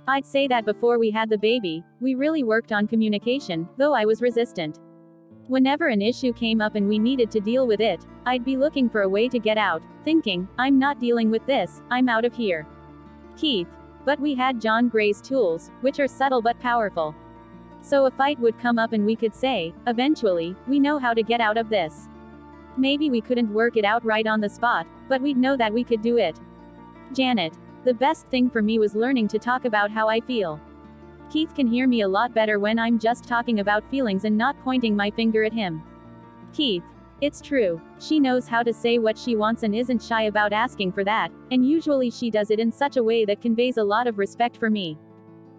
I'd say that before we had the baby, we really worked on communication, though I was resistant. Whenever an issue came up and we needed to deal with it, I'd be looking for a way to get out, thinking, I'm not dealing with this, I'm out of here. Keith. But we had John Gray's tools, which are subtle but powerful. So a fight would come up and we could say, eventually, we know how to get out of this. Maybe we couldn't work it out right on the spot, but we'd know that we could do it. Janet. The best thing for me was learning to talk about how I feel. Keith can hear me a lot better when I'm just talking about feelings and not pointing my finger at him. Keith. It's true. She knows how to say what she wants and isn't shy about asking for that, and usually she does it in such a way that conveys a lot of respect for me.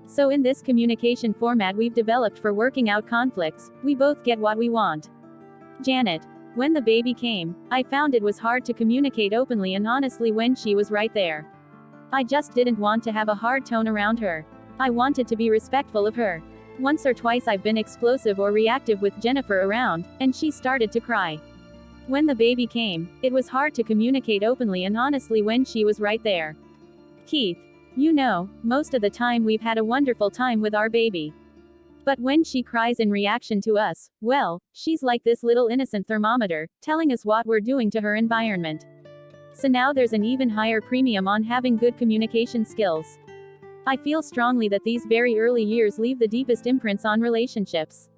So in this communication format we've developed for working out conflicts, we both get what we want. Janet. When the baby came, I found it was hard to communicate openly and honestly when she was right there. I just didn't want to have a hard tone around her. I wanted to be respectful of her. Once or twice I've been explosive or reactive with Jennifer around, and she started to cry. When the baby came, it was hard to communicate openly and honestly when she was right there. Keith. You know, most of the time we've had a wonderful time with our baby. But when she cries in reaction to us, well, she's like this little innocent thermometer, telling us what we're doing to her environment. So now there's an even higher premium on having good communication skills. I feel strongly that these very early years leave the deepest imprints on relationships.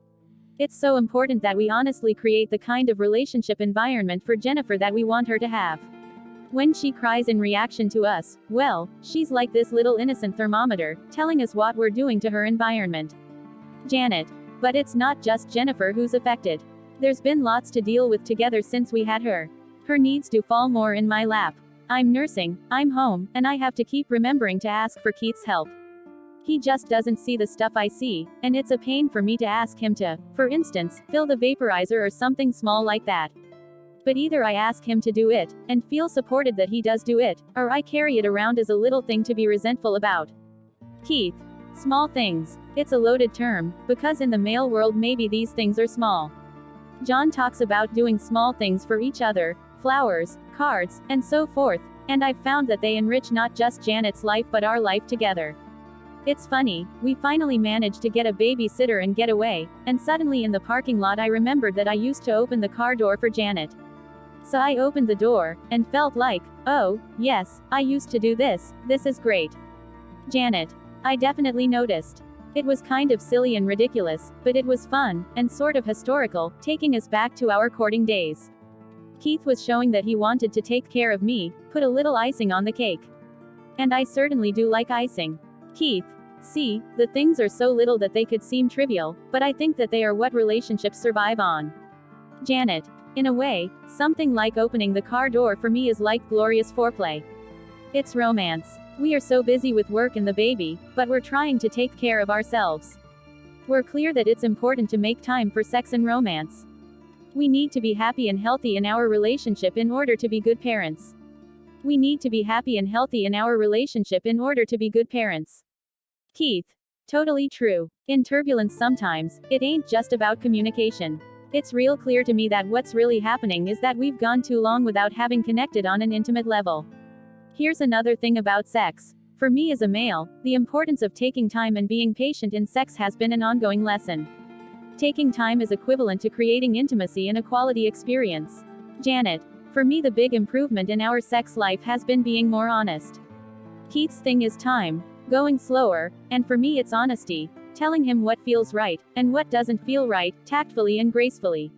It's so important that we honestly create the kind of relationship environment for Jennifer that we want her to have. When she cries in reaction to us, well, she's like this little innocent thermometer, telling us what we're doing to her environment. Janet. But it's not just Jennifer who's affected. There's been lots to deal with together since we had her. Her needs do fall more in my lap. I'm nursing, I'm home, and I have to keep remembering to ask for Keith's help. He just doesn't see the stuff I see, and it's a pain for me to ask him to, for instance, fill the vaporizer or something small like that. But either I ask him to do it, and feel supported that he does do it, or I carry it around as a little thing to be resentful about. Keith. Small things. It's a loaded term, because in the male world maybe these things are small. John talks about doing small things for each other, flowers, cards, and so forth, and I've found that they enrich not just Janet's life but our life together. It's funny, we finally managed to get a babysitter and get away, and suddenly in the parking lot I remembered that I used to open the car door for Janet. So I opened the door, and felt like, oh, yes, I used to do this is great. Janet. I definitely noticed. It was kind of silly and ridiculous, but it was fun, and sort of historical, taking us back to our courting days. Keith was showing that he wanted to take care of me, put a little icing on the cake. And I certainly do like icing. Keith. See, the things are so little that they could seem trivial, but I think that they are what relationships survive on. Janet. In a way, something like opening the car door for me is like glorious foreplay. It's romance. We are so busy with work and the baby, but we're trying to take care of ourselves. We're clear that it's important to make time for sex and romance. We need to be happy and healthy in our relationship in order to be good parents. We need to be happy and healthy in our relationship in order to be good parents. Keith. Totally true. In turbulence sometimes, it ain't just about communication. It's real clear to me that what's really happening is that we've gone too long without having connected on an intimate level. Here's another thing about sex. For me as a male, the importance of taking time and being patient in sex has been an ongoing lesson. Taking time is equivalent to creating intimacy and a quality experience. Janet. For me the big improvement in our sex life has been being more honest. Keith's thing is time, going slower, and for me it's honesty, telling him what feels right, and what doesn't feel right, tactfully and gracefully.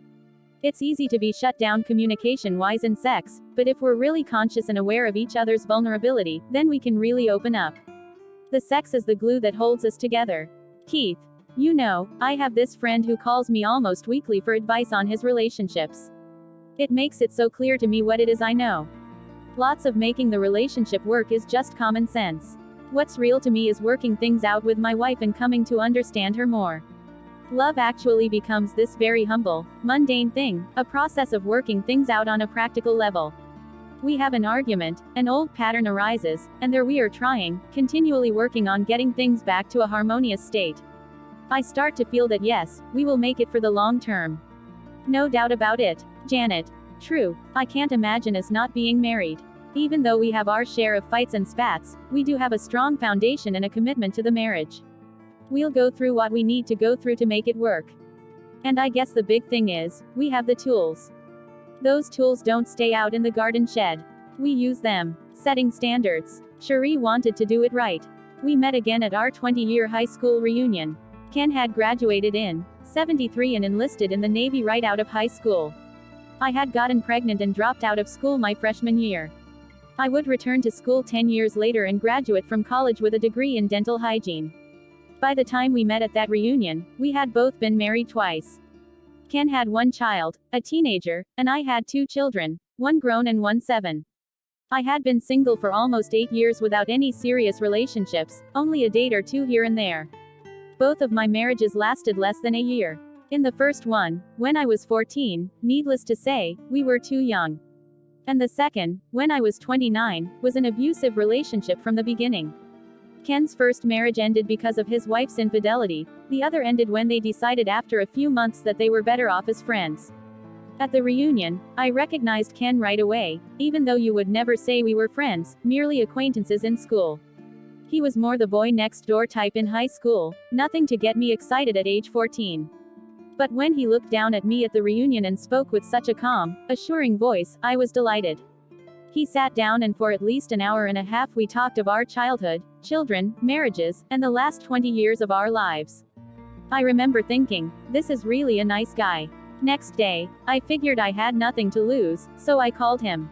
It's easy to be shut down communication-wise in sex, but if we're really conscious and aware of each other's vulnerability, then we can really open up. The sex is the glue that holds us together. Keith. You know, I have this friend who calls me almost weekly for advice on his relationships. It makes it so clear to me what it is I know. Lots of making the relationship work is just common sense. What's real to me is working things out with my wife and coming to understand her more. Love actually becomes this very humble, mundane thing, a process of working things out on a practical level. We have an argument, an old pattern arises, and there we are trying, continually working on getting things back to a harmonious state. I start to feel that yes, we will make it for the long term. No doubt about it. Janet. True, I can't imagine us not being married. Even though we have our share of fights and spats, we do have a strong foundation and a commitment to the marriage. We'll go through what we need to go through to make it work. And I guess the big thing is, we have the tools. Those tools don't stay out in the garden shed. We use them. Setting standards. Cherie wanted to do it right. We met again at our 20-year high school reunion. Ken had graduated in '73 and enlisted in the Navy right out of high school. I had gotten pregnant and dropped out of school my freshman year. I would return to school 10 years later and graduate from college with a degree in dental hygiene. By the time we met at that reunion, we had both been married twice. Ken had one child, a teenager, and I had two children, one grown and one 7. I had been single for almost 8 years without any serious relationships, only a date or two here and there. Both of my marriages lasted less than a year. In the first one, when I was 14, needless to say, we were too young. And the second, when I was 29, was an abusive relationship from the beginning. Ken's first marriage ended because of his wife's infidelity, the other ended when they decided after a few months that they were better off as friends. At the reunion, I recognized Ken right away, even though you would never say we were friends, merely acquaintances in school. He was more the boy next door type in high school, nothing to get me excited at age 14. But when he looked down at me at the reunion and spoke with such a calm, assuring voice, I was delighted. He sat down and for at least an hour and a half we talked of our childhood, children, marriages, and the last 20 years of our lives. I remember thinking, this is really a nice guy. Next day, I figured I had nothing to lose, so I called him.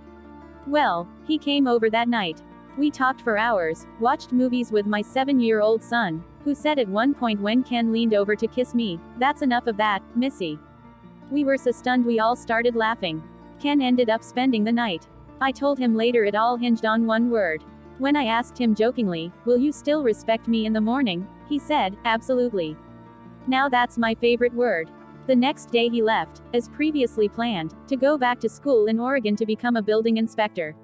Well, he came over that night. We talked for hours, watched movies with my 7-year-old son, who said at one point when Ken leaned over to kiss me, "That's enough of that, Missy." We were so stunned we all started laughing. Ken ended up spending the night. I told him later it all hinged on one word. When I asked him jokingly, "Will you still respect me in the morning?" he said, "Absolutely." Now that's my favorite word. The next day he left, as previously planned, to go back to school in Oregon to become a building inspector.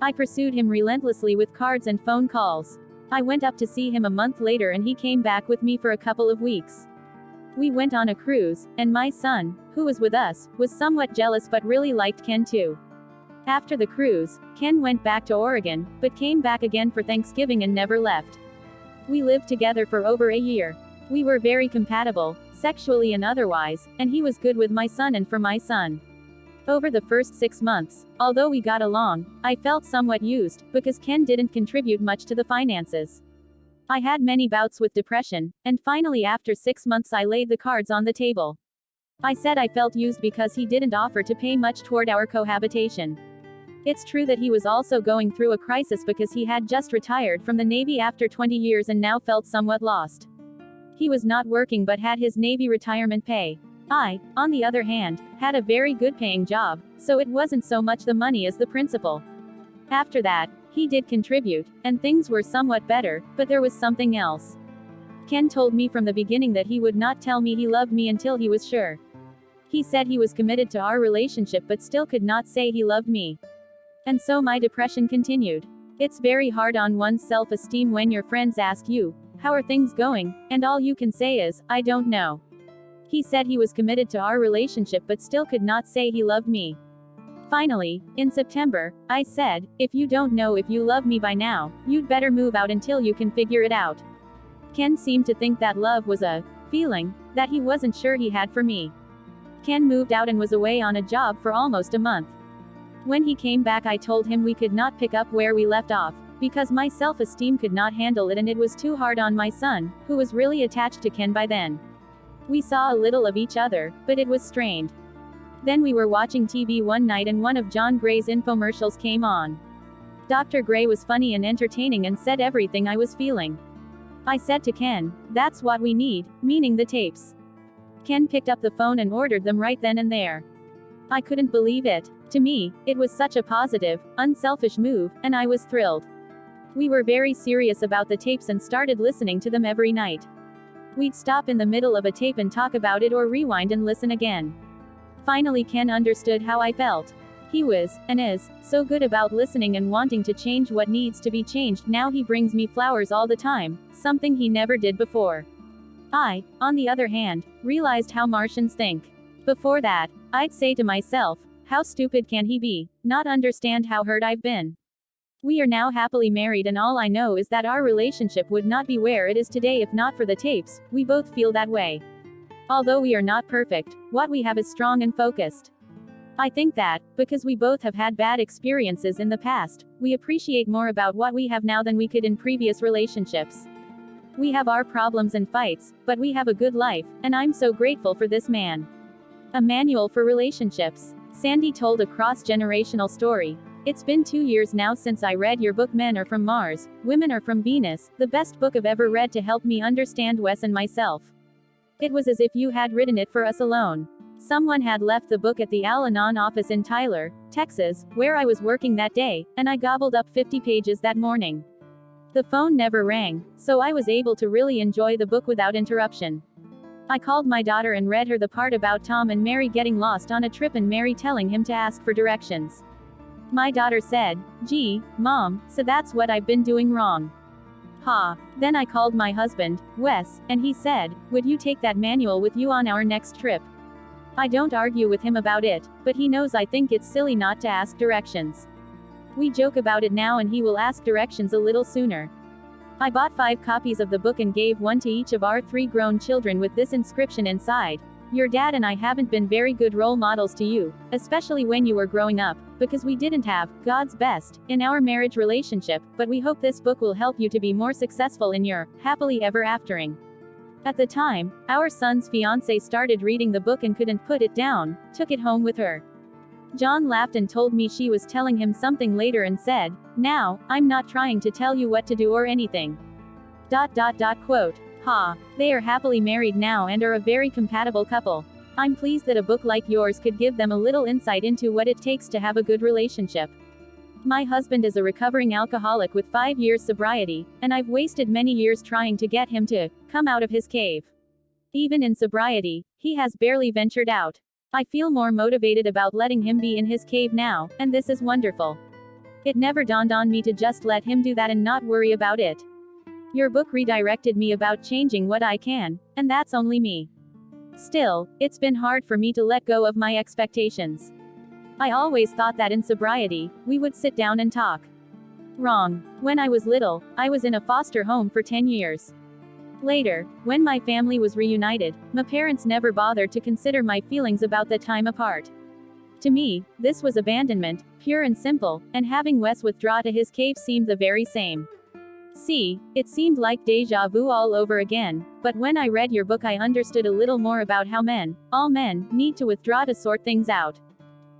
I pursued him relentlessly with cards and phone calls. I went up to see him a month later and he came back with me for a couple of weeks. We went on a cruise, and my son, who was with us, was somewhat jealous but really liked Ken too. After the cruise, Ken went back to Oregon, but came back again for Thanksgiving and never left. We lived together for over a year. We were very compatible, sexually and otherwise, and he was good with my son and for my son. Over the first 6 months, although we got along, I felt somewhat used, because Ken didn't contribute much to the finances. I had many bouts with depression, and finally after 6 months I laid the cards on the table. I said I felt used because he didn't offer to pay much toward our cohabitation. It's true that he was also going through a crisis because he had just retired from the Navy after 20 years and now felt somewhat lost. He was not working but had his Navy retirement pay. I, on the other hand, had a very good paying job, so it wasn't so much the money as the principle. After that, he did contribute, and things were somewhat better, but there was something else. Ken told me from the beginning that he would not tell me he loved me until he was sure. He said he was committed to our relationship but still could not say he loved me. And so my depression continued. It's very hard on one's self-esteem when your friends ask you, "How are things going?" and all you can say is, "I don't know." He said he was committed to our relationship but still could not say he loved me. Finally, in September, I said, "If you don't know if you love me by now, you'd better move out until you can figure it out." Ken seemed to think that love was a feeling that he wasn't sure he had for me. Ken moved out and was away on a job for almost a month. When he came back I told him we could not pick up where we left off, because my self-esteem could not handle it and it was too hard on my son, who was really attached to Ken by then. We saw a little of each other, but it was strained. Then we were watching TV one night and one of John Gray's infomercials came on. Dr. Gray was funny and entertaining and said everything I was feeling. I said to Ken, "That's what we need," meaning the tapes. Ken picked up the phone and ordered them right then and there. I couldn't believe it. To me, it was such a positive, unselfish move, and I was thrilled. We were very serious about the tapes and started listening to them every night. We'd stop in the middle of a tape and talk about it or rewind and listen again. Finally Ken understood how I felt. He was, and is, so good about listening and wanting to change what needs to be changed. Now he brings me flowers all the time, something he never did before. I, on the other hand, realized how Martians think. Before that, I'd say to myself, how stupid can he be, not understand how hurt I've been. We are now happily married and all I know is that our relationship would not be where it is today if not for the tapes. We both feel that way. Although we are not perfect, what we have is strong and focused. I think that, because we both have had bad experiences in the past, we appreciate more about what we have now than we could in previous relationships. We have our problems and fights, but we have a good life, and I'm so grateful for this man. A manual for relationships. Sandy told a cross-generational story. It's been 2 years now since I read your book Men Are From Mars, Women Are From Venus, the best book I've ever read to help me understand Wes and myself. It was as if you had written it for us alone. Someone had left the book at the Al-Anon office in Tyler, Texas, where I was working that day, and I gobbled up 50 pages that morning. The phone never rang, so I was able to really enjoy the book without interruption. I called my daughter and read her the part about Tom and Mary getting lost on a trip and Mary telling him to ask for directions. My daughter said, "Gee, Mom, so that's what I've been doing wrong." Ha. Then I called my husband, Wes, and he said, "Would you take that manual with you on our next trip?" I don't argue with him about it, but he knows I think it's silly not to ask directions. We joke about it now and he will ask directions a little sooner. I bought 5 copies of the book and gave one to each of our 3 grown children with this inscription inside: "Your dad and I haven't been very good role models to you, especially when you were growing up, because we didn't have God's best in our marriage relationship, but we hope this book will help you to be more successful in your happily ever aftering." At the time, our son's fiancée started reading the book and couldn't put it down, took it home with her. John laughed and told me she was telling him something later and said, "Now, I'm not trying to tell you what to do or anything." Quote. Ha. They are happily married now and are a very compatible couple. I'm pleased that a book like yours could give them a little insight into what it takes to have a good relationship. My husband is a recovering alcoholic with 5 years sobriety, and I've wasted many years trying to get him to come out of his cave. Even in sobriety, he has barely ventured out. I feel more motivated about letting him be in his cave now, and this is wonderful. It never dawned on me to just let him do that and not worry about it. Your book redirected me about changing what I can, and that's only me. Still, it's been hard for me to let go of my expectations. I always thought that in sobriety, we would sit down and talk. Wrong. When I was little, I was in a foster home for 10 years. Later, when my family was reunited, my parents never bothered to consider my feelings about the time apart. To me, this was abandonment, pure and simple, and having Wes withdraw to his cave seemed the very same. See, it seemed like deja vu all over again, but when I read your book I understood a little more about how men, all men, need to withdraw to sort things out.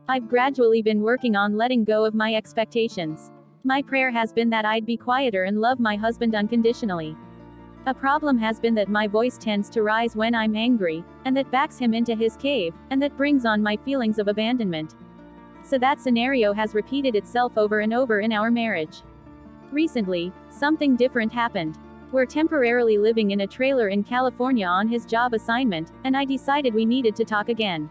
I've gradually been working on letting go of my expectations. My prayer has been that I'd be quieter and love my husband unconditionally. A problem has been that my voice tends to rise when I'm angry, and that backs him into his cave, and that brings on my feelings of abandonment. So that scenario has repeated itself over and over in our marriage. Recently, something different happened. We're temporarily living in a trailer in California on his job assignment, and I decided we needed to talk again.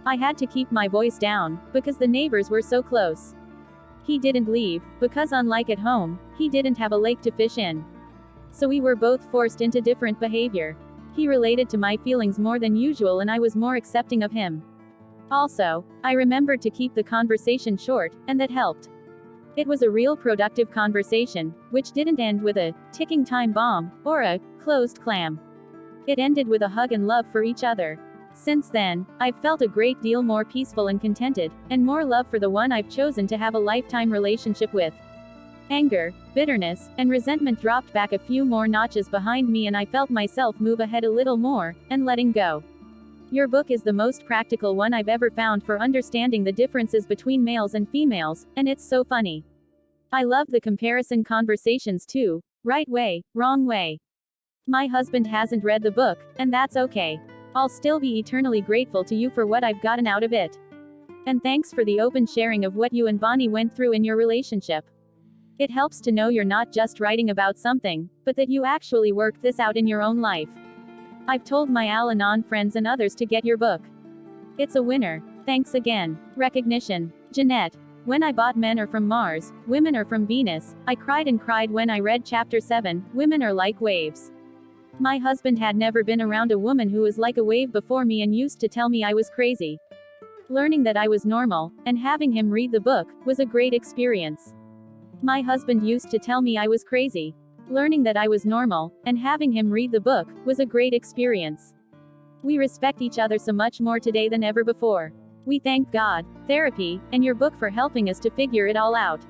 I had to keep my voice down, because the neighbors were so close. He didn't leave, because unlike at home, he didn't have a lake to fish in. So we were both forced into different behavior. He related to my feelings more than usual and I was more accepting of him. Also, I remembered to keep the conversation short, and that helped. It was a real productive conversation, which didn't end with a ticking time bomb, or a closed clam. It ended with a hug and love for each other. Since then, I've felt a great deal more peaceful and contented, and more love for the one I've chosen to have a lifetime relationship with. Anger, bitterness, and resentment dropped back a few more notches behind me and I felt myself move ahead a little more, and letting go. Your book is the most practical one I've ever found for understanding the differences between males and females, and it's so funny. I love the comparison conversations too. Right way, wrong way. My husband hasn't read the book, and that's okay. I'll still be eternally grateful to you for what I've gotten out of it. And thanks for the open sharing of what you and Bonnie went through in your relationship. It helps to know you're not just writing about something, but that you actually worked this out in your own life. I've told my Al-Anon friends and others to get your book. It's a winner. Thanks again. Recognition. Jeanette. When I bought Men Are From Mars, Women Are From Venus, I cried and cried when I read Chapter 7, Women Are Like Waves. My husband had never been around a woman who was like a wave before me and used to tell me I was crazy. Learning that I was normal, and having him read the book, was a great experience. My husband used to tell me I was crazy. Learning that I was normal, and having him read the book, was a great experience. We respect each other so much more today than ever before. We thank God, therapy, and your book for helping us to figure it all out.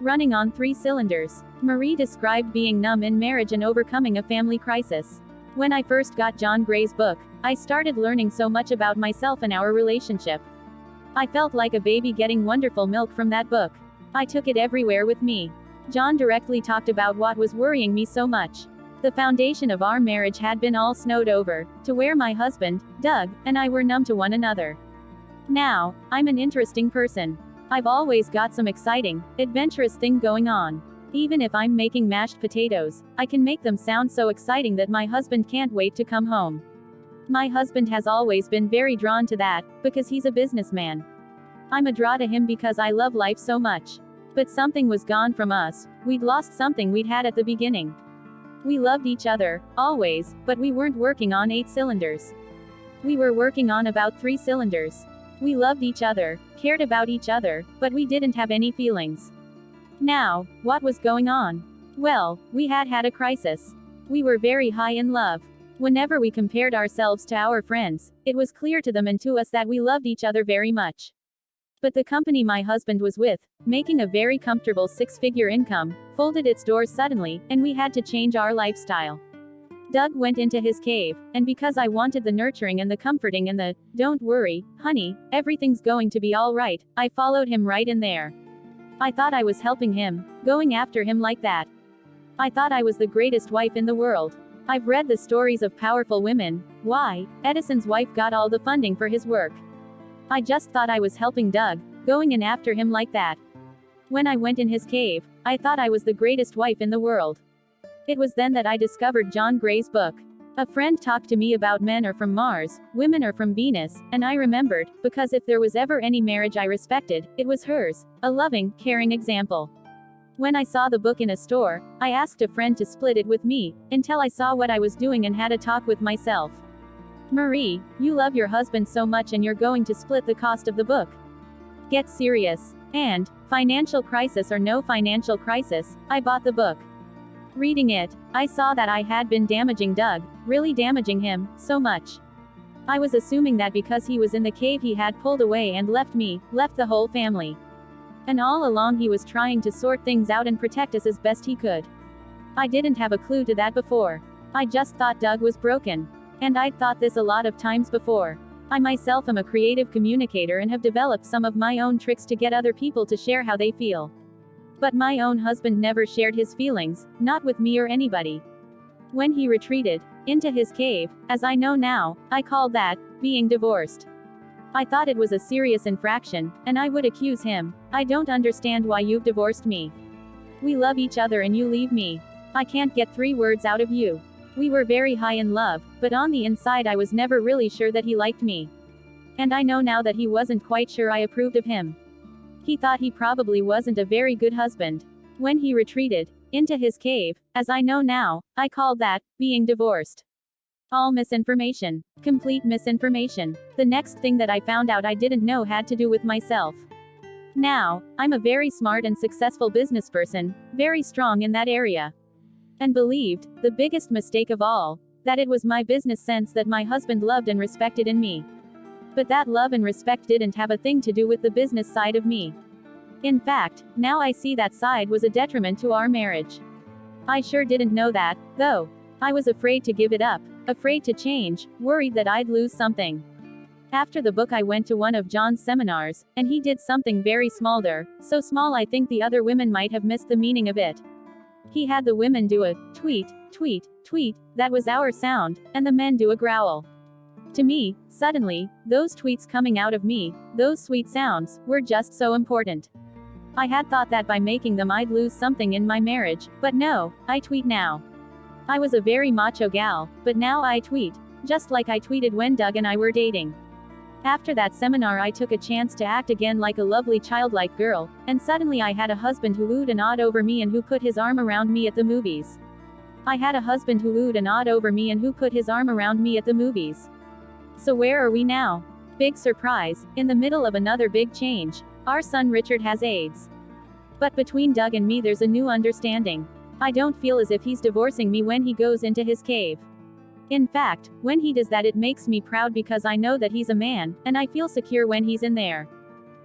Running on 3 cylinders. Marie described being numb in marriage and overcoming a family crisis. When I first got John Gray's book, I started learning so much about myself and our relationship. I felt like a baby getting wonderful milk from that book. I took it everywhere with me. John directly talked about what was worrying me so much. The foundation of our marriage had been all snowed over, to where my husband, Doug, and I were numb to one another. Now, I'm an interesting person. I've always got some exciting, adventurous thing going on. Even if I'm making mashed potatoes, I can make them sound so exciting that my husband can't wait to come home. My husband has always been very drawn to that, because he's a businessman. I'm a draw to him because I love life so much. But something was gone from us. We'd lost something we'd had at the beginning. We loved each other, always, but we weren't working on 8 cylinders. We were working on about 3 cylinders. We loved each other, cared about each other, but we didn't have any feelings. Now, what was going on? Well, we had a crisis. We were very high in love. Whenever we compared ourselves to our friends, it was clear to them and to us that we loved each other very much. But the company my husband was with, making a very comfortable 6-figure income, folded its doors suddenly, and we had to change our lifestyle. Doug went into his cave, and because I wanted the nurturing and the comforting and the, "Don't worry, honey, everything's going to be all right," I followed him right in there. I thought I was helping him, going after him like that. I thought I was the greatest wife in the world. I've read the stories of powerful women. Why? Edison's wife got all the funding for his work. I just thought I was helping Doug, going in after him like that. When I went in his cave, I thought I was the greatest wife in the world. It was then that I discovered John Gray's book. A friend talked to me about men are from Mars, women are from Venus, and I remembered, because if there was ever any marriage I respected, it was hers, a loving, caring example. When I saw the book in a store, I asked a friend to split it with me, until I saw what I was doing and had a talk with myself. Marie, you love your husband so much and you're going to split the cost of the book. Get serious. And, financial crisis or no financial crisis, I bought the book. Reading it, I saw that I had been damaging Doug, really damaging him, so much. I was assuming that because he was in the cave he had pulled away and left me, left the whole family. And all along he was trying to sort things out and protect us as best he could. I didn't have a clue to that before. I just thought Doug was broken. And I'd thought this a lot of times before. I myself am a creative communicator and have developed some of my own tricks to get other people to share how they feel. But my own husband never shared his feelings, not with me or anybody. When he retreated into his cave, as I know now, I called that being divorced. I thought it was a serious infraction, and I would accuse him. I don't understand why you've divorced me. We love each other and you leave me. I can't get 3 words out of you. We were very high in love, but on the inside I was never really sure that he liked me. And I know now that he wasn't quite sure I approved of him. He thought he probably wasn't a very good husband. When he retreated into his cave, as I know now, I called that being divorced. All misinformation. Complete misinformation. The next thing that I found out I didn't know had to do with myself. Now, I'm a very smart and successful businessperson, very strong in that area. And believed, the biggest mistake of all, that it was my business sense that my husband loved and respected in me. But that love and respect didn't have a thing to do with the business side of me. In fact, now I see that side was a detriment to our marriage. I sure didn't know that, though. I was afraid to give it up, afraid to change, worried that I'd lose something. After the book I went to one of John's seminars, and he did something very small there, so small I think the other women might have missed the meaning of it. He had the women do a tweet, tweet, tweet, that was our sound, and the men do a growl. To me, suddenly, those tweets coming out of me, those sweet sounds, were just so important. I had thought that by making them I'd lose something in my marriage, but no, I tweet now. I was a very macho gal, but now I tweet, just like I tweeted when Doug and I were dating. After that seminar I took a chance to act again like a lovely childlike girl, and suddenly I had a husband who oohed and awed over me and who put his arm around me at the movies. I had a husband who oohed and awed over me and who put his arm around me at the movies. So where are we now? Big surprise, in the middle of another big change. Our son Richard has AIDS. But between Doug and me there's a new understanding. I don't feel as if he's divorcing me when he goes into his cave. In fact, when he does that it makes me proud because I know that he's a man, and I feel secure when he's in there.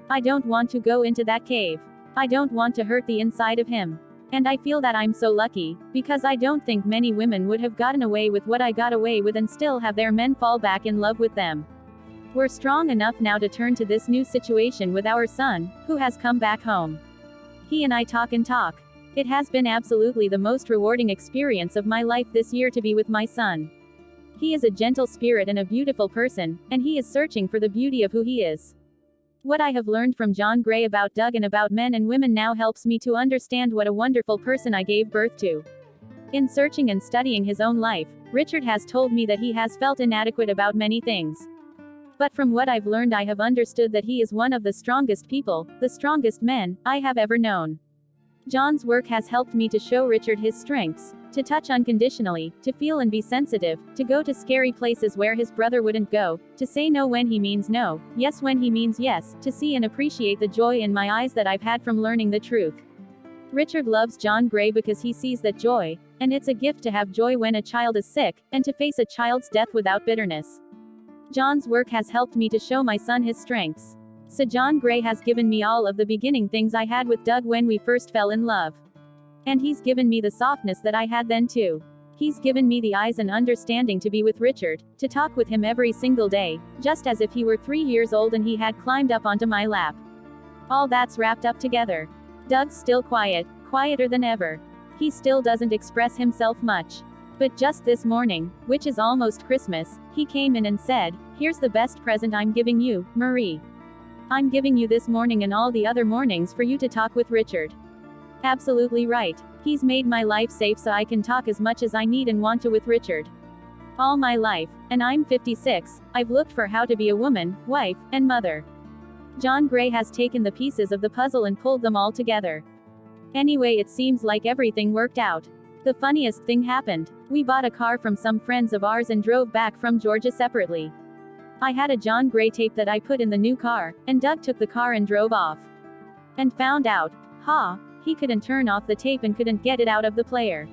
I don't want to go into that cave. I don't want to hurt the inside of him. And I feel that I'm so lucky, because I don't think many women would have gotten away with what I got away with and still have their men fall back in love with them. We're strong enough now to turn to this new situation with our son, who has come back home. He and I talk and talk. It has been absolutely the most rewarding experience of my life this year to be with my son. He is a gentle spirit and a beautiful person, and he is searching for the beauty of who he is. What I have learned from John Gray about Doug and about men and women now helps me to understand what a wonderful person I gave birth to. In searching and studying his own life, Richard has told me that he has felt inadequate about many things. But from what I've learned I have understood that he is one of the strongest people, the strongest men, I have ever known. John's work has helped me to show Richard his strengths, to touch unconditionally, to feel and be sensitive, to go to scary places where his brother wouldn't go, to say no when he means no, yes when he means yes, to see and appreciate the joy in my eyes that I've had from learning the truth. Richard loves John Gray because he sees that joy, and it's a gift to have joy when a child is sick, and to face a child's death without bitterness. John's work has helped me to show my son his strengths. So John Gray has given me all of the beginning things I had with Doug when we first fell in love. And he's given me the softness that I had then too. He's given me the eyes and understanding to be with Richard, to talk with him every single day, just as if he were 3 years old and he had climbed up onto my lap. All that's wrapped up together. Doug's still quiet, quieter than ever. He still doesn't express himself much. But just this morning, which is almost Christmas, he came in and said, "Here's the best present I'm giving you, Marie. I'm giving you this morning and all the other mornings for you to talk with Richard." Absolutely right. He's made my life safe so I can talk as much as I need and want to with Richard. All my life, and I'm 56, I've looked for how to be a woman, wife, and mother. John Gray has taken the pieces of the puzzle and pulled them all together. Anyway, it seems like everything worked out. The funniest thing happened. We bought a car from some friends of ours and drove back from Georgia separately. I had a John Gray tape that I put in the new car, and Doug took the car and drove off. And found out, he couldn't turn off the tape and couldn't get it out of the player.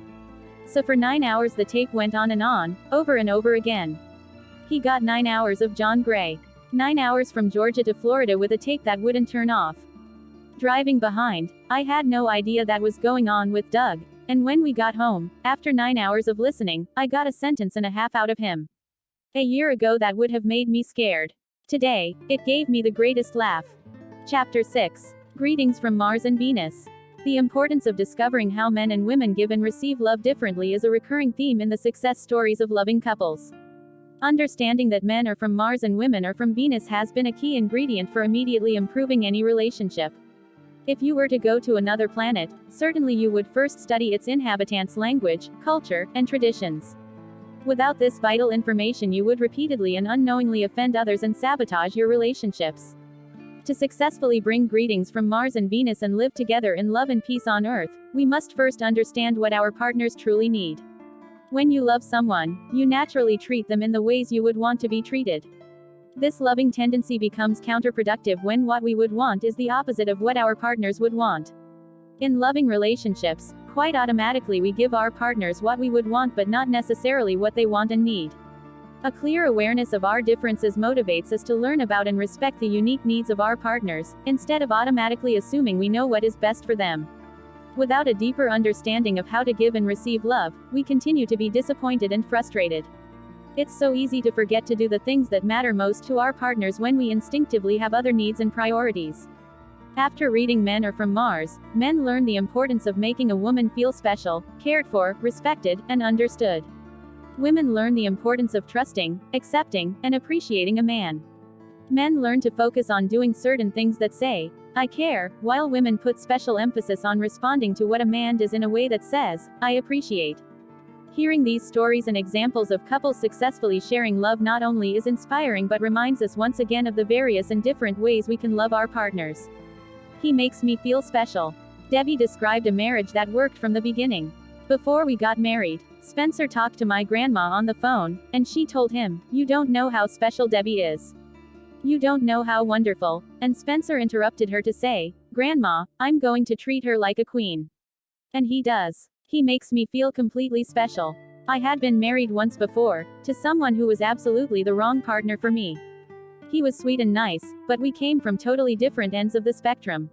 So for 9 hours the tape went on, over and over again. He got 9 hours of John Gray. 9 hours from Georgia to Florida with a tape that wouldn't turn off. Driving behind, I had no idea that was going on with Doug. And when we got home, after 9 hours of listening, I got a sentence and a half out of him. A year ago that would have made me scared. Today, it gave me the greatest laugh. Chapter 6. Greetings from Mars and Venus. The importance of discovering how men and women give and receive love differently is a recurring theme in the success stories of loving couples. Understanding that men are from Mars and women are from Venus has been a key ingredient for immediately improving any relationship. If you were to go to another planet, certainly you would first study its inhabitants' language, culture, and traditions. Without this vital information, you would repeatedly and unknowingly offend others and sabotage your relationships. To successfully bring greetings from Mars and Venus and live together in love and peace on Earth, we must first understand what our partners truly need. When you love someone, you naturally treat them in the ways you would want to be treated. This loving tendency becomes counterproductive when what we would want is the opposite of what our partners would want. In loving relationships, quite automatically we give our partners what we would want but not necessarily what they want and need. A clear awareness of our differences motivates us to learn about and respect the unique needs of our partners, instead of automatically assuming we know what is best for them. Without a deeper understanding of how to give and receive love, we continue to be disappointed and frustrated. It's so easy to forget to do the things that matter most to our partners when we instinctively have other needs and priorities. After reading Men Are From Mars, men learn the importance of making a woman feel special, cared for, respected, and understood. Women learn the importance of trusting, accepting, and appreciating a man. Men learn to focus on doing certain things that say, "I care," while women put special emphasis on responding to what a man does in a way that says, "I appreciate." Hearing these stories and examples of couples successfully sharing love not only is inspiring but reminds us once again of the various and different ways we can love our partners. He makes me feel special. Debbie described a marriage that worked from the beginning. Before we got married, Spencer talked to my grandma on the phone, and she told him, "You don't know how special Debbie is. You don't know how wonderful." And Spencer interrupted her to say, "Grandma, I'm going to treat her like a queen." And he does. He makes me feel completely special. I had been married once before, to someone who was absolutely the wrong partner for me. He was sweet and nice, but we came from totally different ends of the spectrum.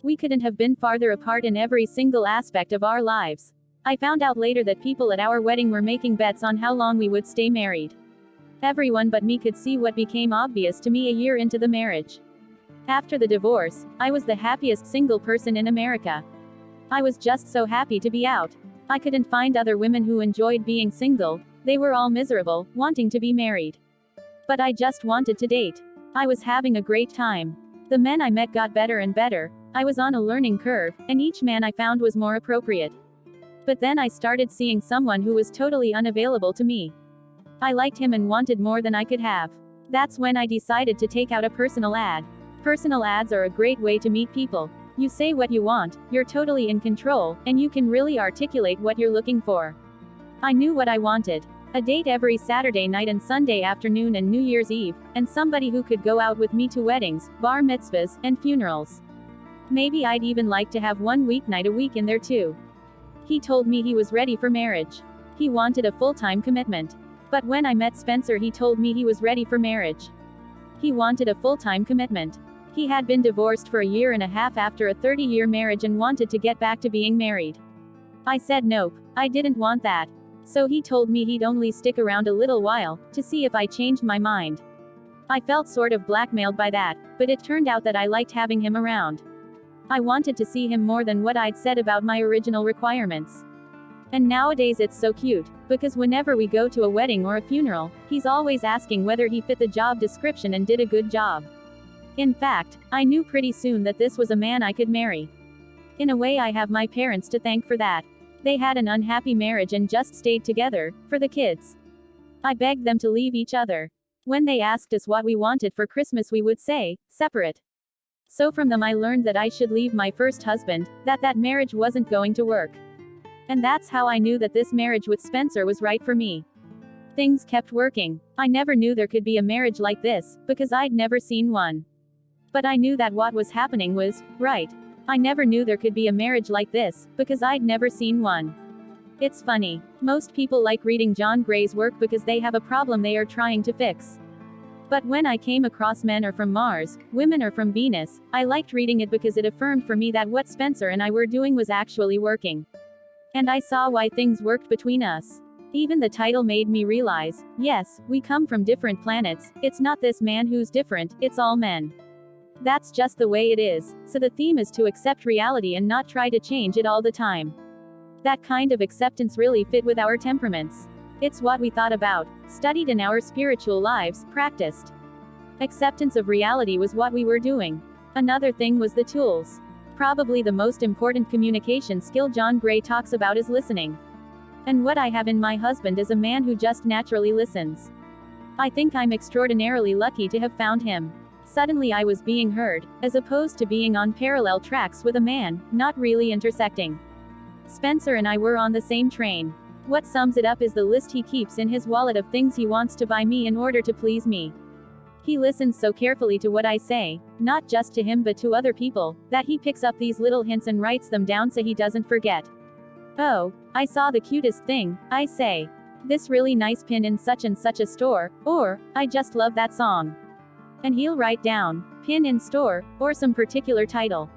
We couldn't have been farther apart in every single aspect of our lives. I found out later that people at our wedding were making bets on how long we would stay married. Everyone but me could see what became obvious to me a year into the marriage. After the divorce, I was the happiest single person in America. I was just so happy to be out. I couldn't find other women who enjoyed being single. They were all miserable, wanting to be married. But I just wanted to date. I was having a great time. The men I met got better and better. I was on a learning curve, and each man I found was more appropriate. But then I started seeing someone who was totally unavailable to me. I liked him and wanted more than I could have. That's when I decided to take out a personal ad. Personal ads are a great way to meet people. You say what you want, you're totally in control, and you can really articulate what you're looking for. I knew what I wanted. A date every Saturday night and Sunday afternoon and New Year's Eve, and somebody who could go out with me to weddings, bar mitzvahs, and funerals. Maybe I'd even like to have one weeknight a week in there too. He told me he was ready for marriage. He wanted a full-time commitment. But when I met Spencer, he told me he was ready for marriage. He wanted a full-time commitment. He had been divorced for a year and a half after a 30-year marriage and wanted to get back to being married. I said nope, I didn't want that. So he told me he'd only stick around a little while, to see if I changed my mind. I felt sort of blackmailed by that, but it turned out that I liked having him around. I wanted to see him more than what I'd said about my original requirements. And nowadays it's so cute, because whenever we go to a wedding or a funeral, he's always asking whether he fit the job description and did a good job. In fact, I knew pretty soon that this was a man I could marry. In a way, I have my parents to thank for that. They had an unhappy marriage and just stayed together, for the kids. I begged them to leave each other. When they asked us what we wanted for Christmas, we would say, separate. So from them I learned that I should leave my first husband, that marriage wasn't going to work. And that's how I knew that this marriage with Spencer was right for me. Things kept working. I never knew there could be a marriage like this, because I'd never seen one. But I knew that what was happening was right. I never knew there could be a marriage like this, because I'd never seen one. It's funny. Most people like reading John Gray's work because they have a problem they are trying to fix. But when I came across Men Are From Mars, Women Are From Venus, I liked reading it because it affirmed for me that what Spencer and I were doing was actually working. And I saw why things worked between us. Even the title made me realize, yes, we come from different planets, it's not this man who's different, it's all men. That's just the way it is, so the theme is to accept reality and not try to change it all the time. That kind of acceptance really fit with our temperaments. It's what we thought about, studied in our spiritual lives, practiced. Acceptance of reality was what we were doing. Another thing was the tools. Probably the most important communication skill John Gray talks about is listening. And what I have in my husband is a man who just naturally listens. I think I'm extraordinarily lucky to have found him. Suddenly I was being heard, as opposed to being on parallel tracks with a man, not really intersecting. Spencer and I were on the same train. What sums it up is the list he keeps in his wallet of things he wants to buy me in order to please me. He listens so carefully to what I say, not just to him but to other people, that he picks up these little hints and writes them down so he doesn't forget. Oh, I saw the cutest thing, I say. This really nice pin in such and such a store, or, I just love that song. And he'll write down, pin in store, or some particular title.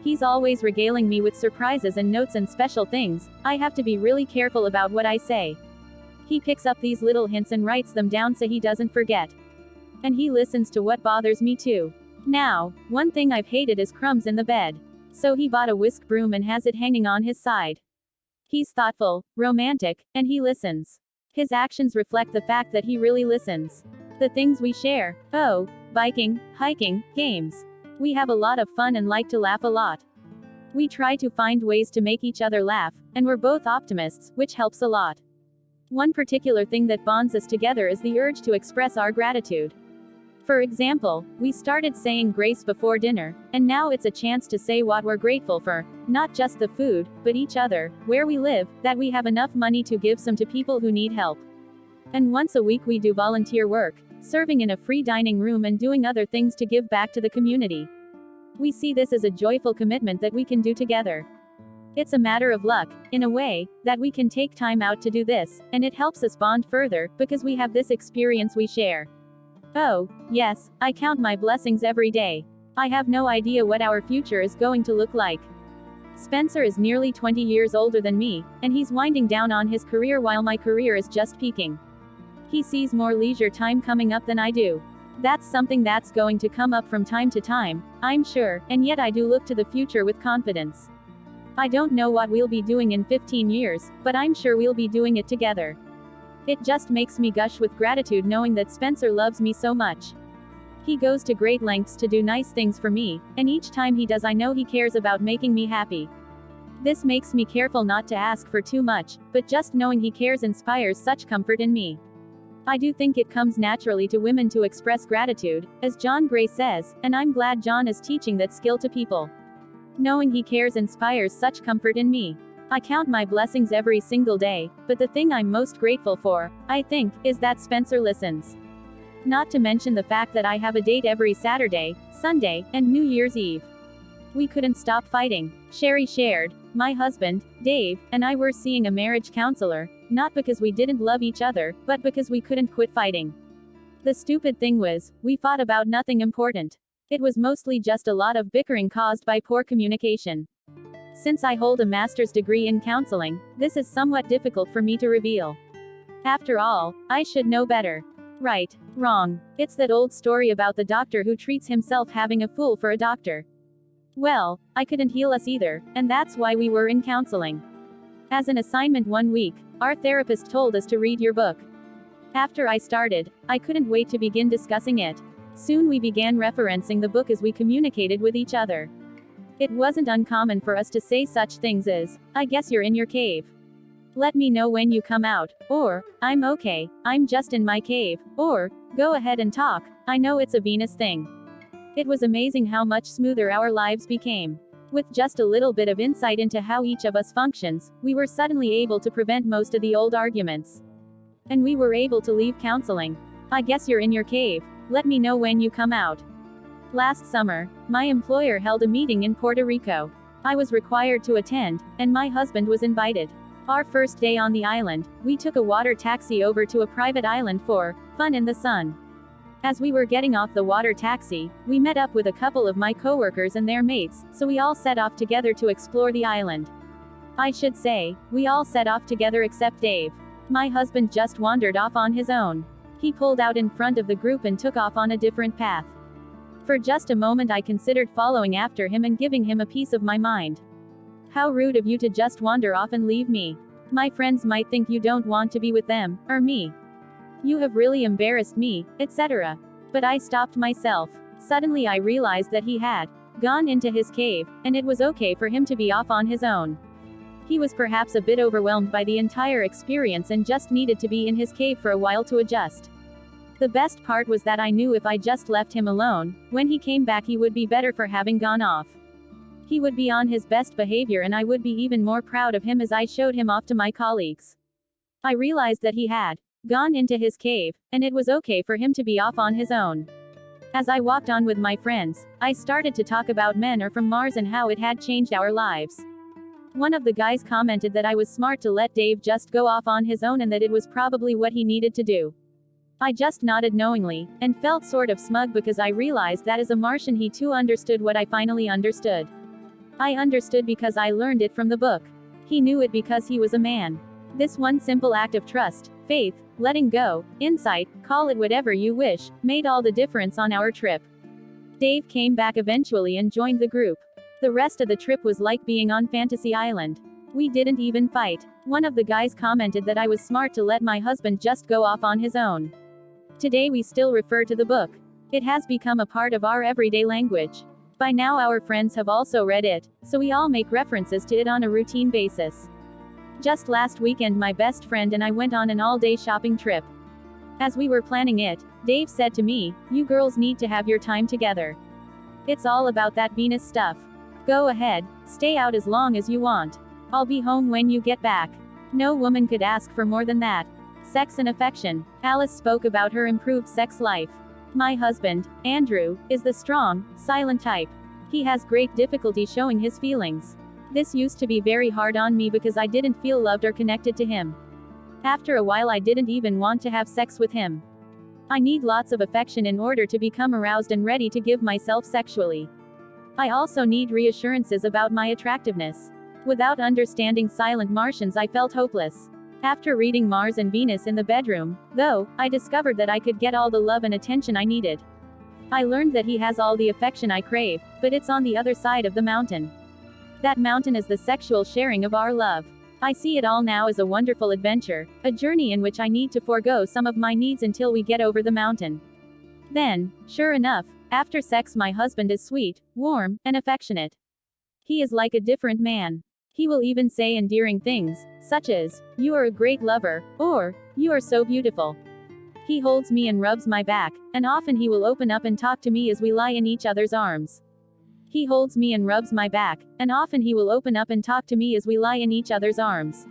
He's always regaling me with surprises and notes and special things. I have to be really careful about what I say. He picks up these little hints and writes them down so he doesn't forget. And he listens to what bothers me too. Now, one thing I've hated is crumbs in the bed. So he bought a whisk broom and has it hanging on his side. He's thoughtful, romantic, and he listens. His actions reflect the fact that he really listens. The things we share, oh, biking, hiking, games. We have a lot of fun and like to laugh a lot. We try to find ways to make each other laugh, and we're both optimists, which helps a lot. One particular thing that bonds us together is the urge to express our gratitude. For example, we started saying grace before dinner, and now it's a chance to say what we're grateful for, not just the food, but each other, where we live, that we have enough money to give some to people who need help. And once a week we do volunteer work, serving in a free dining room and doing other things to give back to the community. We see this as a joyful commitment that we can do together. It's a matter of luck, in a way, that we can take time out to do this, and it helps us bond further, because we have this experience we share. Oh, yes, I count my blessings every day. I have no idea what our future is going to look like. Spencer is nearly 20 years older than me, and he's winding down on his career while my career is just peaking. He sees more leisure time coming up than I do. That's something that's going to come up from time to time, I'm sure, and yet I do look to the future with confidence. I don't know what we'll be doing in 15 years, but I'm sure we'll be doing it together. It just makes me gush with gratitude knowing that Spencer loves me so much. He goes to great lengths to do nice things for me, and each time he does I know he cares about making me happy. This makes me careful not to ask for too much, but just knowing he cares inspires such comfort in me. I do think it comes naturally to women to express gratitude, as John Gray says, and I'm glad John is teaching that skill to people. Knowing he cares inspires such comfort in me. I count my blessings every single day, but the thing I'm most grateful for, I think, is that Spencer listens. Not to mention the fact that I have a date every Saturday, Sunday, and New Year's Eve. We couldn't stop fighting. Sherry shared, my husband, Dave, and I were seeing a marriage counselor, not because we didn't love each other, but because we couldn't quit fighting. The stupid thing was, we fought about nothing important. It was mostly just a lot of bickering caused by poor communication. Since I hold a master's degree in counseling, this is somewhat difficult for me to reveal. After all, I should know better. Right, wrong. It's that old story about the doctor who treats himself having a fool for a doctor. Well, I couldn't heal us either, and that's why we were in counseling. As an assignment one week, our therapist told us to read your book. After I started, I couldn't wait to begin discussing it. Soon we began referencing the book as we communicated with each other. It wasn't uncommon for us to say such things as, "I guess you're in your cave. Let me know when you come out," or, "I'm okay, I'm just in my cave," or, "Go ahead and talk, I know it's a Venus thing." It was amazing how much smoother our lives became. With just a little bit of insight into how each of us functions, we were suddenly able to prevent most of the old arguments. And we were able to leave counseling. "I guess you're in your cave. Let me know when you come out." Last summer, my employer held a meeting in Puerto Rico. I was required to attend, and my husband was invited. Our first day on the island, we took a water taxi over to a private island for fun in the sun. As we were getting off the water taxi, we met up with a couple of my coworkers and their mates, so we all set off together to explore the island. I should say, we all set off together except Dave. My husband just wandered off on his own. He pulled out in front of the group and took off on a different path. For just a moment I considered following after him and giving him a piece of my mind. How rude of you to just wander off and leave me. My friends might think you don't want to be with them, or me. You have really embarrassed me, etc. But I stopped myself. Suddenly I realized that he had gone into his cave, and it was okay for him to be off on his own. He was perhaps a bit overwhelmed by the entire experience and just needed to be in his cave for a while to adjust. The best part was that I knew if I just left him alone, when he came back he would be better for having gone off. He would be on his best behavior and I would be even more proud of him as I showed him off to my colleagues. I realized that he had gone into his cave, and it was okay for him to be off on his own. As I walked on with my friends, I started to talk about Men Are From Mars and how it had changed our lives. One of the guys commented that I was smart to let Dave just go off on his own and that it was probably what he needed to do. I just nodded knowingly, and felt sort of smug because I realized that as a Martian he too understood what I finally understood. I understood because I learned it from the book. He knew it because he was a man. This one simple act of trust, faith, letting go, insight, call it whatever you wish, made all the difference on our trip. Dave came back eventually and joined the group. The rest of the trip was like being on Fantasy Island. We didn't even fight. One of the guys commented that I was smart to let my husband just go off on his own. Today we still refer to the book. It has become a part of our everyday language. By now our friends have also read it, so we all make references to it on a routine basis. Just last weekend my best friend and I went on an all-day shopping trip. As we were planning it, Dave said to me, "You girls need to have your time together. It's all about that Venus stuff. Go ahead, stay out as long as you want. I'll be home when you get back." No woman could ask for more than that. Sex and affection. Alice spoke about her improved sex life. My husband, Andrew, is the strong, silent type. He has great difficulty showing his feelings. This used to be very hard on me because I didn't feel loved or connected to him. After a while I didn't even want to have sex with him. I need lots of affection in order to become aroused and ready to give myself sexually. I also need reassurances about my attractiveness. Without understanding silent Martians I felt hopeless. After reading Mars and Venus in the bedroom, though, I discovered that I could get all the love and attention I needed. I learned that he has all the affection I crave, but it's on the other side of the mountain. That mountain is the sexual sharing of our love. I see it all now as a wonderful adventure, a journey in which I need to forego some of my needs until we get over the mountain. Then, sure enough, after sex my husband is sweet, warm, and affectionate. He is like a different man. He will even say endearing things, such as, "You are a great lover," or, "You are so beautiful." He holds me and rubs my back, and often he will open up and talk to me as we lie in each other's arms. He holds me and rubs my back, and often he will open up and talk to me as we lie in each other's arms.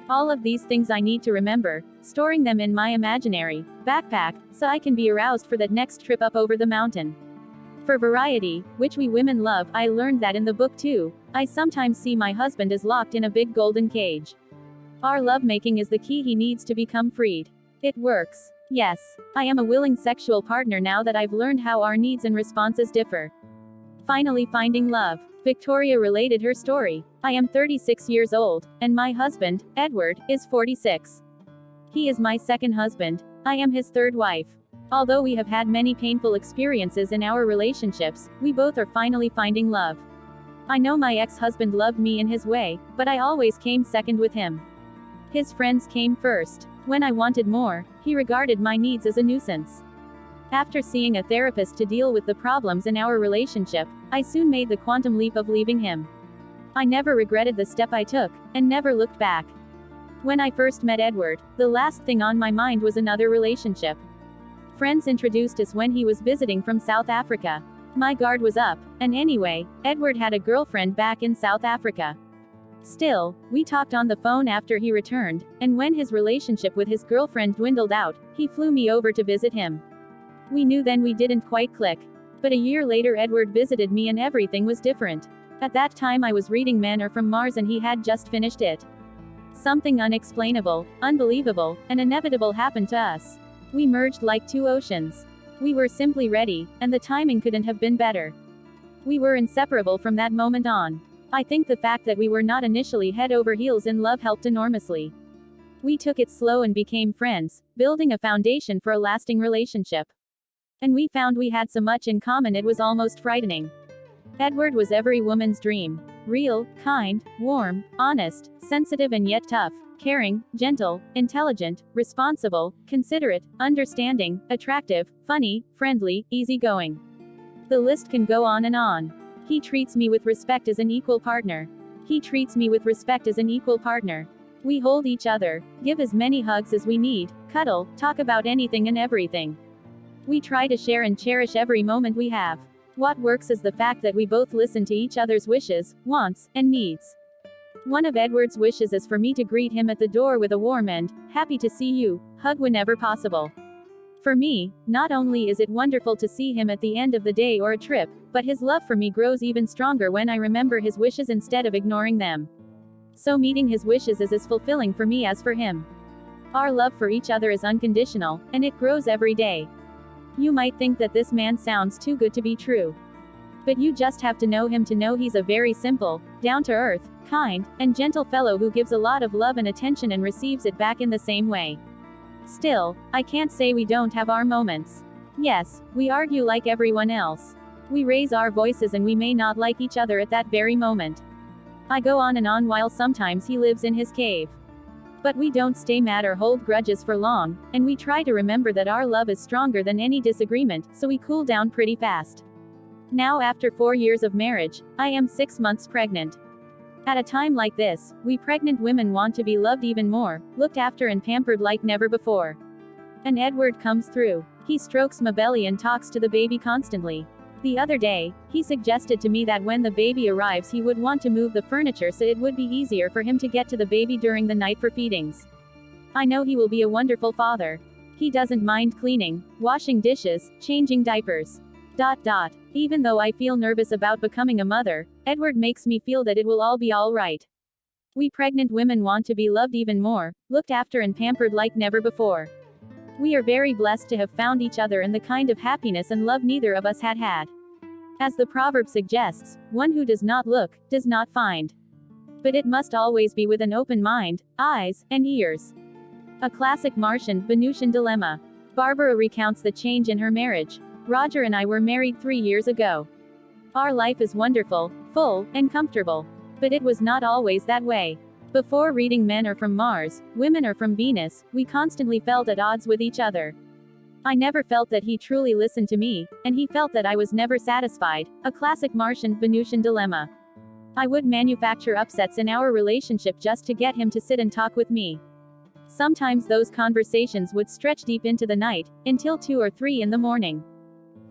All of these things I need to remember, storing them in my imaginary backpack, so I can be aroused for that next trip up over the mountain. For variety, which we women love, I learned that in the book too. I sometimes see my husband as locked in a big golden cage. Our lovemaking is the key he needs to become freed. It works. Yes, I am a willing sexual partner now that I've learned how our needs and responses differ. Finally finding love. Victoria related her story. "I am 36 years old, and my husband, Edward, is 46. He is my second husband. I am his third wife. Although we have had many painful experiences in our relationships, we both are finally finding love. I know my ex-husband loved me in his way, but I always came second with him. His friends came first. When I wanted more, he regarded my needs as a nuisance. After seeing a therapist to deal with the problems in our relationship, I soon made the quantum leap of leaving him. I never regretted the step I took, and never looked back. When I first met Edward, the last thing on my mind was another relationship. Friends introduced us when he was visiting from South Africa. My guard was up, and anyway, Edward had a girlfriend back in South Africa. Still, we talked on the phone after he returned, and when his relationship with his girlfriend dwindled out, he flew me over to visit him. We knew then we didn't quite click. But a year later Edward visited me and everything was different. At that time I was reading Men Are From Mars and he had just finished it. Something unexplainable, unbelievable, and inevitable happened to us. We merged like two oceans. We were simply ready, and the timing couldn't have been better. We were inseparable from that moment on. I think the fact that we were not initially head over heels in love helped enormously. We took it slow and became friends, building a foundation for a lasting relationship. And we found we had so much in common it was almost frightening. Edward was every woman's dream. Real, kind, warm, honest, sensitive and yet tough, caring, gentle, intelligent, responsible, considerate, understanding, attractive, funny, friendly, easygoing. The list can go on and on. He treats me with respect as an equal partner. He treats me with respect as an equal partner. We hold each other, give as many hugs as we need, cuddle, talk about anything and everything. We try to share and cherish every moment we have. What works is the fact that we both listen to each other's wishes, wants, and needs. One of Edward's wishes is for me to greet him at the door with a warm and, happy to see you, hug whenever possible. For me, not only is it wonderful to see him at the end of the day or a trip, but his love for me grows even stronger when I remember his wishes instead of ignoring them. So meeting his wishes is as fulfilling for me as for him. Our love for each other is unconditional, and it grows every day. You might think that this man sounds too good to be true. But you just have to know him to know he's a very simple, down-to-earth, kind, and gentle fellow who gives a lot of love and attention and receives it back in the same way. Still, I can't say we don't have our moments. Yes, we argue like everyone else. We raise our voices and we may not like each other at that very moment. I go on and on while sometimes he lives in his cave. But we don't stay mad or hold grudges for long, and we try to remember that our love is stronger than any disagreement, so we cool down pretty fast. Now after 4 years of marriage, I am 6 months pregnant. At a time like this, we pregnant women want to be loved even more, looked after and pampered like never before. And Edward comes through. He strokes my belly and talks to the baby constantly. The other day, he suggested to me that when the baby arrives he would want to move the furniture so it would be easier for him to get to the baby during the night for feedings. I know he will be a wonderful father. He doesn't mind cleaning, washing dishes, changing diapers. Even though I feel nervous about becoming a mother, Edward makes me feel that it will all be alright. We pregnant women want to be loved even more, looked after and pampered like never before. We are very blessed to have found each other and the kind of happiness and love neither of us had had. As the proverb suggests, one who does not look, does not find. But it must always be with an open mind, eyes, and ears. A classic Martian, Venusian dilemma. Barbara recounts the change in her marriage. Roger and I were married 3 years ago. Our life is wonderful, full, and comfortable. But it was not always that way. Before reading Men Are From Mars, Women Are From Venus, we constantly felt at odds with each other. I never felt that he truly listened to me, and he felt that I was never satisfied, a classic Martian, Venusian dilemma. I would manufacture upsets in our relationship just to get him to sit and talk with me. Sometimes those conversations would stretch deep into the night, until 2 or 3 in the morning.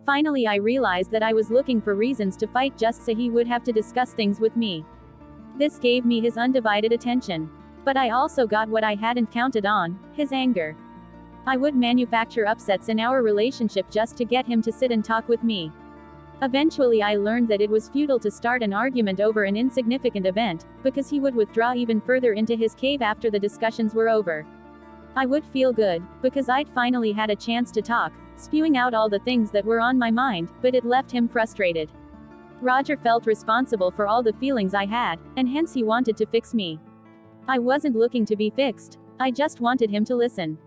Finally I realized that I was looking for reasons to fight just so he would have to discuss things with me. This gave me his undivided attention. But I also got what I hadn't counted on, his anger. I would manufacture upsets in our relationship just to get him to sit and talk with me. Eventually I learned that it was futile to start an argument over an insignificant event, because he would withdraw even further into his cave after the discussions were over. I would feel good, because I'd finally had a chance to talk, spewing out all the things that were on my mind, but it left him frustrated. Roger felt responsible for all the feelings I had, and hence he wanted to fix me. I wasn't looking to be fixed. I just wanted him to listen.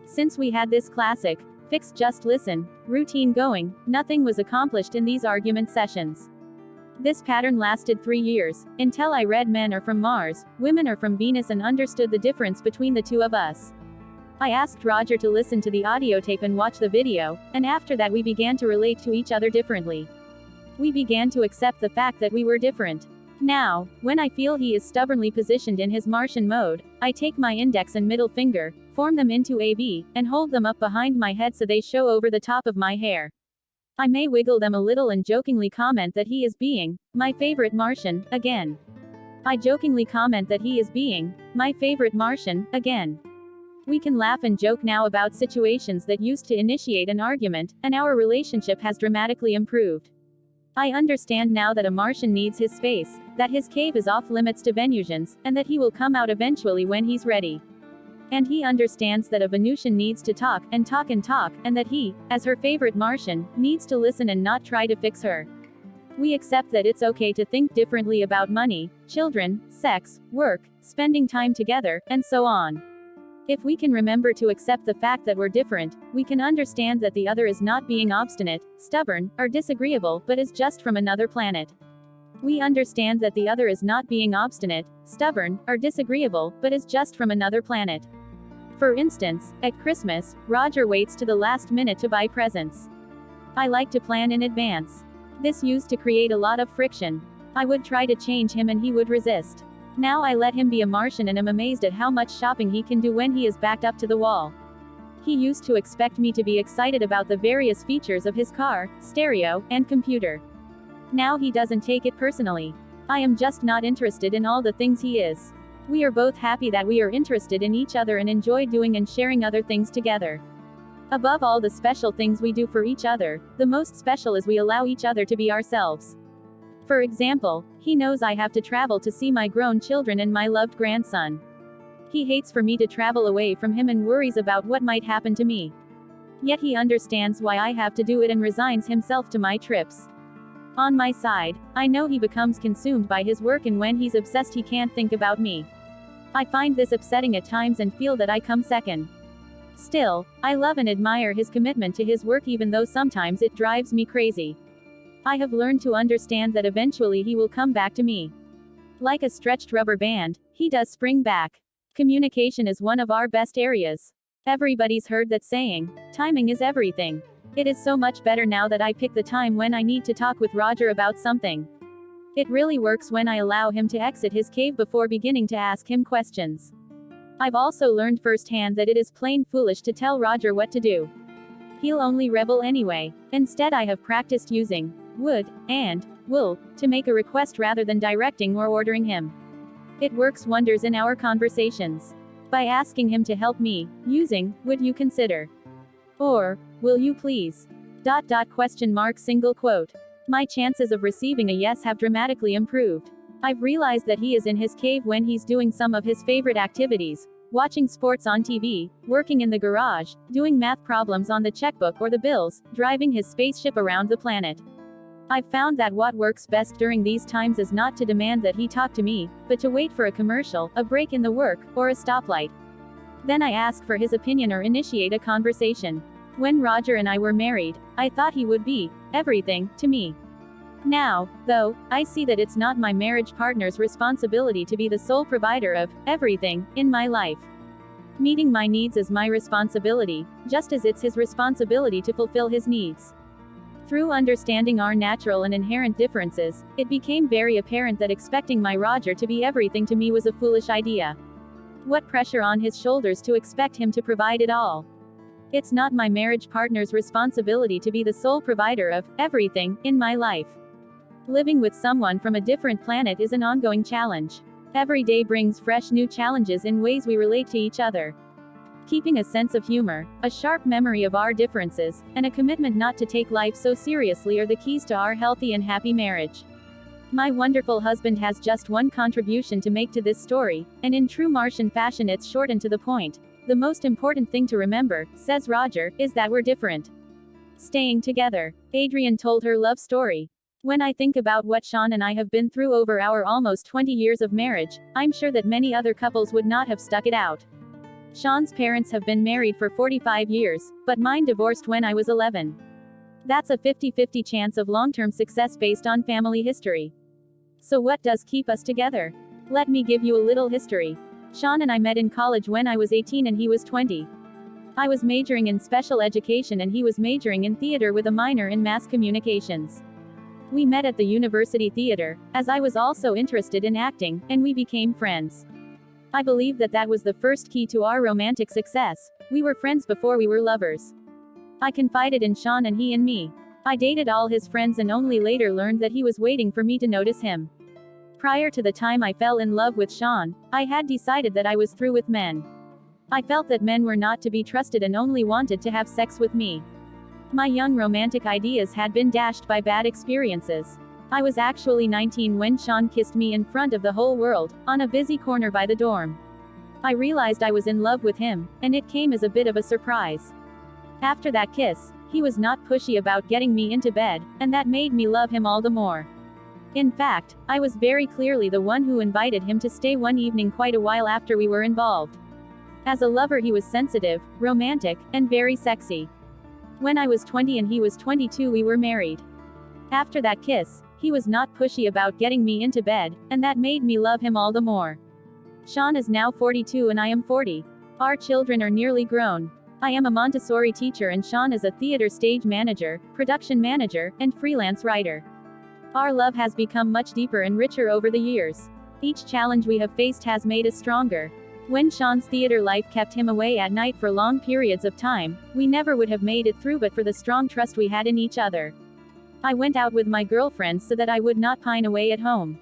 Since we had this classic, fix just listen, routine going, nothing was accomplished in these argument sessions. This pattern lasted 3 years, until I read Men Are From Mars, Women Are From Venus and understood the difference between the two of us. I asked Roger to listen to the audio tape and watch the video, and after that we began to relate to each other differently. We began to accept the fact that we were different. Now, when I feel he is stubbornly positioned in his Martian mode, I take my index and middle finger, form them into a V, and hold them up behind my head so they show over the top of my hair. I may wiggle them a little and jokingly comment that he is being my favorite Martian again. I jokingly comment that he is being my favorite Martian again. We can laugh and joke now about situations that used to initiate an argument, and our relationship has dramatically improved. I understand now that a Martian needs his space, that his cave is off limits to Venusians, and that he will come out eventually when he's ready. And he understands that a Venusian needs to talk, and talk and talk, and that he, as her favorite Martian, needs to listen and not try to fix her. We accept that it's okay to think differently about money, children, sex, work, spending time together, and so on. If we can remember to accept the fact that we're different, we can understand that the other is not being obstinate, stubborn, or disagreeable, but is just from another planet. We understand that the other is not being obstinate, stubborn, or disagreeable, but is just from another planet. For instance, at Christmas, Roger waits to the last minute to buy presents. I like to plan in advance. This used to create a lot of friction. I would try to change him and he would resist. Now I let him be a Martian and am amazed at how much shopping he can do when he is backed up to the wall. He used to expect me to be excited about the various features of his car, stereo, and computer. Now he doesn't take it personally. I am just not interested in all the things he is. We are both happy that we are interested in each other and enjoy doing and sharing other things together. Above all the special things we do for each other, the most special is we allow each other to be ourselves. For example, he knows I have to travel to see my grown children and my loved grandson. He hates for me to travel away from him and worries about what might happen to me. Yet he understands why I have to do it and resigns himself to my trips. On my side, I know he becomes consumed by his work and when he's obsessed he can't think about me. I find this upsetting at times and feel that I come second. Still, I love and admire his commitment to his work even though sometimes it drives me crazy. I have learned to understand that eventually he will come back to me. Like a stretched rubber band, he does spring back. Communication is one of our best areas. Everybody's heard that saying, timing is everything. It is so much better now that I pick the time when I need to talk with Roger about something. It really works when I allow him to exit his cave before beginning to ask him questions. I've also learned firsthand that it is plain foolish to tell Roger what to do. He'll only rebel anyway. Instead I have practiced using would, and will, to make a request rather than directing or ordering him. It works wonders in our conversations. By asking him to help me, using, would you consider? Or, will you please? Single quote. My chances of receiving a yes have dramatically improved. I've realized that he is in his cave when he's doing some of his favorite activities, watching sports on TV, working in the garage, doing math problems on the checkbook or the bills, driving his spaceship around the planet. I've found that what works best during these times is not to demand that he talk to me, but to wait for a commercial, a break in the work, or a stoplight. Then I ask for his opinion or initiate a conversation. When Roger and I were married, I thought he would be everything to me. Now, though, I see that it's not my marriage partner's responsibility to be the sole provider of everything in my life. Meeting my needs is my responsibility, just as it's his responsibility to fulfill his needs. Through understanding our natural and inherent differences, it became very apparent that expecting my Roger to be everything to me was a foolish idea. What pressure on his shoulders to expect him to provide it all? It's not my marriage partner's responsibility to be the sole provider of everything in my life. Living with someone from a different planet is an ongoing challenge. Every day brings fresh new challenges in ways we relate to each other. Keeping a sense of humor, a sharp memory of our differences, and a commitment not to take life so seriously are the keys to our healthy and happy marriage. My wonderful husband has just one contribution to make to this story, and in true Martian fashion it's short and to the point. The most important thing to remember, says Roger, is that we're different. Staying together. Adrian told her love story. When I think about what Sean and I have been through over our almost 20 years of marriage, I'm sure that many other couples would not have stuck it out. Sean's parents have been married for 45 years, but mine divorced when I was 11. That's a 50-50 chance of long-term success based on family history. So what does keep us together? Let me give you a little history. Sean and I met in college when I was 18 and he was 20. I was majoring in special education and he was majoring in theater with a minor in mass communications. We met at the university theater, as I was also interested in acting, and we became friends. I believe that was the first key to our romantic success. We were friends before we were lovers. I confided in Sean and he in me. I dated all his friends and only later learned that he was waiting for me to notice him. Prior to the time I fell in love with Sean, I had decided that I was through with men. I felt that men were not to be trusted and only wanted to have sex with me. My young romantic ideas had been dashed by bad experiences. I was actually 19 when Sean kissed me in front of the whole world, on a busy corner by the dorm. I realized I was in love with him, and it came as a bit of a surprise. After that kiss, he was not pushy about getting me into bed, and that made me love him all the more. In fact, I was very clearly the one who invited him to stay one evening quite a while after we were involved. As a lover he was sensitive, romantic, and very sexy. When I was 20 and he was 22 we were married. After that kiss, he was not pushy about getting me into bed, and that made me love him all the more. Sean is now 42 and I am 40. Our children are nearly grown. I am a Montessori teacher and Sean is a theater stage manager, production manager, and freelance writer. Our love has become much deeper and richer over the years. Each challenge we have faced has made us stronger. When Sean's theater life kept him away at night for long periods of time, we never would have made it through but for the strong trust we had in each other. I went out with my girlfriends so that I would not pine away at home.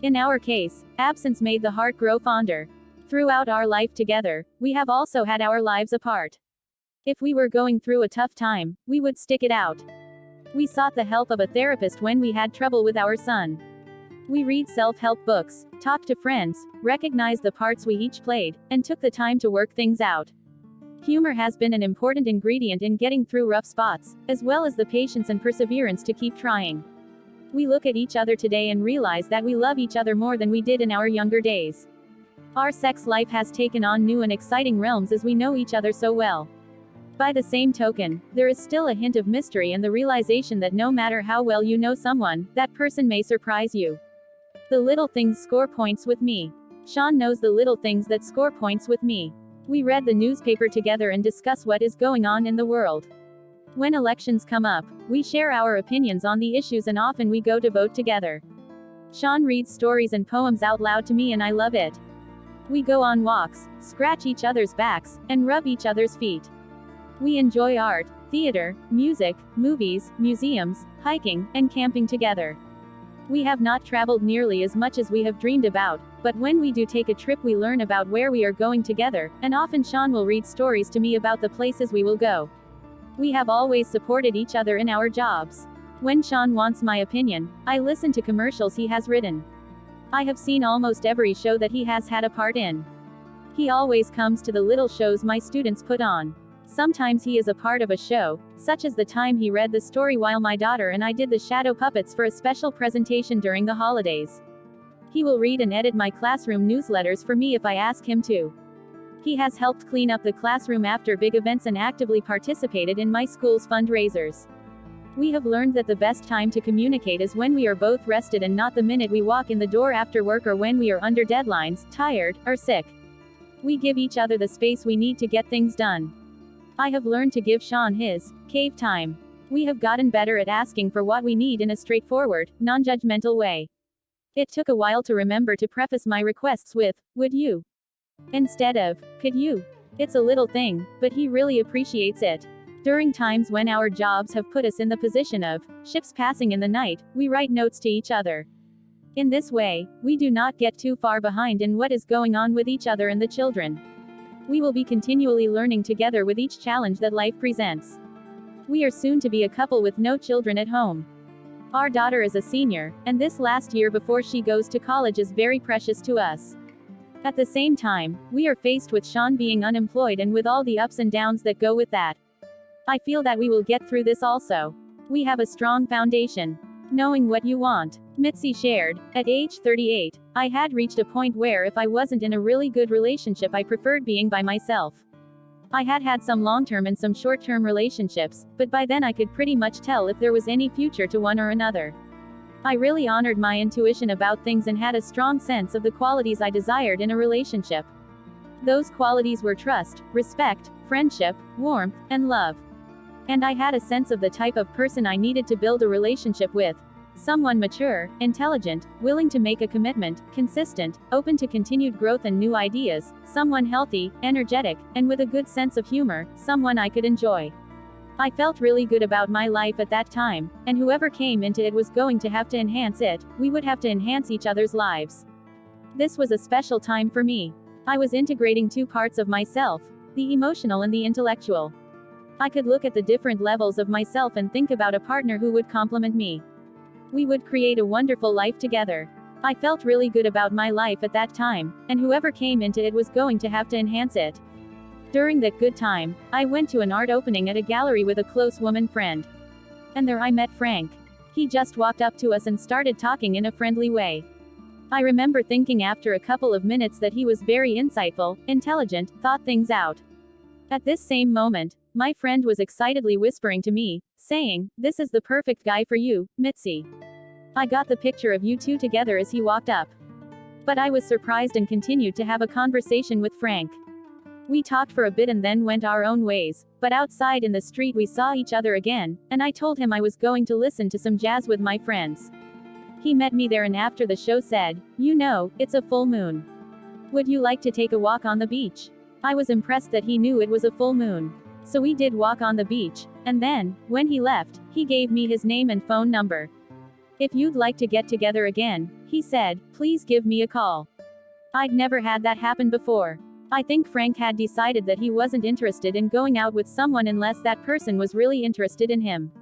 In our case, absence made the heart grow fonder. Throughout our life together, we have also had our lives apart. If we were going through a tough time, we would stick it out. We sought the help of a therapist when we had trouble with our son. We read self-help books, talked to friends, recognized the parts we each played, and took the time to work things out. Humor has been an important ingredient in getting through rough spots, as well as the patience and perseverance to keep trying. We look at each other today and realize that we love each other more than we did in our younger days. Our sex life has taken on new and exciting realms as we know each other so well. By the same token, there is still a hint of mystery and the realization that no matter how well you know someone, that person may surprise you. The little things score points with me. Sean knows the little things that score points with me. We read the newspaper together and discuss what is going on in the world. When elections come up, we share our opinions on the issues and often we go to vote together. Sean reads stories and poems out loud to me and I love it. We go on walks, scratch each other's backs, and rub each other's feet. We enjoy art, theater, music, movies, museums, hiking, and camping together. We have not traveled nearly as much as we have dreamed about, but when we do take a trip we learn about where we are going together, and often Sean will read stories to me about the places we will go. We have always supported each other in our jobs. When Sean wants my opinion, I listen to commercials he has written. I have seen almost every show that he has had a part in. He always comes to the little shows my students put on. Sometimes he is a part of a show, such as the time he read the story while my daughter and I did the shadow puppets for a special presentation during the holidays. He will read and edit my classroom newsletters for me if I ask him to. He has helped clean up the classroom after big events and actively participated in my school's fundraisers. We have learned that the best time to communicate is when we are both rested and not the minute we walk in the door after work or when we are under deadlines, tired, or sick. We give each other the space we need to get things done. I have learned to give Sean his cave time. We have gotten better at asking for what we need in a straightforward, non-judgmental way. It took a while to remember to preface my requests with, "Would you?" instead of, "Could you?" It's a little thing, but he really appreciates it. During times when our jobs have put us in the position of ships passing in the night, we write notes to each other. In this way, we do not get too far behind in what is going on with each other and the children. We will be continually learning together with each challenge that life presents. We are soon to be a couple with no children at home. Our daughter is a senior, and this last year before she goes to college is very precious to us. At the same time, we are faced with Sean being unemployed and with all the ups and downs that go with that. I feel that we will get through this also. We have a strong foundation. Knowing what you want. Mitzi shared, at age 38, I had reached a point where if I wasn't in a really good relationship I preferred being by myself. I had had some long-term and some short-term relationships, but by then I could pretty much tell if there was any future to one or another. I really honored my intuition about things and had a strong sense of the qualities I desired in a relationship. Those qualities were trust, respect, friendship, warmth, and love. And I had a sense of the type of person I needed to build a relationship with. Someone mature, intelligent, willing to make a commitment, consistent, open to continued growth and new ideas, someone healthy, energetic, and with a good sense of humor, someone I could enjoy. I felt really good about my life at that time, and whoever came into it was going to have to enhance it, we would have to enhance each other's lives. This was a special time for me. I was integrating two parts of myself, the emotional and the intellectual. I could look at the different levels of myself and think about a partner who would complement me. We would create a wonderful life together. I felt really good about my life at that time, and whoever came into it was going to have to enhance it. During that good time, I went to an art opening at a gallery with a close woman friend. And there I met Frank. He just walked up to us and started talking in a friendly way. I remember thinking after a couple of minutes that he was very insightful, intelligent, thought things out. At this same moment, my friend was excitedly whispering to me, saying, "This is the perfect guy for you, Mitzi." I got the picture of you two together as he walked up. But I was surprised and continued to have a conversation with Frank. We talked for a bit and then went our own ways, but outside in the street we saw each other again, and I told him I was going to listen to some jazz with my friends. He met me there and after the show said, "You know, it's a full moon. Would you like to take a walk on the beach?" I was impressed that he knew it was a full moon. So we did walk on the beach, and then, when he left, he gave me his name and phone number. "If you'd like to get together again," he said, "please give me a call." I'd never had that happen before. I think Frank had decided that he wasn't interested in going out with someone unless that person was really interested in him.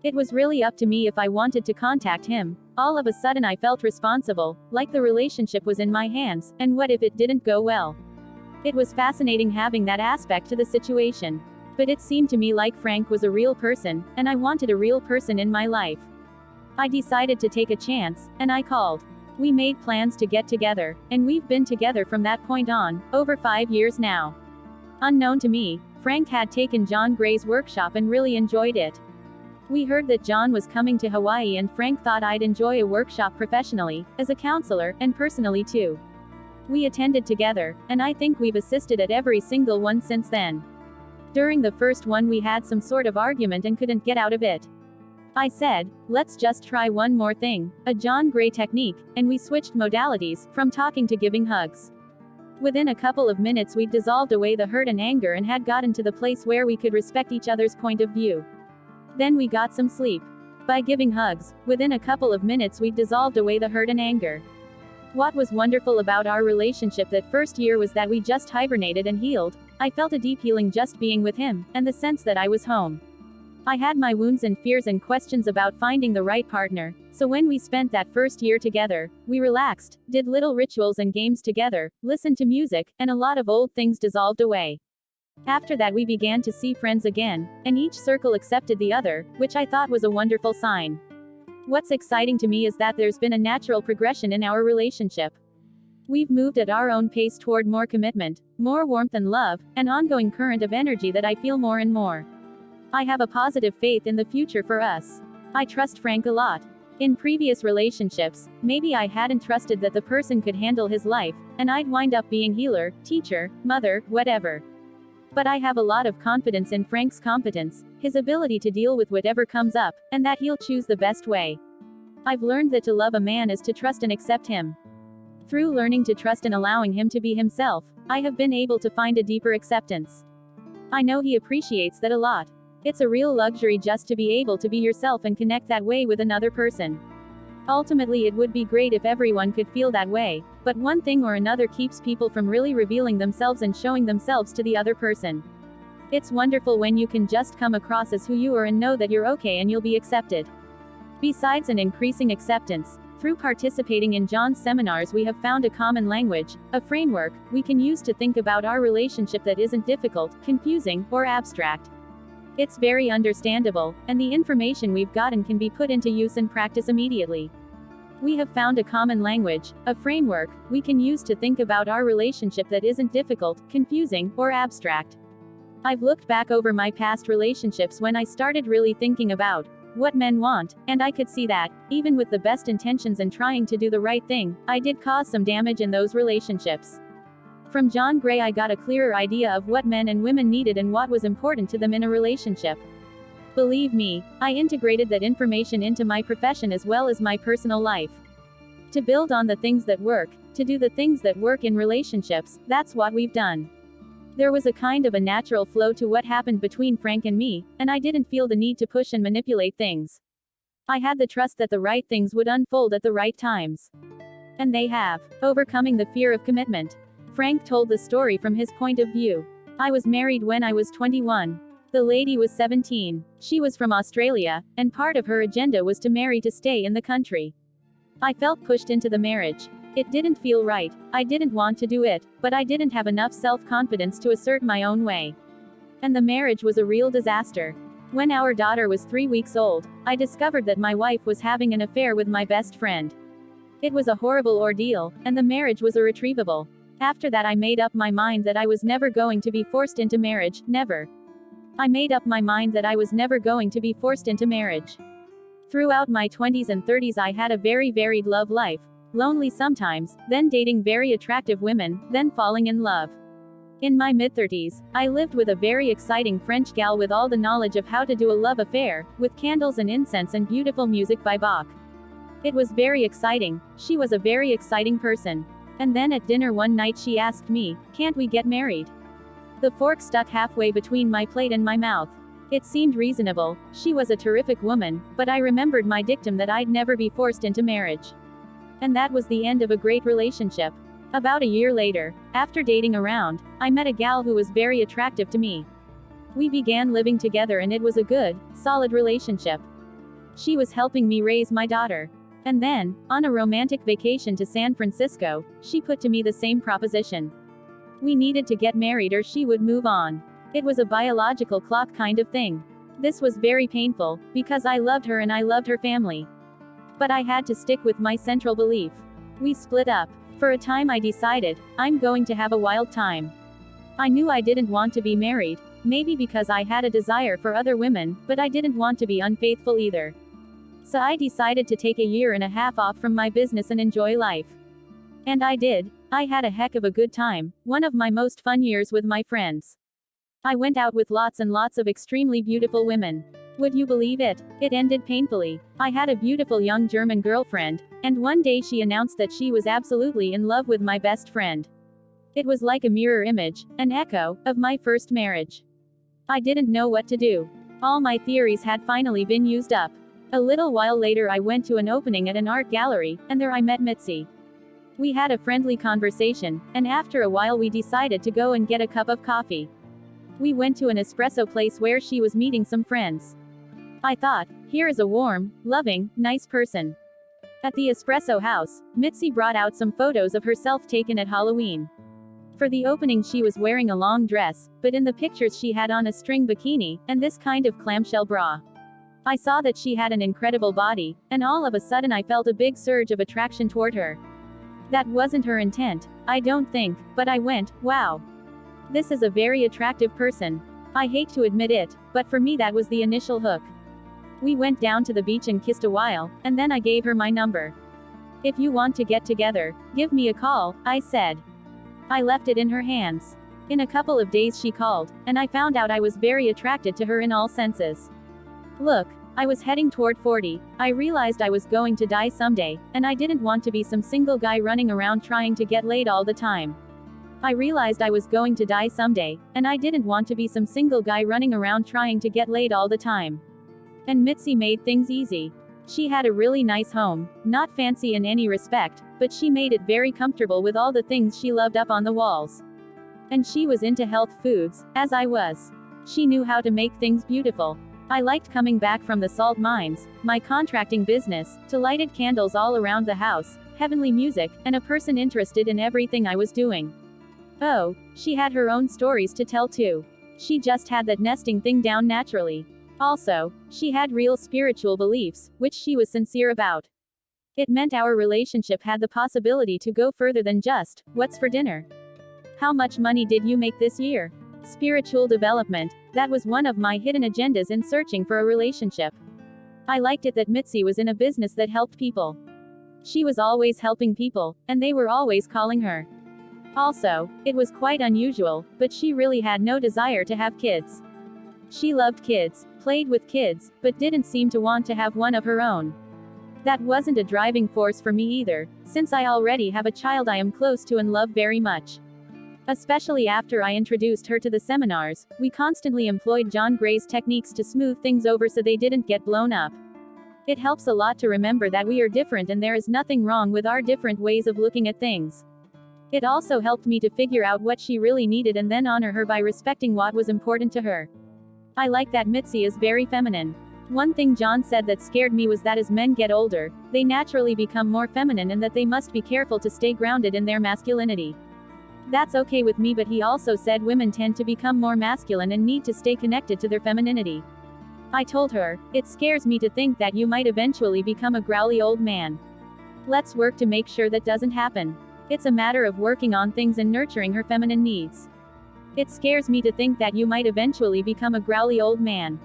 It was really up to me if I wanted to contact him. All of a sudden I felt responsible, like the relationship was in my hands, and what if it didn't go well? It was fascinating having that aspect to the situation. But it seemed to me like Frank was a real person, and I wanted a real person in my life. I decided to take a chance, and I called. We made plans to get together, and we've been together from that point on, over 5 years now. Unknown to me, Frank had taken John Gray's workshop and really enjoyed it. We heard that John was coming to Hawaii and Frank thought I'd enjoy a workshop professionally, as a counselor, and personally too. We attended together, and I think we've assisted at every single one since then. During the first one we had some sort of argument and couldn't get out of it. I said, "Let's just try one more thing, a John Gray technique," and we switched modalities, from talking to giving hugs. Within a couple of minutes we'd dissolved away the hurt and anger and had gotten to the place where we could respect each other's point of view. Then we got some sleep. By giving hugs, within a couple of minutes we'd dissolved away the hurt and anger. What was wonderful about our relationship that first year was that we just hibernated and healed. I felt a deep healing just being with him, and the sense that I was home. I had my wounds and fears and questions about finding the right partner, so when we spent that first year together, we relaxed, did little rituals and games together, listened to music, and a lot of old things dissolved away. After that we began to see friends again, and each circle accepted the other, which I thought was a wonderful sign. What's exciting to me is that there's been a natural progression in our relationship. We've moved at our own pace toward more commitment, more warmth and love, an ongoing current of energy that I feel more and more. I have a positive faith in the future for us. I trust Frank a lot. In previous relationships, maybe I hadn't trusted that the person could handle his life, and I'd wind up being healer, teacher, mother, whatever. But I have a lot of confidence in Frank's competence, his ability to deal with whatever comes up, and that he'll choose the best way. I've learned that to love a man is to trust and accept him. Through learning to trust and allowing him to be himself, I have been able to find a deeper acceptance. I know he appreciates that a lot. It's a real luxury just to be able to be yourself and connect that way with another person. Ultimately it would be great if everyone could feel that way, but one thing or another keeps people from really revealing themselves and showing themselves to the other person. It's wonderful when you can just come across as who you are and know that you're okay and you'll be accepted. Besides an increasing acceptance, through participating in John's seminars we have found a common language, a framework, we can use to think about our relationship that isn't difficult, confusing, or abstract. It's very understandable, and the information we've gotten can be put into use and practice immediately. We have found a common language, a framework, we can use to think about our relationship that isn't difficult, confusing, or abstract. I've looked back over my past relationships when I started really thinking about what men want, and I could see that, even with the best intentions and trying to do the right thing, I did cause some damage in those relationships. From John Gray I got a clearer idea of what men and women needed and what was important to them in a relationship. Believe me, I integrated that information into my profession as well as my personal life. To build on the things that work, to do the things that work in relationships, that's what we've done. There was a kind of a natural flow to what happened between Frank and me, and I didn't feel the need to push and manipulate things. I had the trust that the right things would unfold at the right times. And they have. Overcoming the fear of commitment. Frank told the story from his point of view. I was married when I was 21. The lady was 17. She was from Australia, and part of her agenda was to marry to stay in the country. I felt pushed into the marriage. It didn't feel right. I didn't want to do it, but I didn't have enough self-confidence to assert my own way. And the marriage was a real disaster. When our daughter was 3 weeks old, I discovered that my wife was having an affair with my best friend. It was a horrible ordeal, and the marriage was irretrievable. After that I made up my mind that I was never going to be forced into marriage, never. I made up my mind that I was never going to be forced into marriage. Throughout my 20s and 30s I had a very varied love life. Lonely sometimes, then dating very attractive women, then falling in love. In my mid-30s, I lived with a very exciting French gal with all the knowledge of how to do a love affair, with candles and incense and beautiful music by Bach. It was very exciting. She was a very exciting person. And then at dinner one night she asked me, "Can't we get married?" The fork stuck halfway between my plate and my mouth. It seemed reasonable. She was a terrific woman, but I remembered my dictum that I'd never be forced into marriage. And that was the end of a great relationship. About a year later, after dating around, I met a gal who was very attractive to me. We began living together and it was a good, solid relationship. She was helping me raise my daughter. And then, on a romantic vacation to San Francisco, she put to me the same proposition. We needed to get married or she would move on. It was a biological clock kind of thing. This was very painful, because I loved her and I loved her family. But I had to stick with my central belief. We split up. For a time I decided, I'm going to have a wild time. I knew I didn't want to be married, maybe because I had a desire for other women, but I didn't want to be unfaithful either. So I decided to take a year and a half off from my business and enjoy life. And I did. I had a heck of a good time, one of my most fun years with my friends. I went out with lots and lots of extremely beautiful women. Would you believe it? It ended painfully. I had a beautiful young German girlfriend, and one day she announced that she was absolutely in love with my best friend. It was like a mirror image, an echo, of my first marriage. I didn't know what to do. All my theories had finally been used up. A little while later I went to an opening at an art gallery, and there I met Mitzi. We had a friendly conversation, and after a while we decided to go and get a cup of coffee. We went to an espresso place where she was meeting some friends. I thought, here is a warm, loving, nice person. At the espresso house, Mitzi brought out some photos of herself taken at Halloween. For the opening she was wearing a long dress, but in the pictures she had on a string bikini, and this kind of clamshell bra. I saw that she had an incredible body, and all of a sudden I felt a big surge of attraction toward her. That wasn't her intent, I don't think, but I went, wow. This is a very attractive person. I hate to admit it, but for me that was the initial hook. We went down to the beach and kissed a while, and then I gave her my number. If you want to get together, give me a call, I said. I left it in her hands. In a couple of days she called, and I found out I was very attracted to her in all senses. Look, I was heading toward 40, I realized I was going to die someday, and I didn't want to be some single guy running around trying to get laid all the time. I realized I was going to die someday, and I didn't want to be some single guy running around trying to get laid all the time. And Mitzi made things easy. She had a really nice home, not fancy in any respect, but she made it very comfortable with all the things she loved up on the walls. And she was into health foods, as I was. She knew how to make things beautiful. I liked coming back from the salt mines, my contracting business, to lighted candles all around the house, heavenly music, and a person interested in everything I was doing. Oh, she had her own stories to tell too. She just had that nesting thing down naturally. Also, she had real spiritual beliefs, which she was sincere about. It meant our relationship had the possibility to go further than just, what's for dinner? How much money did you make this year? Spiritual development. That was one of my hidden agendas in searching for a relationship. I liked it that Mitzi was in a business that helped people. She was always helping people, and they were always calling her. Also, it was quite unusual, but she really had no desire to have kids. She loved kids, played with kids, but didn't seem to want to have one of her own. That wasn't a driving force for me either, since I already have a child I am close to and love very much. Especially after I introduced her to the seminars, we constantly employed John Gray's techniques to smooth things over so they didn't get blown up. It helps a lot to remember that we are different and there is nothing wrong with our different ways of looking at things. It also helped me to figure out what she really needed and then honor her by respecting what was important to her. I like that Mitzi is very feminine. One thing John said that scared me was that as men get older, they naturally become more feminine and that they must be careful to stay grounded in their masculinity. That's okay with me, but he also said women tend to become more masculine and need to stay connected to their femininity. I told her, it scares me to think that you might eventually become a growly old man. Let's work to make sure that doesn't happen. It's a matter of working on things and nurturing her feminine needs. It scares me to think that you might eventually become a growly old man.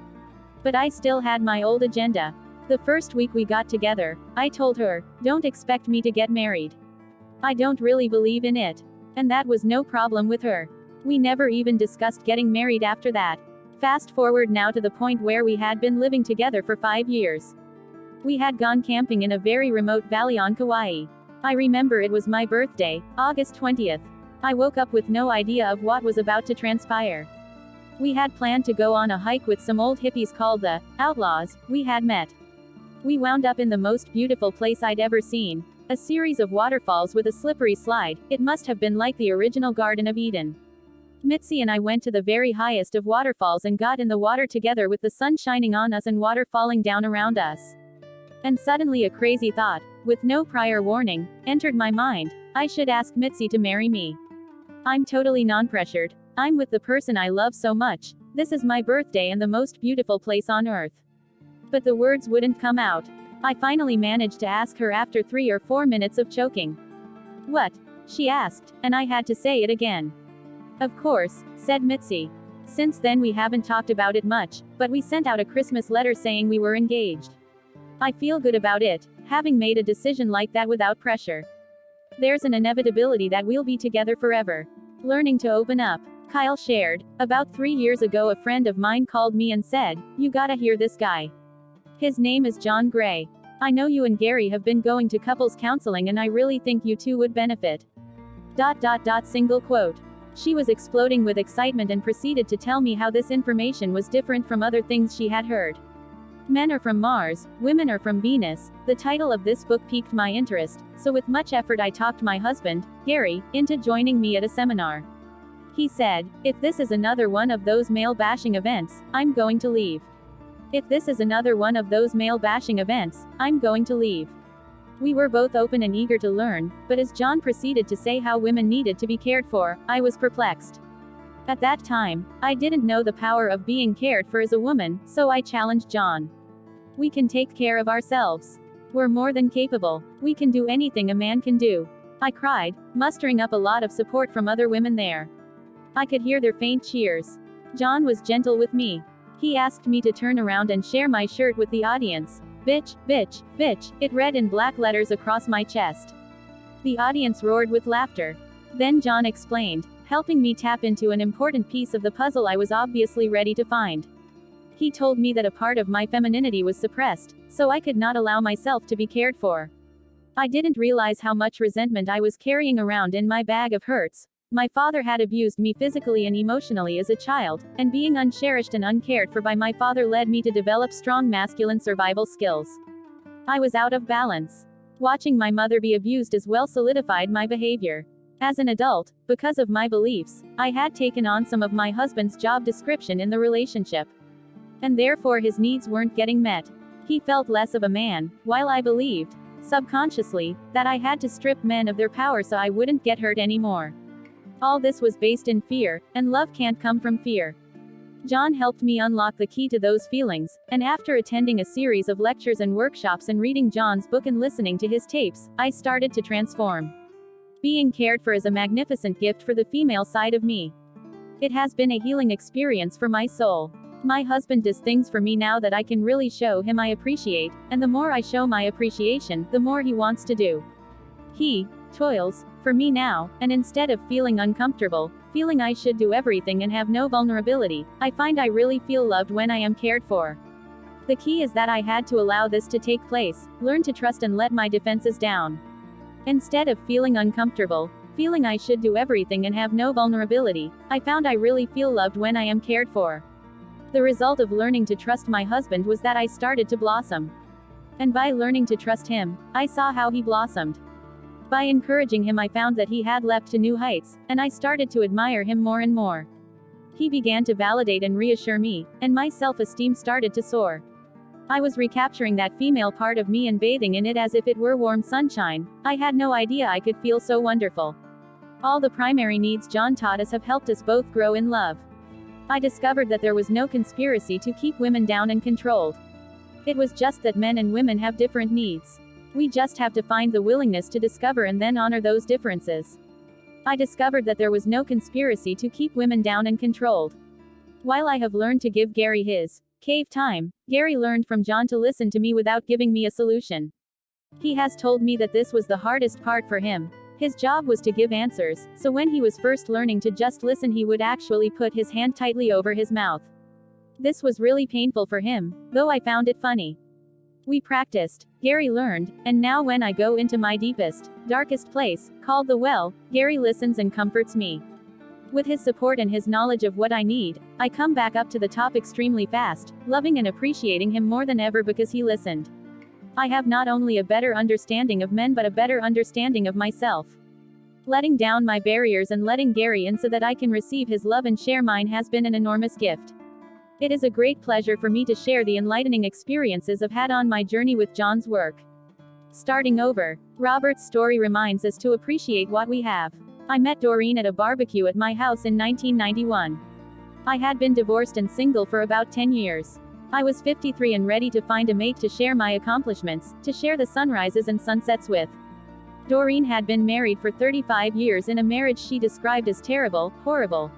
But I still had my old agenda. The first week we got together, I told her, don't expect me to get married. I don't really believe in it. And that was no problem with her. We never even discussed getting married after that. Fast forward now to the point where we had been living together for 5 years. We had gone camping in a very remote valley on Kauai. I remember it was my birthday, August 20th. I woke up with no idea of what was about to transpire. We had planned to go on a hike with some old hippies called the Outlaws we had met. We wound up in the most beautiful place I'd ever seen. A series of waterfalls with a slippery slide. It must have been like the original Garden of Eden. Mitzi and I went to the very highest of waterfalls and got in the water together with the sun shining on us and water falling down around us. And suddenly a crazy thought, with no prior warning, entered my mind. I should ask Mitzi to marry me. I'm totally non-pressured. I'm with the person I love so much. This is my birthday and the most beautiful place on earth. But the words wouldn't come out. I finally managed to ask her after 3 or 4 minutes of choking. What? She asked, and I had to say it again. Of course, said Mitzi. Since then we haven't talked about it much, but we sent out a Christmas letter saying we were engaged. I feel good about it, having made a decision like that without pressure. There's an inevitability that we'll be together forever. Learning to open up. Kyle shared, about 3 years ago a friend of mine called me and said, you gotta hear this guy. His name is John Gray. I know you and Gary have been going to couples counseling and I really think you two would benefit. ... Single quote. She was exploding with excitement and proceeded to tell me how this information was different from other things she had heard. Men are from Mars, women are from Venus. The title of this book piqued my interest, so with much effort I talked my husband, Gary, into joining me at a seminar. He said, if this is another one of those male-bashing events, I'm going to leave. If this is another one of those male-bashing events, I'm going to leave. We were both open and eager to learn, but as John proceeded to say how women needed to be cared for, I was perplexed. At that time, I didn't know the power of being cared for as a woman, so I challenged John. We can take care of ourselves. We're more than capable. We can do anything a man can do. I cried, mustering up a lot of support from other women there. I could hear their faint cheers. John was gentle with me. He asked me to turn around and share my shirt with the audience. Bitch, bitch, bitch, it read in black letters across my chest. The audience roared with laughter. Then John explained, helping me tap into an important piece of the puzzle I was obviously ready to find. He told me that a part of my femininity was suppressed, so I could not allow myself to be cared for. I didn't realize how much resentment I was carrying around in my bag of hurts. My father had abused me physically and emotionally as a child, and being uncherished and uncared for by my father led me to develop strong masculine survival skills. I was out of balance. Watching my mother be abused as well solidified my behavior. As an adult, because of my beliefs, I had taken on some of my husband's job description in the relationship. And therefore his needs weren't getting met. He felt less of a man, while I believed, subconsciously, that I had to strip men of their power so I wouldn't get hurt anymore. All this was based in fear, and love can't come from fear. John helped me unlock the key to those feelings, and after attending a series of lectures and workshops and reading John's book and listening to his tapes, I started to transform. Being cared for is a magnificent gift for the female side of me. It has been a healing experience for my soul. My husband does things for me now that I can really show him I appreciate, and the more I show my appreciation, the more he wants to do. He toils for me now, and instead of feeling uncomfortable, feeling I should do everything and have no vulnerability, I find I really feel loved when I am cared for. The key is that I had to allow this to take place, learn to trust and let my defenses down. Instead of feeling uncomfortable, feeling I should do everything and have no vulnerability, I found I really feel loved when I am cared for. The result of learning to trust my husband was that I started to blossom. And by learning to trust him, I saw how he blossomed. By encouraging him, I found that he had leapt to new heights, and I started to admire him more and more. He began to validate and reassure me, and my self-esteem started to soar. I was recapturing that female part of me and bathing in it as if it were warm sunshine. I had no idea I could feel so wonderful. All the primary needs John taught us have helped us both grow in love. I discovered that there was no conspiracy to keep women down and controlled. It was just that men and women have different needs. We just have to find the willingness to discover and then honor those differences. I discovered that there was no conspiracy to keep women down and controlled. While I have learned to give Gary his cave time, Gary learned from John to listen to me without giving me a solution. He has told me that this was the hardest part for him. His job was to give answers, so when he was first learning to just listen, he would actually put his hand tightly over his mouth. This was really painful for him, though I found it funny. We practiced, Gary learned, and now when I go into my deepest, darkest place, called the well, Gary listens and comforts me. With his support and his knowledge of what I need, I come back up to the top extremely fast, loving and appreciating him more than ever because he listened. I have not only a better understanding of men but a better understanding of myself. Letting down my barriers and letting Gary in so that I can receive his love and share mine has been an enormous gift. It is a great pleasure for me to share the enlightening experiences I've had on my journey with John's work. Starting over, Robert's story reminds us to appreciate what we have. I met Doreen at a barbecue at my house in 1991. I had been divorced and single for about 10 years. I was 53 and ready to find a mate to share my accomplishments, to share the sunrises and sunsets with. Doreen had been married for 35 years in a marriage she described as terrible, horrible.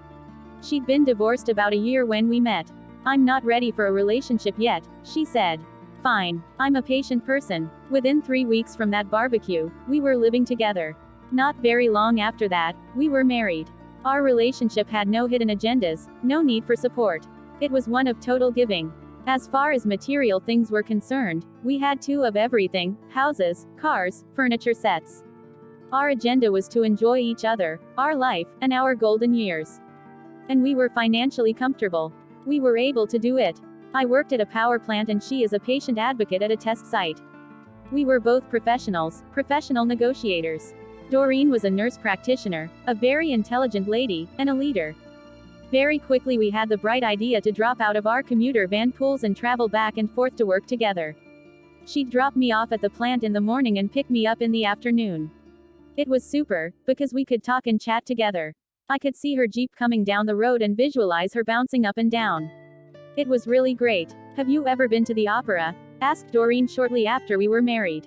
She'd been divorced about a year when we met. "I'm not ready for a relationship yet," she said. "Fine. I'm a patient person." Within 3 weeks from that barbecue, we were living together. Not very long after that, we were married. Our relationship had no hidden agendas, no need for support. It was one of total giving. As far as material things were concerned, we had two of everything: houses, cars, furniture sets. Our agenda was to enjoy each other, our life, and our golden years. And we were financially comfortable. We were able to do it. I worked at a power plant and she is a patient advocate at a test site. We were both professionals, professional negotiators. Doreen was a nurse practitioner, a very intelligent lady, and a leader. Very quickly we had the bright idea to drop out of our commuter van pools and travel back and forth to work together. She'd drop me off at the plant in the morning and pick me up in the afternoon. It was super, because we could talk and chat together. I could see her Jeep coming down the road and visualize her bouncing up and down. It was really great. "Have you ever been to the opera?" asked Doreen shortly after we were married.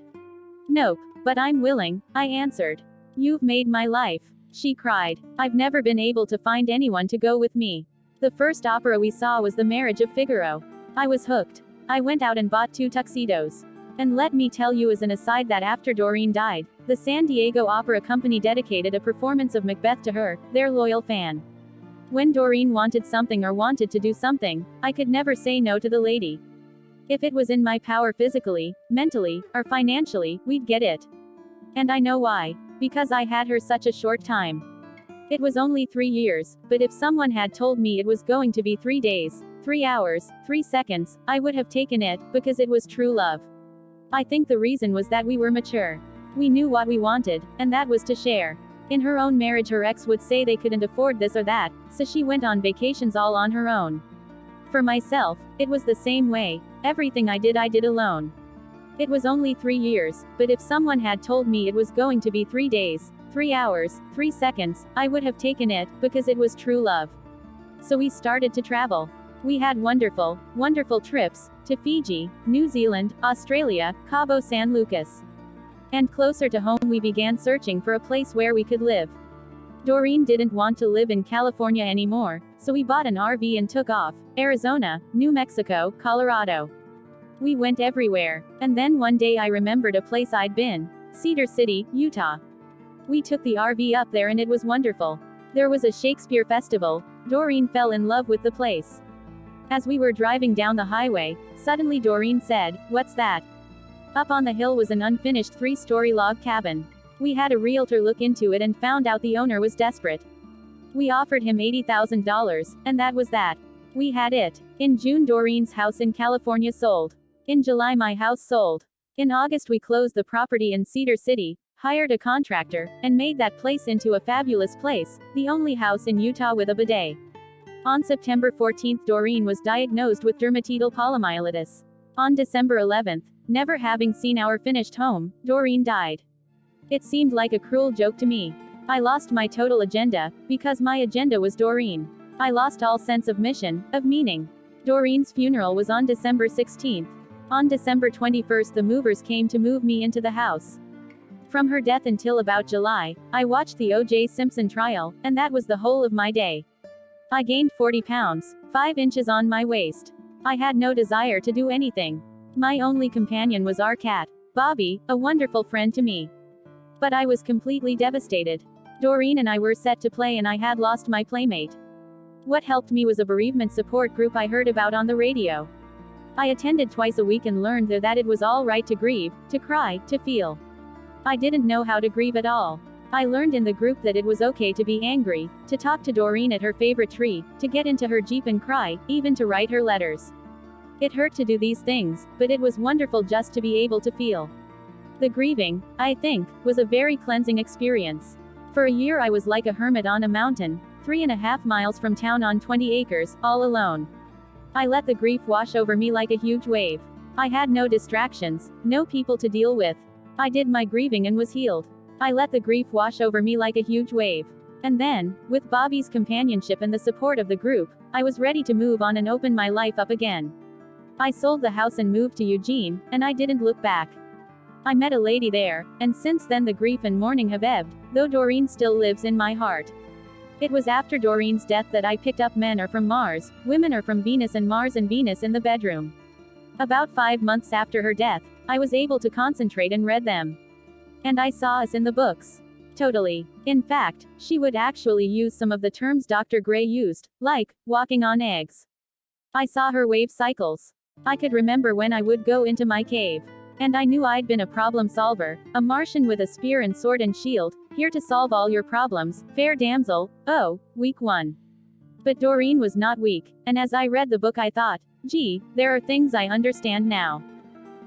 "Nope, but I'm willing," I answered. "You've made my life," she cried. "I've never been able to find anyone to go with me." The first opera we saw was The Marriage of Figaro. I was hooked. I went out and bought 2 tuxedos. And let me tell you as an aside that after Doreen died, the San Diego Opera Company dedicated a performance of Macbeth to her, their loyal fan. When Doreen wanted something or wanted to do something, I could never say no to the lady. If it was in my power physically, mentally, or financially, we'd get it. And I know why. Because I had her such a short time. It was only 3 years, but if someone had told me it was going to be 3 days, 3 hours, 3 seconds, I would have taken it, because it was true love. I think the reason was that we were mature. We knew what we wanted, and that was to share. In her own marriage her ex would say they couldn't afford this or that, so she went on vacations all on her own. For myself, it was the same way. Everything I did alone. It was only 3 years, but if someone had told me it was going to be 3 days, 3 hours, 3 seconds, I would have taken it, because it was true love. So we started to travel. We had wonderful, wonderful trips, to Fiji, New Zealand, Australia, Cabo San Lucas. And closer to home we began searching for a place where we could live. Doreen didn't want to live in California anymore, so we bought an RV and took off. Arizona, New Mexico, Colorado. We went everywhere. And then one day I remembered a place I'd been. Cedar City, Utah. We took the RV up there and it was wonderful. There was a Shakespeare festival. Doreen fell in love with the place. As we were driving down the highway, suddenly Doreen said, "What's that?" Up on the hill was an unfinished 3-story log cabin. We had a realtor look into it and found out the owner was desperate. We offered him $80,000, and that was that. We had it. In June, Doreen's house in California sold. In July, my house sold. In August, we closed the property in Cedar City, hired a contractor, and made that place into a fabulous place, the only house in Utah with a bidet. On September 14, Doreen was diagnosed with dermatitis polymyelitis. On December 11, never having seen our finished home, Doreen died. It seemed like a cruel joke to me. I lost my total agenda, because my agenda was Doreen. I lost all sense of mission, of meaning. Doreen's funeral was on December 16. On December 21, the movers came to move me into the house. From her death until about July, I watched the O.J. Simpson trial, and that was the whole of my day. I gained 40 pounds, 5 inches on my waist. I had no desire to do anything. My only companion was our cat, Bobby, a wonderful friend to me. But I was completely devastated. Doreen and I were set to play and I had lost my playmate. What helped me was a bereavement support group I heard about on the radio. I attended twice a week and learned there that it was all right to grieve, to cry, to feel. I didn't know how to grieve at all. I learned in the group that it was okay to be angry, to talk to Doreen at her favorite tree, to get into her Jeep and cry, even to write her letters. It hurt to do these things, but it was wonderful just to be able to feel. The grieving, I think, was a very cleansing experience. For a year I was like a hermit on a mountain, 3.5 miles from town on 20 acres, all alone. I let the grief wash over me like a huge wave. I had no distractions, no people to deal with. I did my grieving and was healed. I let the grief wash over me like a huge wave. And then, with Bobby's companionship and the support of the group, I was ready to move on and open my life up again. I sold the house and moved to Eugene, and I didn't look back. I met a lady there, and since then the grief and mourning have ebbed, though Doreen still lives in my heart. It was after Doreen's death that I picked up Men Are From Mars, Women Are From Venus and Mars and Venus in the bedroom. About 5 months after her death, I was able to concentrate and read them. And I saw us in the books. Totally. In fact, she would actually use some of the terms Dr. Gray used, like, walking on eggs. I saw her wave cycles. I could remember when I would go into my cave. And I knew I'd been a problem solver, a Martian with a spear and sword and shield, here to solve all your problems, fair damsel, oh, weak one. But Doreen was not weak, and as I read the book I thought, gee, there are things I understand now.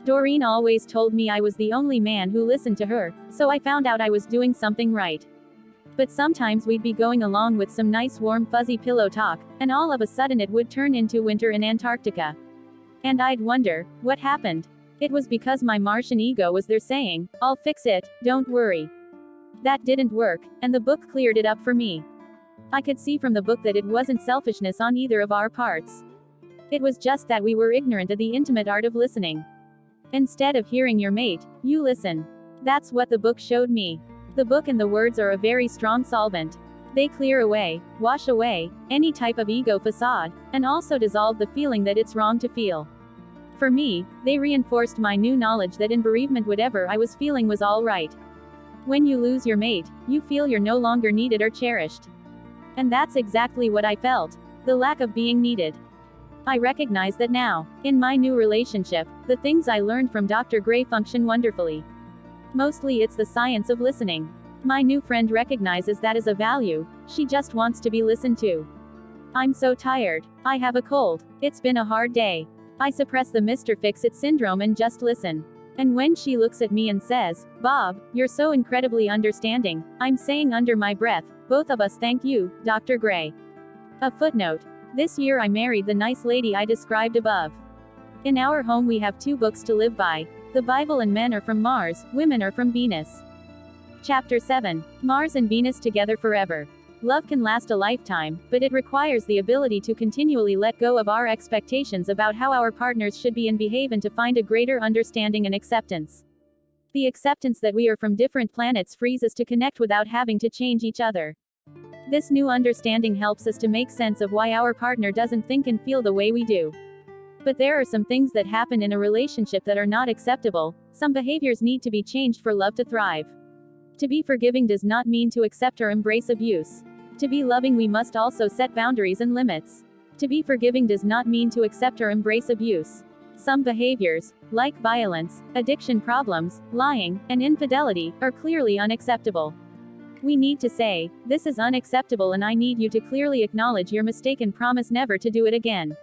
Doreen always told me I was the only man who listened to her, so I found out I was doing something right. But sometimes we'd be going along with some nice warm fuzzy pillow talk, and all of a sudden it would turn into winter in Antarctica. And I'd wonder, what happened? It was because my Martian ego was there saying, I'll fix it, don't worry. That didn't work, and the book cleared it up for me. I could see from the book that it wasn't selfishness on either of our parts. It was just that we were ignorant of the intimate art of listening. Instead of hearing your mate, you listen. That's what the book showed me. The book and the words are a very strong solvent. They clear away, wash away, any type of ego facade, and also dissolve the feeling that it's wrong to feel. For me, they reinforced my new knowledge that in bereavement whatever I was feeling was all right. When you lose your mate, you feel you're no longer needed or cherished. And that's exactly what I felt. The lack of being needed. I recognize that now. In my new relationship, the things I learned from Dr. Gray function wonderfully. Mostly it's the science of listening. My new friend recognizes that as a value, she just wants to be listened to. I'm so tired. I have a cold. It's been a hard day. I suppress the Mr. Fix-It syndrome and just listen. And when she looks at me and says, Bob, you're so incredibly understanding, I'm saying under my breath, both of us thank you, Dr. Gray. A footnote. This year I married the nice lady I described above. In our home we have 2 books to live by. The Bible and Men Are From Mars, Women Are From Venus. Chapter 7. Mars and Venus Together Forever. Love can last a lifetime, but it requires the ability to continually let go of our expectations about how our partners should be and behave and to find a greater understanding and acceptance. The acceptance that we are from different planets frees us to connect without having to change each other. This new understanding helps us to make sense of why our partner doesn't think and feel the way we do. But there are some things that happen in a relationship that are not acceptable. Some behaviors need to be changed for love to thrive. To be forgiving does not mean to accept or embrace abuse. To be loving, we must also set boundaries and limits. To be forgiving does not mean to accept or embrace abuse. Some behaviors, like violence, addiction problems, lying, and infidelity, are clearly unacceptable. We need to say, "This is unacceptable and I need you to clearly acknowledge your mistake and promise never to do it again.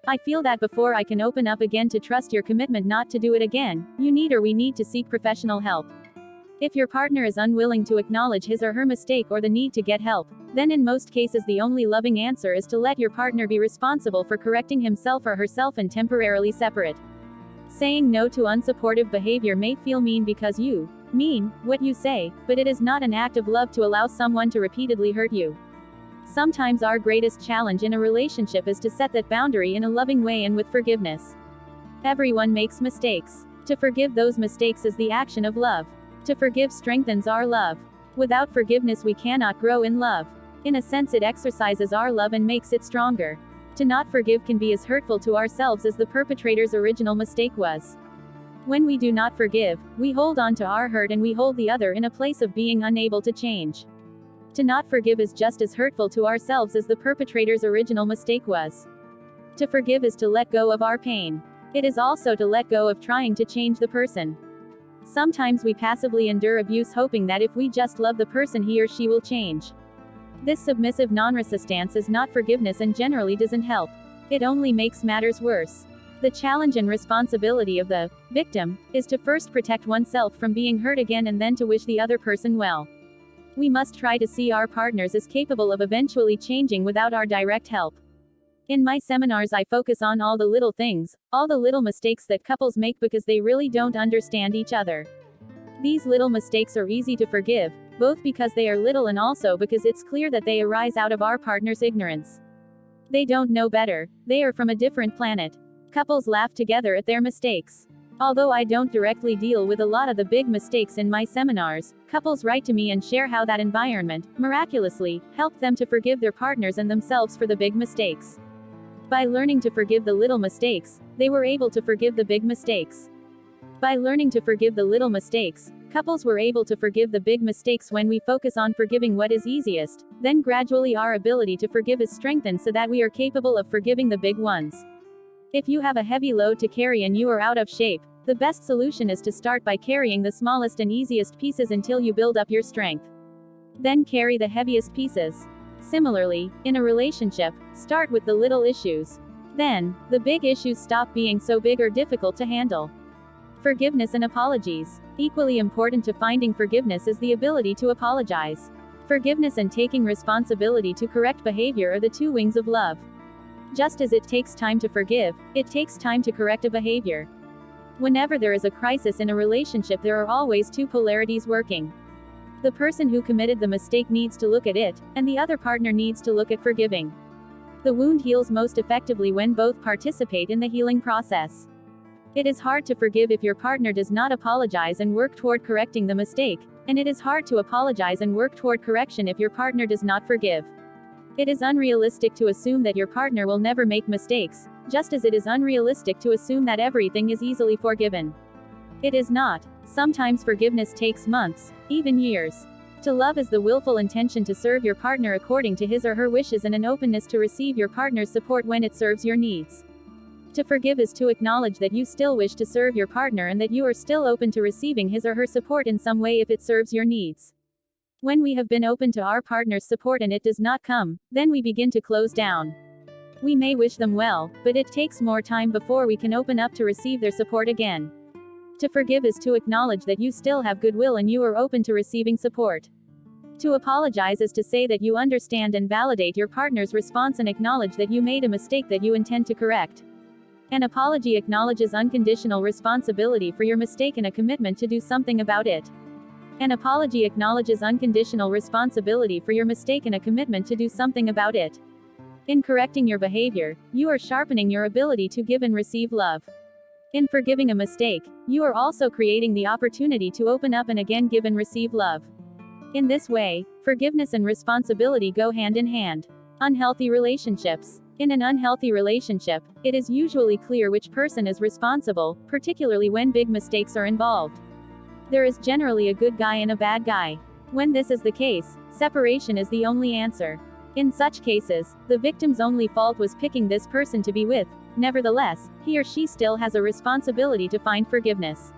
I feel that before I can open up again to trust your commitment not to do it again, you need or we need to seek professional help." If your partner is unwilling to acknowledge his or her mistake or the need to get help, then in most cases the only loving answer is to let your partner be responsible for correcting himself or herself and temporarily separate. Saying no to unsupportive behavior may feel mean because you mean what you say, but it is not an act of love to allow someone to repeatedly hurt you. Sometimes our greatest challenge in a relationship is to set that boundary in a loving way and with forgiveness. Everyone makes mistakes. To forgive those mistakes is the action of love. To forgive strengthens our love. Without forgiveness we cannot grow in love. In a sense it exercises our love and makes it stronger. To not forgive can be as hurtful to ourselves as the perpetrator's original mistake was. When we do not forgive, we hold on to our hurt and we hold the other in a place of being unable to change. To not forgive is just as hurtful to ourselves as the perpetrator's original mistake was. To forgive is to let go of our pain. It is also to let go of trying to change the person. Sometimes we passively endure abuse hoping that if we just love the person he or she will change. This submissive non-resistance is not forgiveness and generally doesn't help. It only makes matters worse. The challenge and responsibility of the victim is to first protect oneself from being hurt again and then to wish the other person well. We must try to see our partners as capable of eventually changing without our direct help. In my seminars I focus on all the little things, all the little mistakes that couples make because they really don't understand each other. These little mistakes are easy to forgive, both because they are little and also because it's clear that they arise out of our partner's ignorance. They don't know better, they are from a different planet. Couples laugh together at their mistakes. Although I don't directly deal with a lot of the big mistakes in my seminars, couples write to me and share how that environment, miraculously, helped them to forgive their partners and themselves for the big mistakes. By learning to forgive the little mistakes, they were able to forgive the big mistakes. By learning to forgive the little mistakes, couples were able to forgive the big mistakes. When we focus on forgiving what is easiest, then gradually our ability to forgive is strengthened so that we are capable of forgiving the big ones. If you have a heavy load to carry and you are out of shape, the best solution is to start by carrying the smallest and easiest pieces until you build up your strength. Then carry the heaviest pieces. Similarly, in a relationship, start with the little issues. Then, the big issues stop being so big or difficult to handle. Forgiveness and apologies. Equally important to finding forgiveness is the ability to apologize. Forgiveness and taking responsibility to correct behavior are the two wings of love. Just as it takes time to forgive, it takes time to correct a behavior. Whenever there is a crisis in a relationship, there are always two polarities working. The person who committed the mistake needs to look at it, and the other partner needs to look at forgiving. The wound heals most effectively when both participate in the healing process. It is hard to forgive if your partner does not apologize and work toward correcting the mistake, and it is hard to apologize and work toward correction if your partner does not forgive. It is unrealistic to assume that your partner will never make mistakes, just as it is unrealistic to assume that everything is easily forgiven. It is not. Sometimes forgiveness takes months, even years. To love is the willful intention to serve your partner according to his or her wishes and an openness to receive your partner's support when it serves your needs. To forgive is to acknowledge that you still wish to serve your partner and that you are still open to receiving his or her support in some way if it serves your needs. When we have been open to our partner's support and it does not come, then we begin to close down. We may wish them well, but it takes more time before we can open up to receive their support again. To forgive is to acknowledge that you still have goodwill and you are open to receiving support. To apologize is to say that you understand and validate your partner's response and acknowledge that you made a mistake that you intend to correct. An apology acknowledges unconditional responsibility for your mistake and a commitment to do something about it. An apology acknowledges unconditional responsibility for your mistake and a commitment to do something about it. In correcting your behavior, you are sharpening your ability to give and receive love. In forgiving a mistake, you are also creating the opportunity to open up and again give and receive love. In this way, forgiveness and responsibility go hand in hand. Unhealthy relationships. In an unhealthy relationship, it is usually clear which person is responsible, particularly when big mistakes are involved. There is generally a good guy and a bad guy. When this is the case, separation is the only answer. In such cases, the victim's only fault was picking this person to be with. Nevertheless, he or she still has a responsibility to find forgiveness.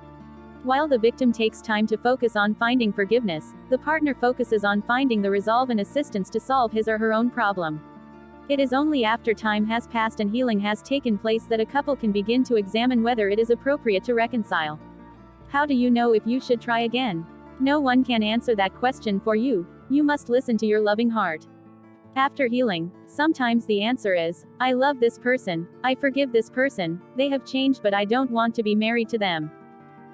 While the victim takes time to focus on finding forgiveness, the partner focuses on finding the resolve and assistance to solve his or her own problem. It is only after time has passed and healing has taken place that a couple can begin to examine whether it is appropriate to reconcile. How do you know if you should try again? No one can answer that question for you. You must listen to your loving heart. After healing, sometimes the answer is, I love this person, I forgive this person, they have changed but I don't want to be married to them.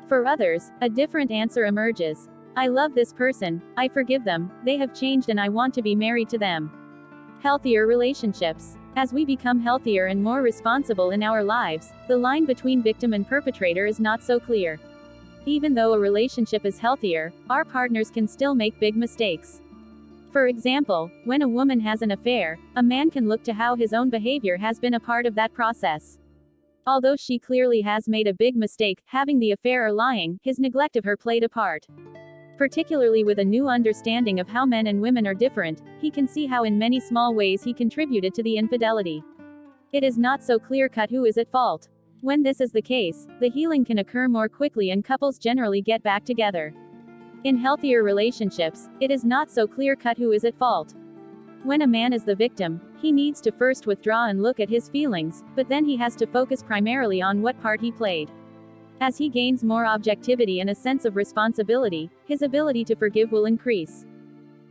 For others, a different answer emerges. I love this person, I forgive them, they have changed and I want to be married to them. Healthier relationships. As we become healthier and more responsible in our lives, the line between victim and perpetrator is not so clear. Even though a relationship is healthier, our partners can still make big mistakes. For example, when a woman has an affair, a man can look to how his own behavior has been a part of that process. Although she clearly has made a big mistake, having the affair or lying, his neglect of her played a part. Particularly with a new understanding of how men and women are different, he can see how in many small ways he contributed to the infidelity. It is not so clear-cut who is at fault. When this is the case, the healing can occur more quickly and couples generally get back together. In healthier relationships, it is not so clear-cut who is at fault. When a man is the victim, he needs to first withdraw and look at his feelings, but then he has to focus primarily on what part he played. As he gains more objectivity and a sense of responsibility, his ability to forgive will increase.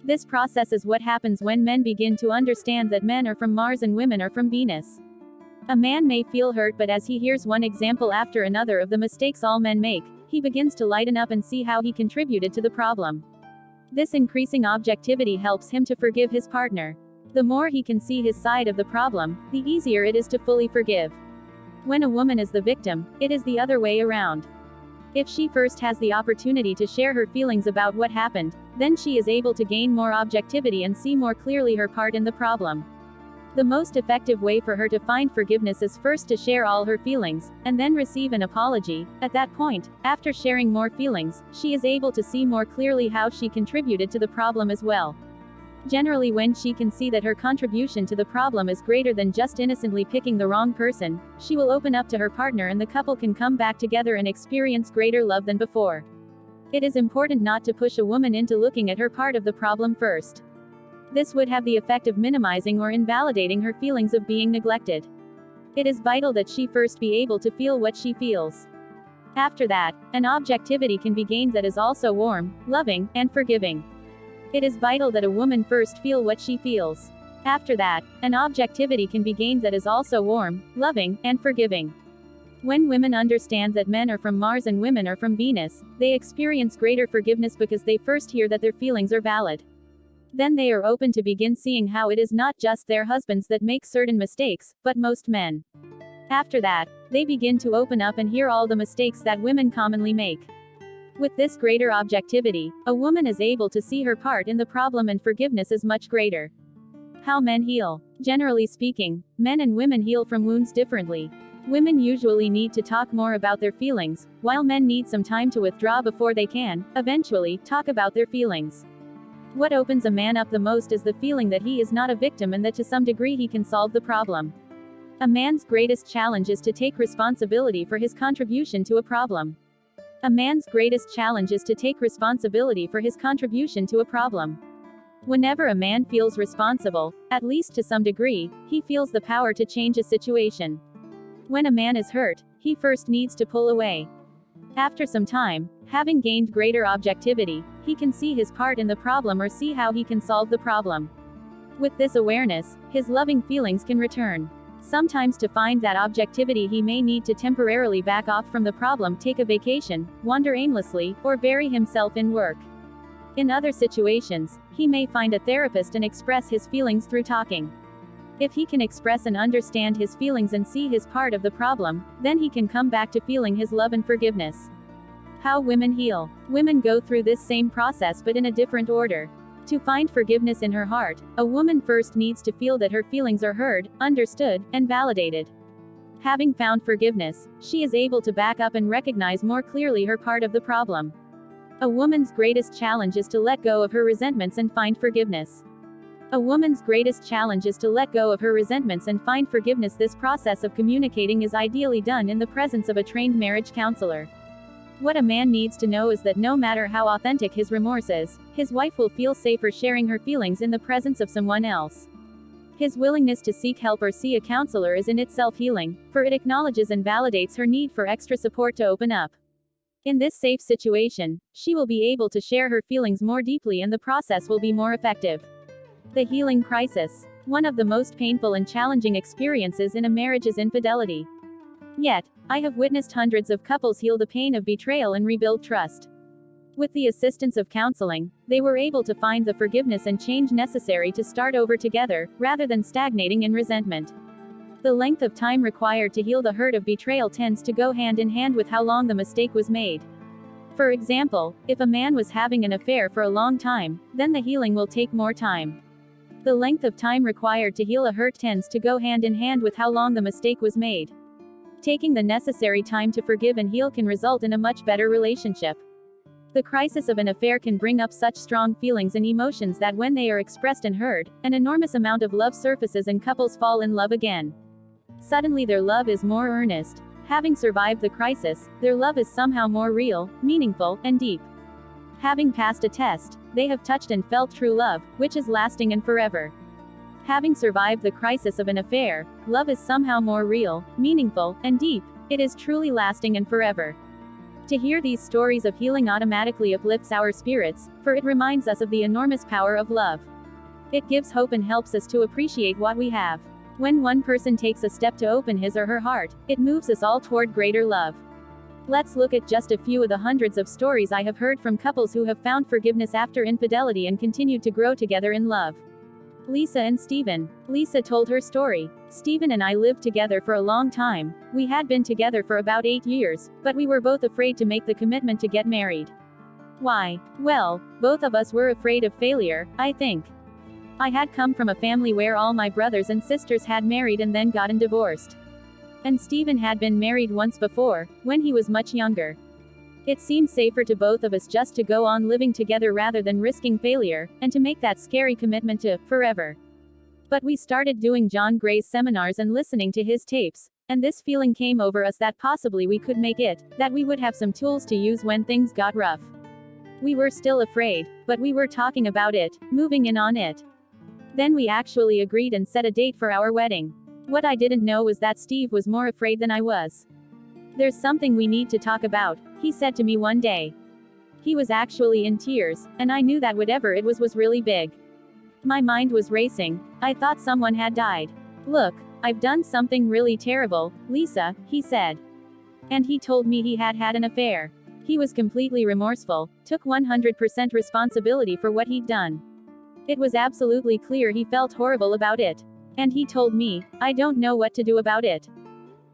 This process is what happens when men begin to understand that men are from Mars and women are from Venus. A man may feel hurt, but as he hears one example after another of the mistakes all men make, he begins to lighten up and see how he contributed to the problem. This increasing objectivity helps him to forgive his partner. The more he can see his side of the problem, the easier it is to fully forgive. When a woman is the victim, it is the other way around. If she first has the opportunity to share her feelings about what happened, then she is able to gain more objectivity and see more clearly her part in the problem. The most effective way for her to find forgiveness is first to share all her feelings, and then receive an apology. At that point, after sharing more feelings, she is able to see more clearly how she contributed to the problem as well. Generally, when she can see that her contribution to the problem is greater than just innocently picking the wrong person, she will open up to her partner and the couple can come back together and experience greater love than before. It is important not to push a woman into looking at her part of the problem first. This would have the effect of minimizing or invalidating her feelings of being neglected. It is vital that she first be able to feel what she feels. After that, an objectivity can be gained that is also warm, loving, and forgiving. It is vital that a woman first feel what she feels. After that, an objectivity can be gained that is also warm, loving, and forgiving. When women understand that men are from Mars and women are from Venus, they experience greater forgiveness because they first hear that their feelings are valid. Then they are open to begin seeing how it is not just their husbands that make certain mistakes, but most men. After that, they begin to open up and hear all the mistakes that women commonly make. With this greater objectivity, a woman is able to see her part in the problem and forgiveness is much greater. How men heal. Generally speaking, men and women heal from wounds differently. Women usually need to talk more about their feelings, while men need some time to withdraw before they can, eventually, talk about their feelings. What opens a man up the most is the feeling that he is not a victim and that to some degree he can solve the problem. A man's greatest challenge is to take responsibility for his contribution to a problem. A man's greatest challenge is to take responsibility for his contribution to a problem. Whenever a man feels responsible, at least to some degree, he feels the power to change a situation. When a man is hurt, he first needs to pull away. After some time, having gained greater objectivity, he can see his part in the problem or see how he can solve the problem. With this awareness, his loving feelings can return. Sometimes to find that objectivity he may need to temporarily back off from the problem, take a vacation, wander aimlessly, or bury himself in work. In other situations, he may find a therapist and express his feelings through talking. If he can express and understand his feelings and see his part of the problem, then he can come back to feeling his love and forgiveness. How women heal. Women go through this same process but in a different order. To find forgiveness in her heart, a woman first needs to feel that her feelings are heard, understood, and validated. Having found forgiveness, she is able to back up and recognize more clearly her part of the problem. A woman's greatest challenge is to let go of her resentments and find forgiveness. A woman's greatest challenge is to let go of her resentments and find forgiveness. This process of communicating is ideally done in the presence of a trained marriage counselor. What a man needs to know is that no matter how authentic his remorse is, his wife will feel safer sharing her feelings in the presence of someone else. His willingness to seek help or see a counselor is in itself healing, for it acknowledges and validates her need for extra support to open up. In this safe situation, she will be able to share her feelings more deeply and the process will be more effective. The healing crisis. One of the most painful and challenging experiences in a marriage is infidelity. Yet, I have witnessed hundreds of couples heal the pain of betrayal and rebuild trust. With the assistance of counseling, they were able to find the forgiveness and change necessary to start over together, rather than stagnating in resentment. The length of time required to heal the hurt of betrayal tends to go hand in hand with how long the mistake was made. For example, if a man was having an affair for a long time, then the healing will take more time. The length of time required to heal a hurt tends to go hand in hand with how long the mistake was made. Taking the necessary time to forgive and heal can result in a much better relationship. The crisis of an affair can bring up such strong feelings and emotions that when they are expressed and heard, an enormous amount of love surfaces and couples fall in love again. Suddenly their love is more earnest. Having survived the crisis, their love is somehow more real, meaningful, and deep. Having passed a test, they have touched and felt true love, which is lasting and forever. Having survived the crisis of an affair, love is somehow more real, meaningful, and deep. It is truly lasting and forever. To hear these stories of healing automatically uplifts our spirits, for it reminds us of the enormous power of love. It gives hope and helps us to appreciate what we have. When one person takes a step to open his or her heart, it moves us all toward greater love. Let's look at just a few of the hundreds of stories I have heard from couples who have found forgiveness after infidelity and continued to grow together in love. Lisa and Stephen. Lisa told her story. Stephen and I lived together for a long time. We had been together for about 8 years, but we were both afraid to make the commitment to get married. Why? Well, both of us were afraid of failure, I think. I had come from a family where all my brothers and sisters had married and then gotten divorced. And Stephen had been married once before, when he was much younger. It seemed safer to both of us just to go on living together rather than risking failure, and to make that scary commitment to forever. But we started doing John Gray's seminars and listening to his tapes, and this feeling came over us that possibly we could make it, that we would have some tools to use when things got rough. We were still afraid, but we were talking about it, moving in on it. Then we actually agreed and set a date for our wedding. What I didn't know was that Steve was more afraid than I was. "There's something we need to talk about," he said to me one day. He was actually in tears, and I knew that whatever it was really big. My mind was racing. I thought someone had died. "Look, I've done something really terrible, Lisa," he said. And he told me he had had an affair. He was completely remorseful, took 100% responsibility for what he'd done. It was absolutely clear he felt horrible about it. And he told me, "I don't know what to do about it."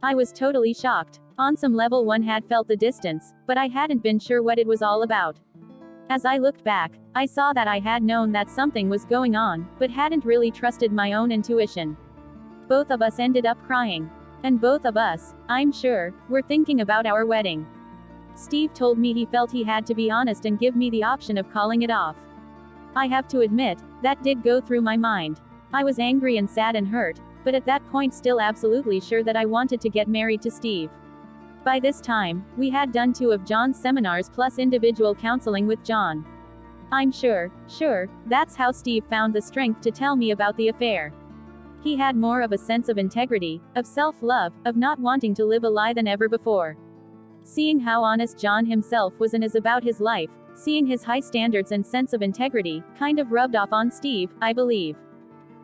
I was totally shocked. On some level one had felt the distance, but I hadn't been sure what it was all about. As I looked back, I saw that I had known that something was going on, but hadn't really trusted my own intuition. Both of us ended up crying. And both of us, I'm sure, were thinking about our wedding. Steve told me he felt he had to be honest and give me the option of calling it off. I have to admit, that did go through my mind. I was angry and sad and hurt, but at that point still absolutely sure that I wanted to get married to Steve. By this time, we had done 2 of John's seminars plus individual counseling with John. I'm sure, that's how Steve found the strength to tell me about the affair. He had more of a sense of integrity, of self-love, of not wanting to live a lie than ever before. Seeing how honest John himself was and is about his life, seeing his high standards and sense of integrity, kind of rubbed off on Steve, I believe.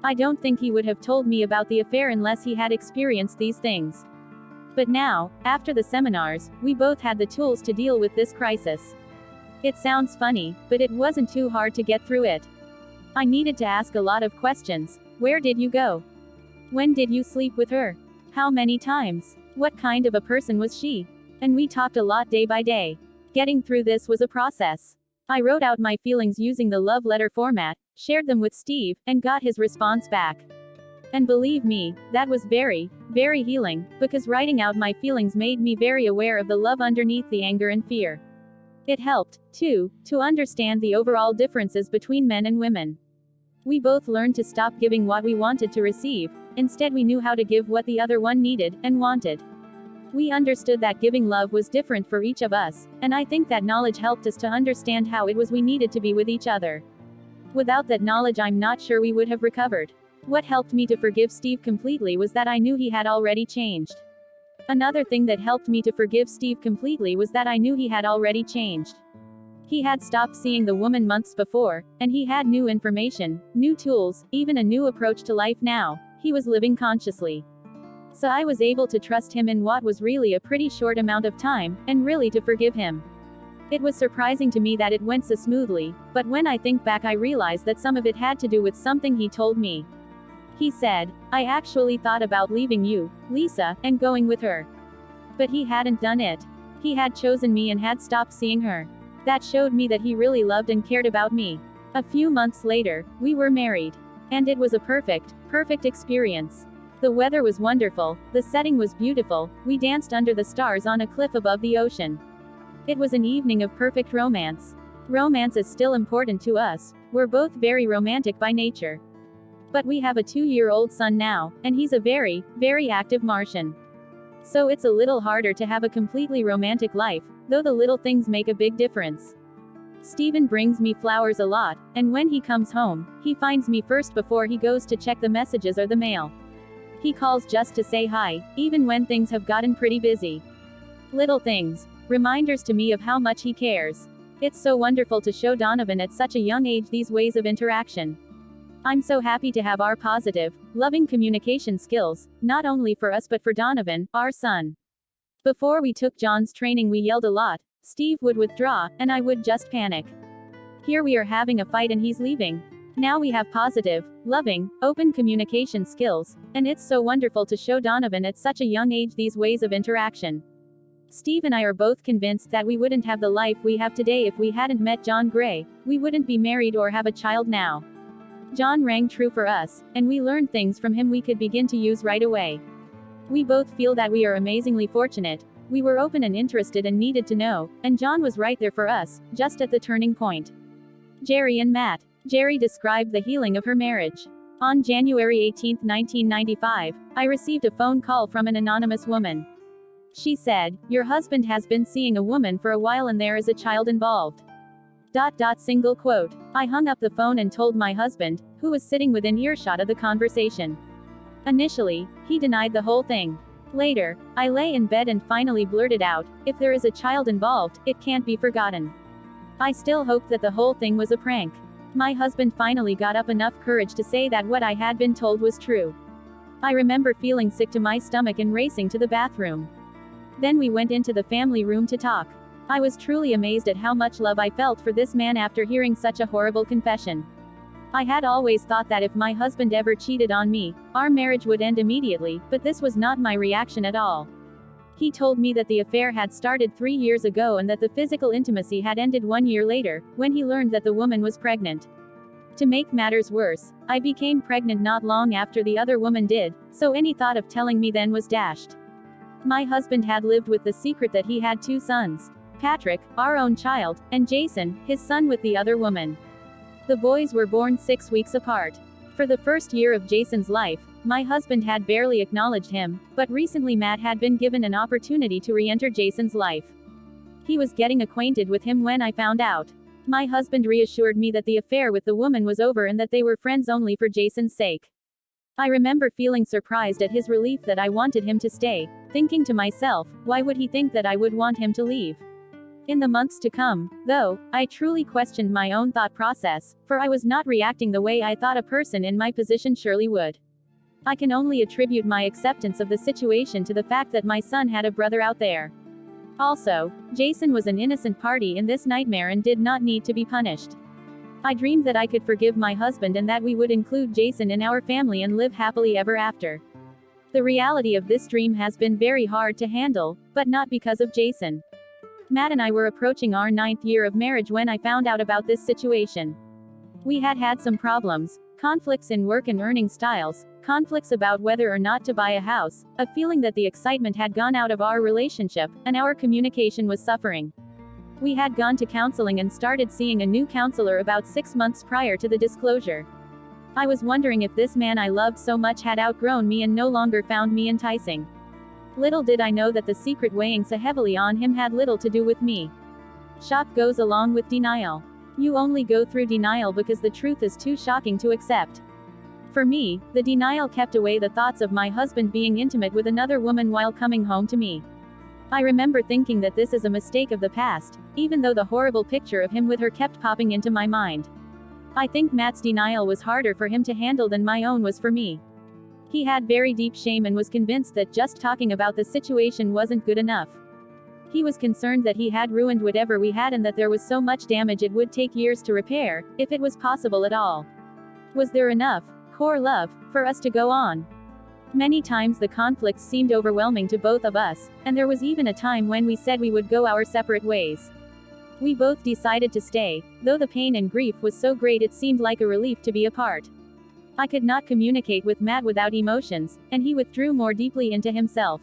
I don't think he would have told me about the affair unless he had experienced these things. But now, after the seminars, we both had the tools to deal with this crisis. It sounds funny, but it wasn't too hard to get through it. I needed to ask a lot of questions. Where did you go? When did you sleep with her? How many times? What kind of a person was she? And we talked a lot day by day. Getting through this was a process. I wrote out my feelings using the love letter format, shared them with Steve, and got his response back. And believe me, that was very, very healing, because writing out my feelings made me very aware of the love underneath the anger and fear. It helped, too, to understand the overall differences between men and women. We both learned to stop giving what we wanted to receive, instead we knew how to give what the other one needed, and wanted. We understood that giving love was different for each of us, and I think that knowledge helped us to understand how it was we needed to be with each other. Without that knowledge, I'm not sure we would have recovered. What helped me to forgive Steve completely was that I knew he had already changed. Another thing that helped me to forgive Steve completely was that I knew he had already changed. He had stopped seeing the woman months before, and he had new information, new tools, even a new approach to life now. He was living consciously. So I was able to trust him in what was really a pretty short amount of time, and really to forgive him. It was surprising to me that it went so smoothly, but when I think back I realize that some of it had to do with something he told me. He said, "I actually thought about leaving you, Lisa, and going with her." But he hadn't done it. He had chosen me and had stopped seeing her. That showed me that he really loved and cared about me. A few months later, we were married. And it was a perfect experience. The weather was wonderful, the setting was beautiful, we danced under the stars on a cliff above the ocean. It was an evening of perfect romance. Romance is still important to us. We're both very romantic by nature. But we have a 2-year-old son now, and he's a very, very active Martian. So it's a little harder to have a completely romantic life, though the little things make a big difference. Steven brings me flowers a lot, and when he comes home, he finds me first before he goes to check the messages or the mail. He calls just to say hi, even when things have gotten pretty busy. Little things. Reminders to me of how much he cares. It's so wonderful to show Donovan at such a young age these ways of interaction. I'm so happy to have our positive, loving communication skills, not only for us but for Donovan, our son. Before we took John's training we yelled a lot, Steve would withdraw, and I would just panic. Here we are having a fight and he's leaving. Now we have positive, loving, open communication skills, and it's so wonderful to show Donovan at such a young age these ways of interaction. Steve and I are both convinced that we wouldn't have the life we have today if we hadn't met John Gray. We wouldn't be married or have a child now. John rang true for us, and we learned things from him we could begin to use right away. We both feel that we are amazingly fortunate. We were open and interested and needed to know, and John was right there for us, just at the turning point. Jerry and Matt. Jerry described the healing of her marriage. On January 18, 1995, I received a phone call from an anonymous woman. She said, "Your husband has been seeing a woman for a while and there is a child involved." Single quote. I hung up the phone and told my husband, who was sitting within earshot of the conversation. Initially, he denied the whole thing. Later, I lay in bed and finally blurted out, "If there is a child involved, it can't be forgotten." I still hoped that the whole thing was a prank. My husband finally got up enough courage to say that what I had been told was true. I remember feeling sick to my stomach and racing to the bathroom. Then we went into the family room to talk. I was truly amazed at how much love I felt for this man after hearing such a horrible confession. I had always thought that if my husband ever cheated on me, our marriage would end immediately, but this was not my reaction at all. He told me that the affair had started 3 years ago and that the physical intimacy had ended 1 year later, when he learned that the woman was pregnant. To make matters worse, I became pregnant not long after the other woman did, so any thought of telling me then was dashed. My husband had lived with the secret that he had 2 sons. Patrick, our own child, and Jason, his son with the other woman. The boys were born 6 weeks apart. For the first year of Jason's life, my husband had barely acknowledged him, but recently Matt had been given an opportunity to re-enter Jason's life. He was getting acquainted with him when I found out. My husband reassured me that the affair with the woman was over and that they were friends only for Jason's sake. I remember feeling surprised at his relief that I wanted him to stay, thinking to myself, why would he think that I would want him to leave? In the months to come, though, I truly questioned my own thought process, for I was not reacting the way I thought a person in my position surely would. I can only attribute my acceptance of the situation to the fact that my son had a brother out there. Also, Jason was an innocent party in this nightmare and did not need to be punished. I dreamed that I could forgive my husband and that we would include Jason in our family and live happily ever after. The reality of this dream has been very hard to handle, but not because of Jason. Matt and I were approaching our 9th year of marriage when I found out about this situation. We had had some problems, conflicts in work and earning styles, conflicts about whether or not to buy a house, a feeling that the excitement had gone out of our relationship, and our communication was suffering. We had gone to counseling and started seeing a new counselor about 6 months prior to the disclosure. I was wondering if this man I loved so much had outgrown me and no longer found me enticing. Little did I know that the secret weighing so heavily on him had little to do with me. Shock goes along with denial. You only go through denial because the truth is too shocking to accept. For me, the denial kept away the thoughts of my husband being intimate with another woman while coming home to me. I remember thinking that this is a mistake of the past, even though the horrible picture of him with her kept popping into my mind. I think Matt's denial was harder for him to handle than my own was for me. He had very deep shame and was convinced that just talking about the situation wasn't good enough. He was concerned that he had ruined whatever we had and that there was so much damage it would take years to repair, if it was possible at all. Was there enough core love for us to go on? Many times the conflicts seemed overwhelming to both of us, and there was even a time when we said we would go our separate ways. We both decided to stay, though the pain and grief was so great it seemed like a relief to be apart. I could not communicate with Matt without emotions, and he withdrew more deeply into himself.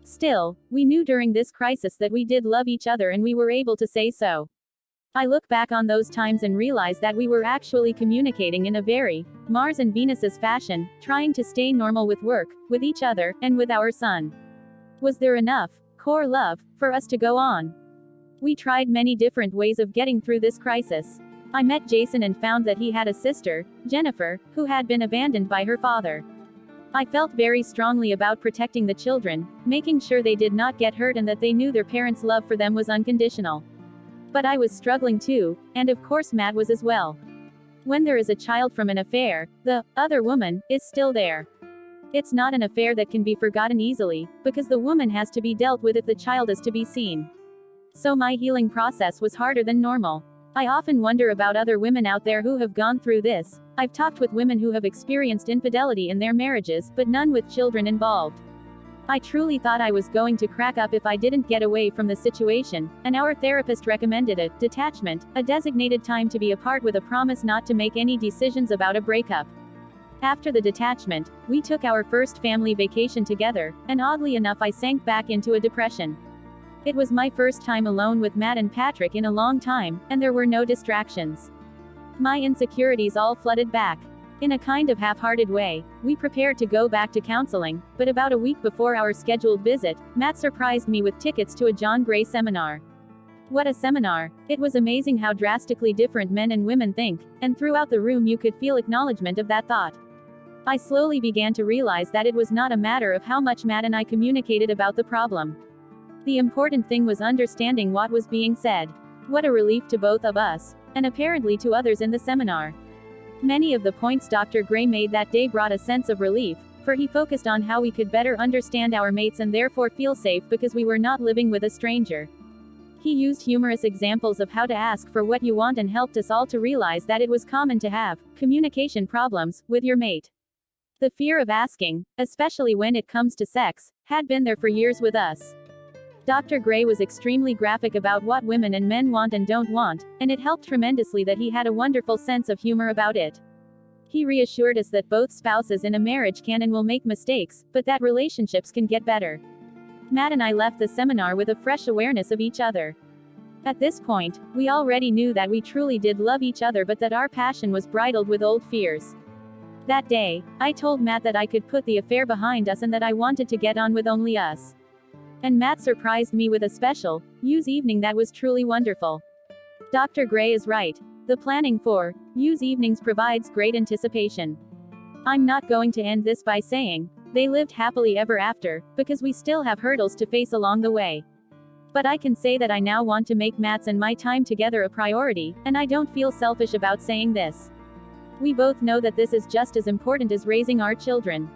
Still, we knew during this crisis that we did love each other and we were able to say so. I look back on those times and realize that we were actually communicating in a very Mars and Venus's fashion, trying to stay normal with work, with each other, and with our son. Was there enough core love for us to go on? We tried many different ways of getting through this crisis. I met Jason and found that he had a sister, Jennifer, who had been abandoned by her father. I felt very strongly about protecting the children, making sure they did not get hurt and that they knew their parents' love for them was unconditional. But I was struggling too, and of course Matt was as well. When there is a child from an affair, the other woman is still there. It's not an affair that can be forgotten easily, because the woman has to be dealt with if the child is to be seen. So my healing process was harder than normal. I often wonder about other women out there who have gone through this. I've talked with women who have experienced infidelity in their marriages, but none with children involved. I truly thought I was going to crack up if I didn't get away from the situation, and our therapist recommended a detachment, a designated time to be apart with a promise not to make any decisions about a breakup. After the detachment, we took our first family vacation together, and oddly enough I sank back into a depression. It was my first time alone with Matt and Patrick in a long time, and there were no distractions. My insecurities all flooded back. In a kind of half-hearted way, we prepared to go back to counseling, but about a week before our scheduled visit, Matt surprised me with tickets to a John Gray seminar. What a seminar! It was amazing how drastically different men and women think, and throughout the room you could feel acknowledgement of that thought. I slowly began to realize that it was not a matter of how much Matt and I communicated about the problem. The important thing was understanding what was being said. What a relief to both of us, and apparently to others in the seminar. Many of the points Dr. Gray made that day brought a sense of relief, for he focused on how we could better understand our mates and therefore feel safe because we were not living with a stranger. He used humorous examples of how to ask for what you want and helped us all to realize that it was common to have communication problems with your mate. The fear of asking, especially when it comes to sex, had been there for years with us. Dr. Gray was extremely graphic about what women and men want and don't want, and it helped tremendously that he had a wonderful sense of humor about it. He reassured us that both spouses in a marriage can and will make mistakes, but that relationships can get better. Matt and I left the seminar with a fresh awareness of each other. At this point, we already knew that we truly did love each other but that our passion was bridled with old fears. That day, I told Matt that I could put the affair behind us and that I wanted to get on with only us. And Matt surprised me with a special use evening that was truly wonderful. Dr. Gray is right. The planning for use evenings provides great anticipation. I'm not going to end this by saying they lived happily ever after, because we still have hurdles to face along the way. But I can say that I now want to make Matt's and my time together a priority, and I don't feel selfish about saying this. We both know that this is just as important as raising our children.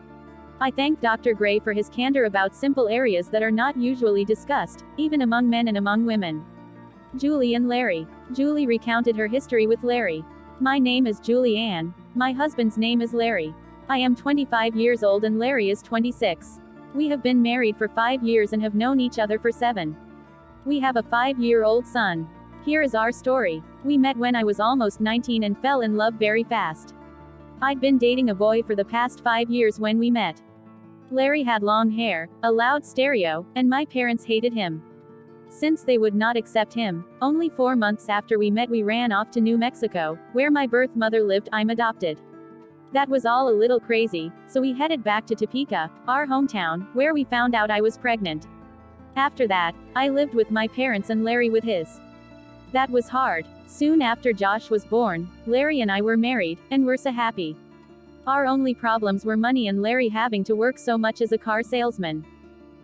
I thank Dr. Gray for his candor about simple areas that are not usually discussed, even among men and among women. Julie and Larry. Julie recounted her history with Larry. My name is Julie Ann. My husband's name is Larry. I am 25 years old and Larry is 26. We have been married for 5 years and have known each other for 7. We have a 5-year-old son. Here is our story. We met when I was almost 19 and fell in love very fast. I'd been dating a boy for the past 5 years when we met. Larry had long hair, a loud stereo, and my parents hated him. Since they would not accept him, only 4 months after we met we ran off to New Mexico, where my birth mother lived. I'm adopted. That was all a little crazy, so we headed back to Topeka, our hometown, where we found out I was pregnant. After that, I lived with my parents and Larry with his. That was hard. Soon after Josh was born, Larry and I were married, and were so happy. Our only problems were money and Larry having to work so much as a car salesman.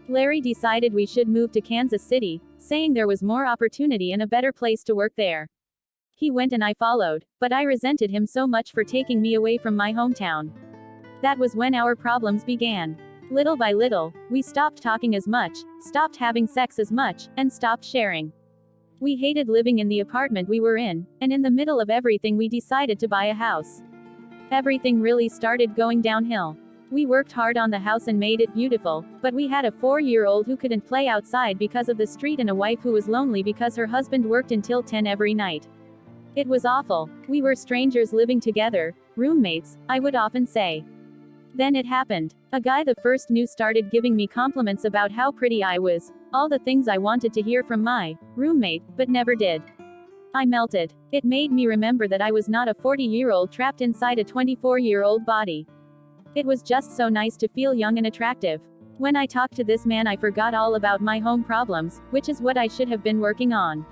Larry decided we should move to Kansas City, saying there was more opportunity and a better place to work there. He went and I followed, but I resented him so much for taking me away from my hometown. That was when our problems began. Little by little, we stopped talking as much, stopped having sex as much, and stopped sharing. We hated living in the apartment we were in, and in the middle of everything we decided to buy a house. Everything really started going downhill. We worked hard on the house and made it beautiful, but we had a 4-year-old who couldn't play outside because of the street and a wife who was lonely because her husband worked until 10 every night. It was awful. We were strangers living together, roommates, I would often say. Then it happened. A guy the first knew started giving me compliments about how pretty I was, all the things I wanted to hear from my roommate, but never did. I melted. It made me remember that I was not a 40-year-old trapped inside a 24-year-old body. It was just so nice to feel young and attractive. When I talked to this man I forgot all about my home problems, which is what I should have been working on.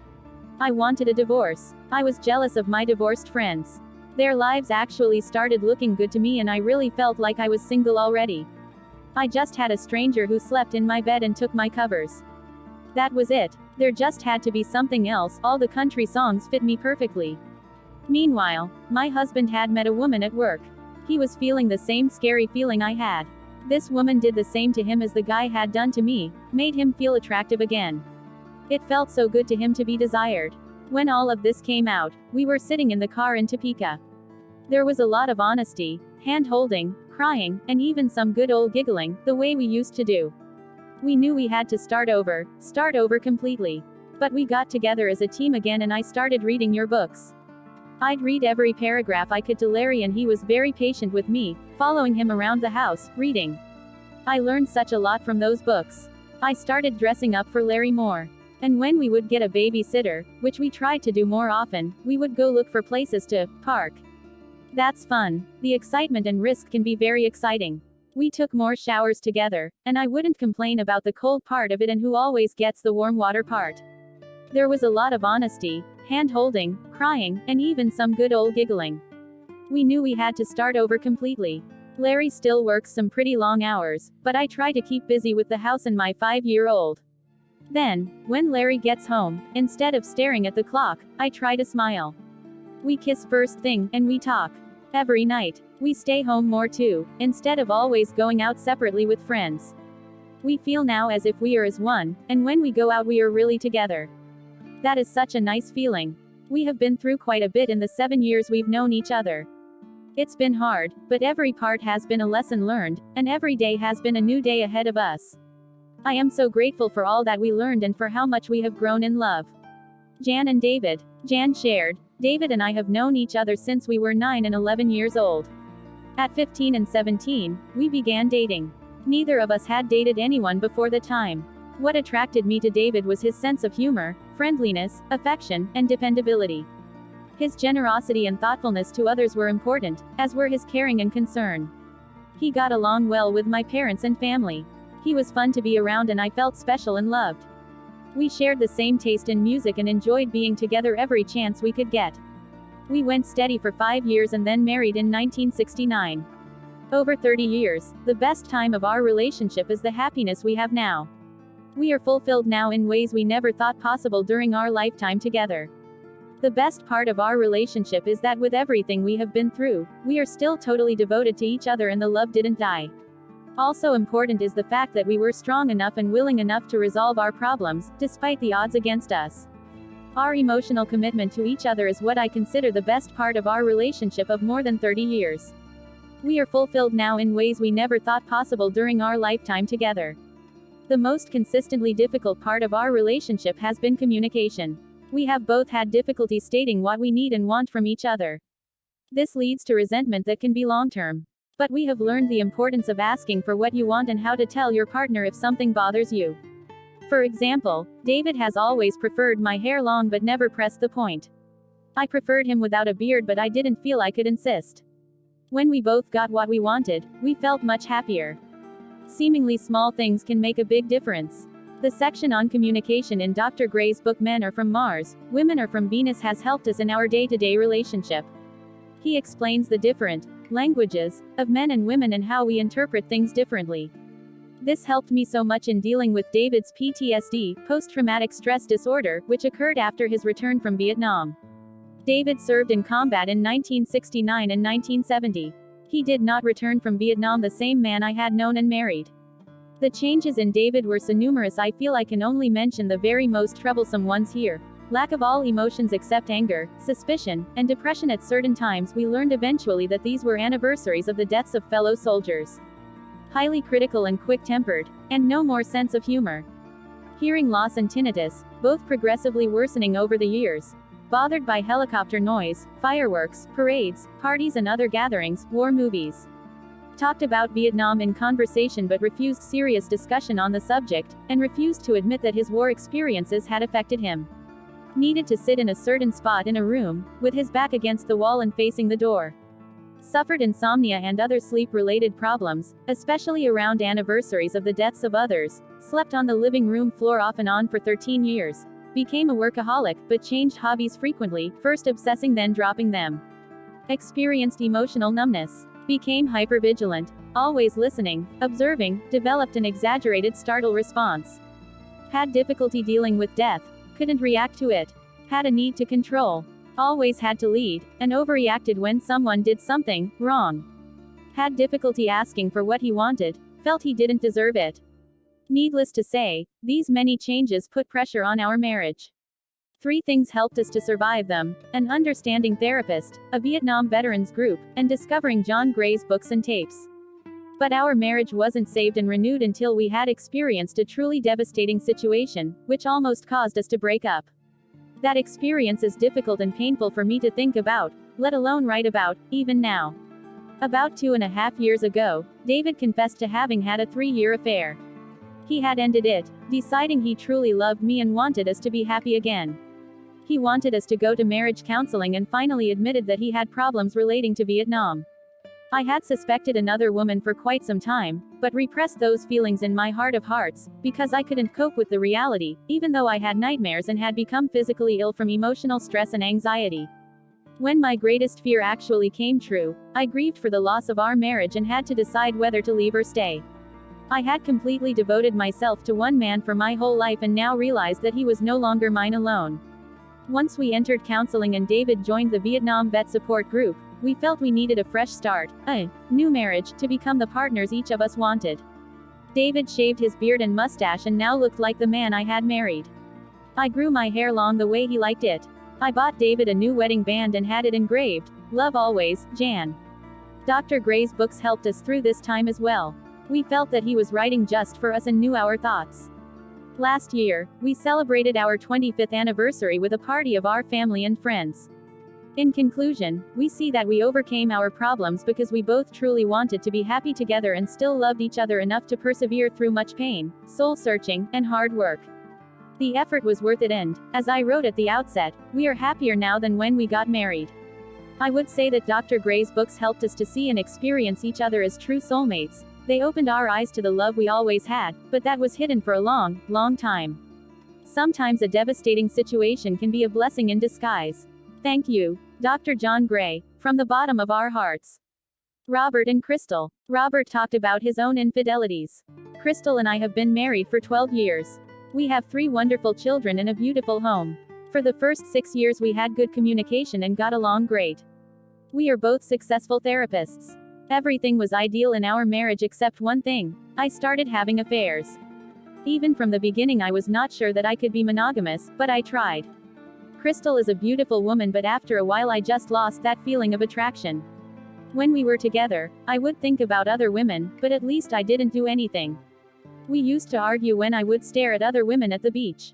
I wanted a divorce. I was jealous of my divorced friends. Their lives actually started looking good to me and I really felt like I was single already. I just had a stranger who slept in my bed and took my covers. That was it. There just had to be something else. All the country songs fit me perfectly. Meanwhile, my husband had met a woman at work. He was feeling the same scary feeling I had. This woman did the same to him as the guy had done to me, made him feel attractive again. It felt so good to him to be desired. When all of this came out, we were sitting in the car in Topeka. There was a lot of honesty, hand-holding, crying, and even some good old giggling, the way we used to do. We knew we had to start over completely. But we got together as a team again and I started reading your books. I'd read every paragraph I could to Larry and he was very patient with me, following him around the house, reading. I learned such a lot from those books. I started dressing up for Larry more. And when we would get a babysitter, which we tried to do more often, we would go look for places to park. That's fun. The excitement and risk can be very exciting. We took more showers together, and I wouldn't complain about the cold part of it and who always gets the warm water part. There was a lot of honesty, hand-holding, crying, and even some good old giggling. We knew we had to start over completely. Larry still works some pretty long hours, but I try to keep busy with the house and my 5-year-old. Then, when Larry gets home, instead of staring at the clock, I try to smile. We kiss first thing, and we talk. Every night. We stay home more too, instead of always going out separately with friends. We feel now as if we are as one, and when we go out we are really together. That is such a nice feeling. We have been through quite a bit in the 7 years we've known each other. It's been hard, but every part has been a lesson learned, and every day has been a new day ahead of us. I am so grateful for all that we learned and for how much we have grown in love. Jan and David. Jan shared, David and I have known each other since we were 9 and 11 years old. At 15 and 17, we began dating. Neither of us had dated anyone before the time. What attracted me to David was his sense of humor, friendliness, affection, and dependability. His generosity and thoughtfulness to others were important, as were his caring and concern. He got along well with my parents and family. He was fun to be around and I felt special and loved. We shared the same taste in music and enjoyed being together every chance we could get. We went steady for 5 years and then married in 1969. Over 30 years, the best time of our relationship is the happiness we have now. We are fulfilled now in ways we never thought possible during our lifetime together. The best part of our relationship is that with everything we have been through, we are still totally devoted to each other and the love didn't die. Also important is the fact that we were strong enough and willing enough to resolve our problems, despite the odds against us. Our emotional commitment to each other is what I consider the best part of our relationship of more than 30 years. We are fulfilled now in ways we never thought possible during our lifetime together. The most consistently difficult part of our relationship has been communication. We have both had difficulty stating what we need and want from each other. This leads to resentment that can be long-term. But we have learned the importance of asking for what you want and how to tell your partner if something bothers you. For example, David has always preferred my hair long but never pressed the point. I preferred him without a beard, but I didn't feel I could insist. When we both got what we wanted, we felt much happier. Seemingly small things can make a big difference. The section on communication in Dr. Gray's book Men Are From Mars, Women Are From Venus has helped us in our day-to-day relationship. He explains the different languages of men and women and how we interpret things differently. This helped me so much in dealing with David's PTSD, post-traumatic stress disorder, which occurred after his return from Vietnam. David served in combat in 1969 and 1970. He did not return from Vietnam the same man I had known and married. The changes in David were so numerous I feel I can only mention the very most troublesome ones here. Lack of all emotions except anger, suspicion, and depression at certain times. We learned eventually that these were anniversaries of the deaths of fellow soldiers. Highly critical and quick-tempered, and no more sense of humor. Hearing loss and tinnitus, both progressively worsening over the years. Bothered by helicopter noise, fireworks, parades, parties and other gatherings, war movies. Talked about Vietnam in conversation but refused serious discussion on the subject, and refused to admit that his war experiences had affected him. Needed to sit in a certain spot in a room, with his back against the wall and facing the door. Suffered insomnia and other sleep-related problems, especially around anniversaries of the deaths of others. Slept on the living room floor off and on for 13 years. Became a workaholic, but changed hobbies frequently, first obsessing then dropping them. Experienced emotional numbness. Became hypervigilant. Always listening, observing, developed an exaggerated startle response. Had difficulty dealing with death. Couldn't react to it. Had a need to control. Always had to lead, and overreacted when someone did something wrong. Had difficulty asking for what he wanted. Felt he didn't deserve it. Needless to say, these many changes put pressure on our marriage. 3 things helped us to survive them: an understanding therapist, a Vietnam veterans group, and discovering John Gray's books and tapes. But our marriage wasn't saved and renewed until we had experienced a truly devastating situation, which almost caused us to break up. That experience is difficult and painful for me to think about, let alone write about, even now. About 2.5 years ago, David confessed to having had a 3-year affair. He had ended it, deciding he truly loved me and wanted us to be happy again. He wanted us to go to marriage counseling and finally admitted that he had problems relating to Vietnam. I had suspected another woman for quite some time, but repressed those feelings in my heart of hearts, because I couldn't cope with the reality, even though I had nightmares and had become physically ill from emotional stress and anxiety. When my greatest fear actually came true, I grieved for the loss of our marriage and had to decide whether to leave or stay. I had completely devoted myself to one man for my whole life and now realized that he was no longer mine alone. Once we entered counseling and David joined the Vietnam Vet Support Group, we felt we needed a fresh start, a new marriage, to become the partners each of us wanted. David shaved his beard and mustache and now looked like the man I had married. I grew my hair long the way he liked it. I bought David a new wedding band and had it engraved, "Love Always, Jan." Dr. Gray's books helped us through this time as well. We felt that he was writing just for us and knew our thoughts. Last year, we celebrated our 25th anniversary with a party of our family and friends. In conclusion, we see that we overcame our problems because we both truly wanted to be happy together and still loved each other enough to persevere through much pain, soul-searching, and hard work. The effort was worth it and, as I wrote at the outset, we are happier now than when we got married. I would say that Dr. Gray's books helped us to see and experience each other as true soulmates. They opened our eyes to the love we always had, but that was hidden for a long, long time. Sometimes a devastating situation can be a blessing in disguise. Thank you, Dr. John Gray, from the bottom of our hearts. Robert and Crystal. Robert talked about his own infidelities. Crystal and I have been married for 12 years. We have 3 wonderful children and a beautiful home. For the first 6 years we had good communication and got along great. We are both successful therapists. Everything was ideal in our marriage except one thing: I started having affairs. Even from the beginning I was not sure that I could be monogamous, but I tried. Crystal is a beautiful woman, but after a while I just lost that feeling of attraction. When we were together, I would think about other women, but at least I didn't do anything. We used to argue when I would stare at other women at the beach.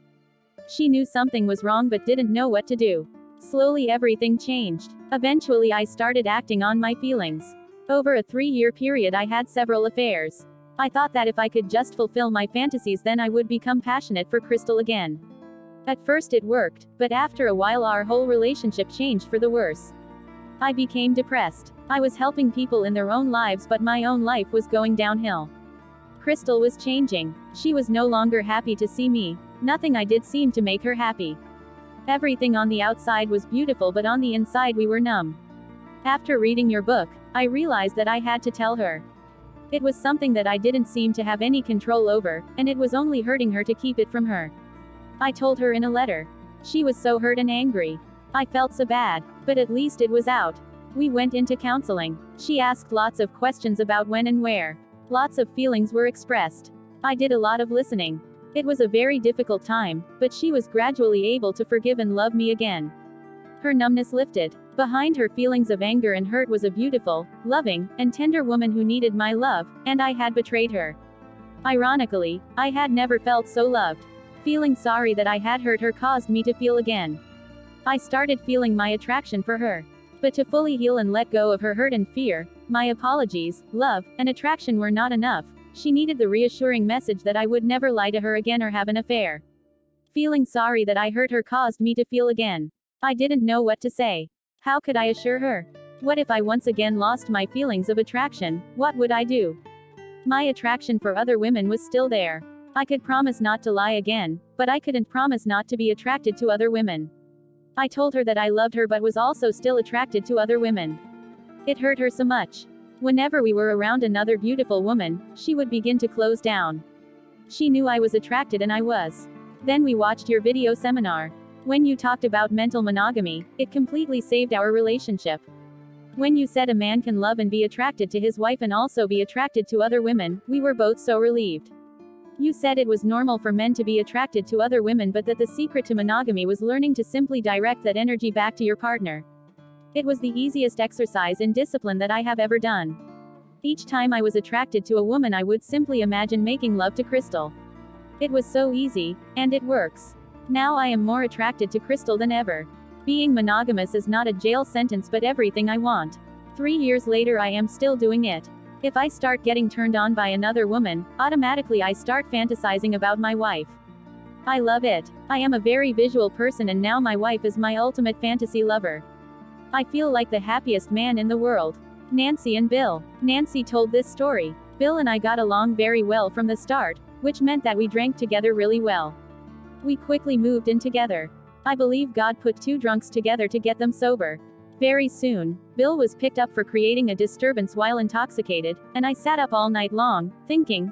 She knew something was wrong but didn't know what to do. Slowly everything changed. Eventually I started acting on my feelings. Over a 3-year period I had several affairs. I thought that if I could just fulfill my fantasies then I would become passionate for Crystal again. At first it worked, but after a while our whole relationship changed for the worse. I became depressed. I was helping people in their own lives but my own life was going downhill. Crystal was changing. She was no longer happy to see me. Nothing I did seemed to make her happy. Everything on the outside was beautiful but on the inside we were numb. After reading your book, I realized that I had to tell her. It was something that I didn't seem to have any control over, and it was only hurting her to keep it from her. I told her in a letter. She was so hurt and angry. I felt so bad, but at least it was out. We went into counseling. She asked lots of questions about when and where. Lots of feelings were expressed. I did a lot of listening. It was a very difficult time, but she was gradually able to forgive and love me again. Her numbness lifted. Behind her feelings of anger and hurt was a beautiful, loving, and tender woman who needed my love, and I had betrayed her. Ironically, I had never felt so loved. Feeling sorry that I had hurt her caused me to feel again. I started feeling my attraction for her. But to fully heal and let go of her hurt and fear, my apologies, love, and attraction were not enough. She needed the reassuring message that I would never lie to her again or have an affair. Feeling sorry that I hurt her caused me to feel again. I didn't know what to say. How could I assure her? What if I once again lost my feelings of attraction? What would I do? My attraction for other women was still there. I could promise not to lie again, but I couldn't promise not to be attracted to other women. I told her that I loved her but was also still attracted to other women. It hurt her so much. Whenever we were around another beautiful woman, she would begin to close down. She knew I was attracted and I was. Then we watched your video seminar. When you talked about mental monogamy, it completely saved our relationship. When you said a man can love and be attracted to his wife and also be attracted to other women, we were both so relieved. You said it was normal for men to be attracted to other women but that the secret to monogamy was learning to simply direct that energy back to your partner. It was the easiest exercise in discipline that I have ever done. Each time I was attracted to a woman I would simply imagine making love to Crystal. It was so easy, and it works. Now I am more attracted to Crystal than ever. Being monogamous is not a jail sentence but everything I want. 3 years later I am still doing it. If I start getting turned on by another woman, automatically I start fantasizing about my wife. I love it. I am a very visual person and now my wife is my ultimate fantasy lover. I feel like the happiest man in the world. Nancy and Bill. Nancy told this story. Bill and I got along very well from the start, which meant that we drank together really well. We quickly moved in together. I believe God put 2 drunks together to get them sober. Very soon, Bill was picked up for creating a disturbance while intoxicated, and I sat up all night long, thinking,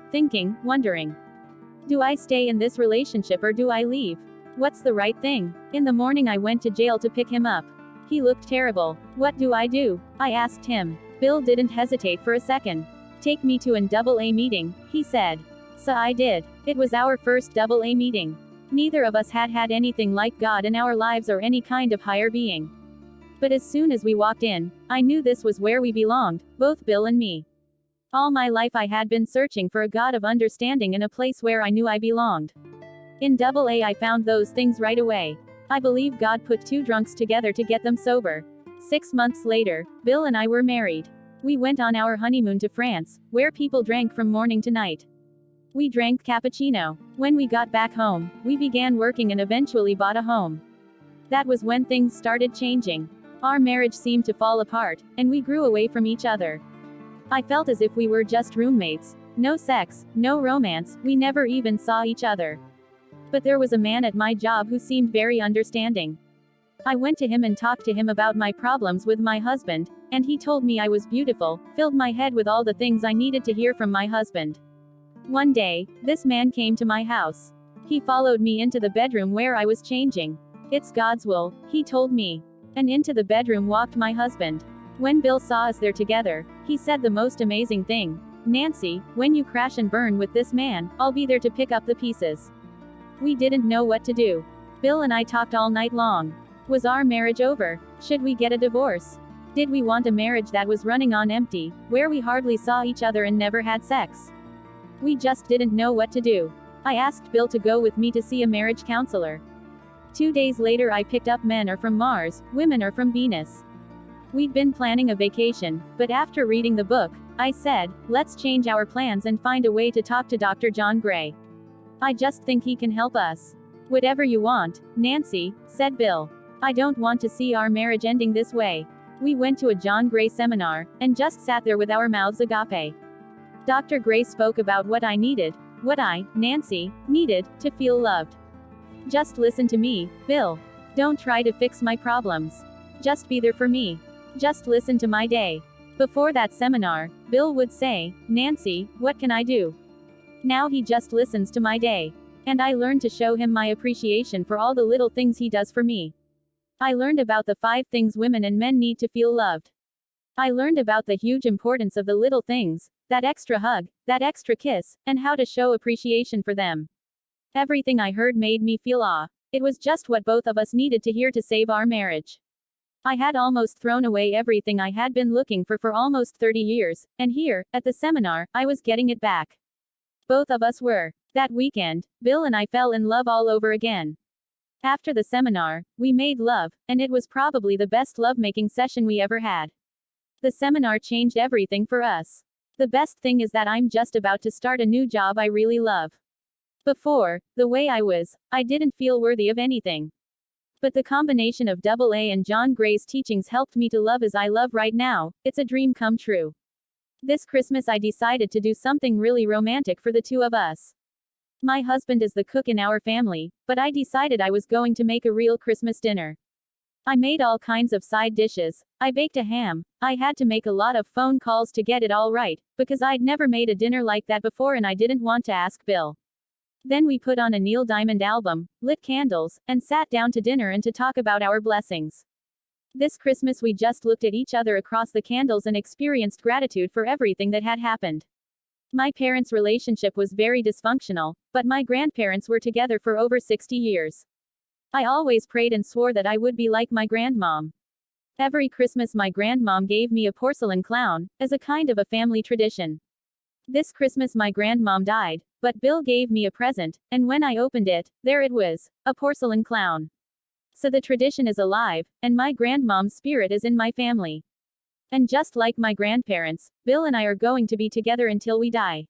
wondering. Do I stay in this relationship or do I leave? What's the right thing? In the morning I went to jail to pick him up. He looked terrible. What do? I asked him. Bill didn't hesitate for a second. Take me to an AA meeting, he said. So I did. It was our first AA meeting. Neither of us had had anything like God in our lives or any kind of higher being. But as soon as we walked in, I knew this was where we belonged, both Bill and me. All my life I had been searching for a God of understanding and a place where I knew I belonged. In AA I found those things right away. I believe God put 2 drunks together to get them sober. 6 months later, Bill and I were married. We went on our honeymoon to France, where people drank from morning to night. We drank cappuccino. When we got back home, we began working and eventually bought a home. That was when things started changing. Our marriage seemed to fall apart, and we grew away from each other. I felt as if we were just roommates. No sex, no romance, we never even saw each other. But there was a man at my job who seemed very understanding. I went to him and talked to him about my problems with my husband, and he told me I was beautiful, filled my head with all the things I needed to hear from my husband. One day, this man came to my house. He followed me into the bedroom where I was changing. It's God's will, he told me. And into the bedroom walked my husband. When Bill saw us there together, he said the most amazing thing. Nancy, when you crash and burn with this man, I'll be there to pick up the pieces. We didn't know what to do. Bill and I talked all night long. Was our marriage over? Should we get a divorce? Did we want a marriage that was running on empty, where we hardly saw each other and never had sex? We just didn't know what to do. I asked Bill to go with me to see a marriage counselor. 2 days later, I picked up Men Are From Mars, Women Are From Venus. We'd been planning a vacation, but after reading the book, I said, let's change our plans and find a way to talk to Dr. John Gray. I just think he can help us. Whatever you want, Nancy, said Bill. I don't want to see our marriage ending this way. We went to a John Gray seminar, and just sat there with our mouths agape. Dr. Gray spoke about what I needed, what I, Nancy, needed, to feel loved. Just listen to me, Bill. Don't try to fix my problems. Just be there for me. Just listen to my day. Before that seminar, Bill would say, Nancy, what can I do? Now he just listens to my day. And I learned to show him my appreciation for all the little things he does for me. I learned about the 5 things women and men need to feel loved. I learned about the huge importance of the little things, that extra hug, that extra kiss, and how to show appreciation for them. Everything I heard made me feel awe. It was just what both of us needed to hear to save our marriage. I had almost thrown away everything I had been looking for almost 30 years, and here, at the seminar, I was getting it back. Both of us were. That weekend, Bill and I fell in love all over again. After the seminar, we made love, and it was probably the best lovemaking session we ever had. The seminar changed everything for us. The best thing is that I'm just about to start a new job I really love. Before, the way I didn't feel worthy of anything. But the combination of AA and John Gray's teachings helped me to love as I love right now. It's a dream come true. This Christmas I decided to do something really romantic for the two of us. My husband is the cook in our family, but I decided I was going to make a real Christmas dinner. I made all kinds of side dishes. I baked a ham. I had to make a lot of phone calls to get it all right, because I'd never made a dinner like that before and I didn't want to ask Bill. Then we put on a Neil Diamond album, lit candles, and sat down to dinner and to talk about our blessings. This Christmas we just looked at each other across the candles and experienced gratitude for everything that had happened. My parents' relationship was very dysfunctional, but my grandparents were together for over 60 years. I always prayed and swore that I would be like my grandmom. Every Christmas my grandmom gave me a porcelain clown, as a kind of a family tradition. This Christmas my grandmom died, but Bill gave me a present, and when I opened it, there it was, a porcelain clown. So the tradition is alive, and my grandmom's spirit is in my family. And just like my grandparents, Bill and I are going to be together until we die.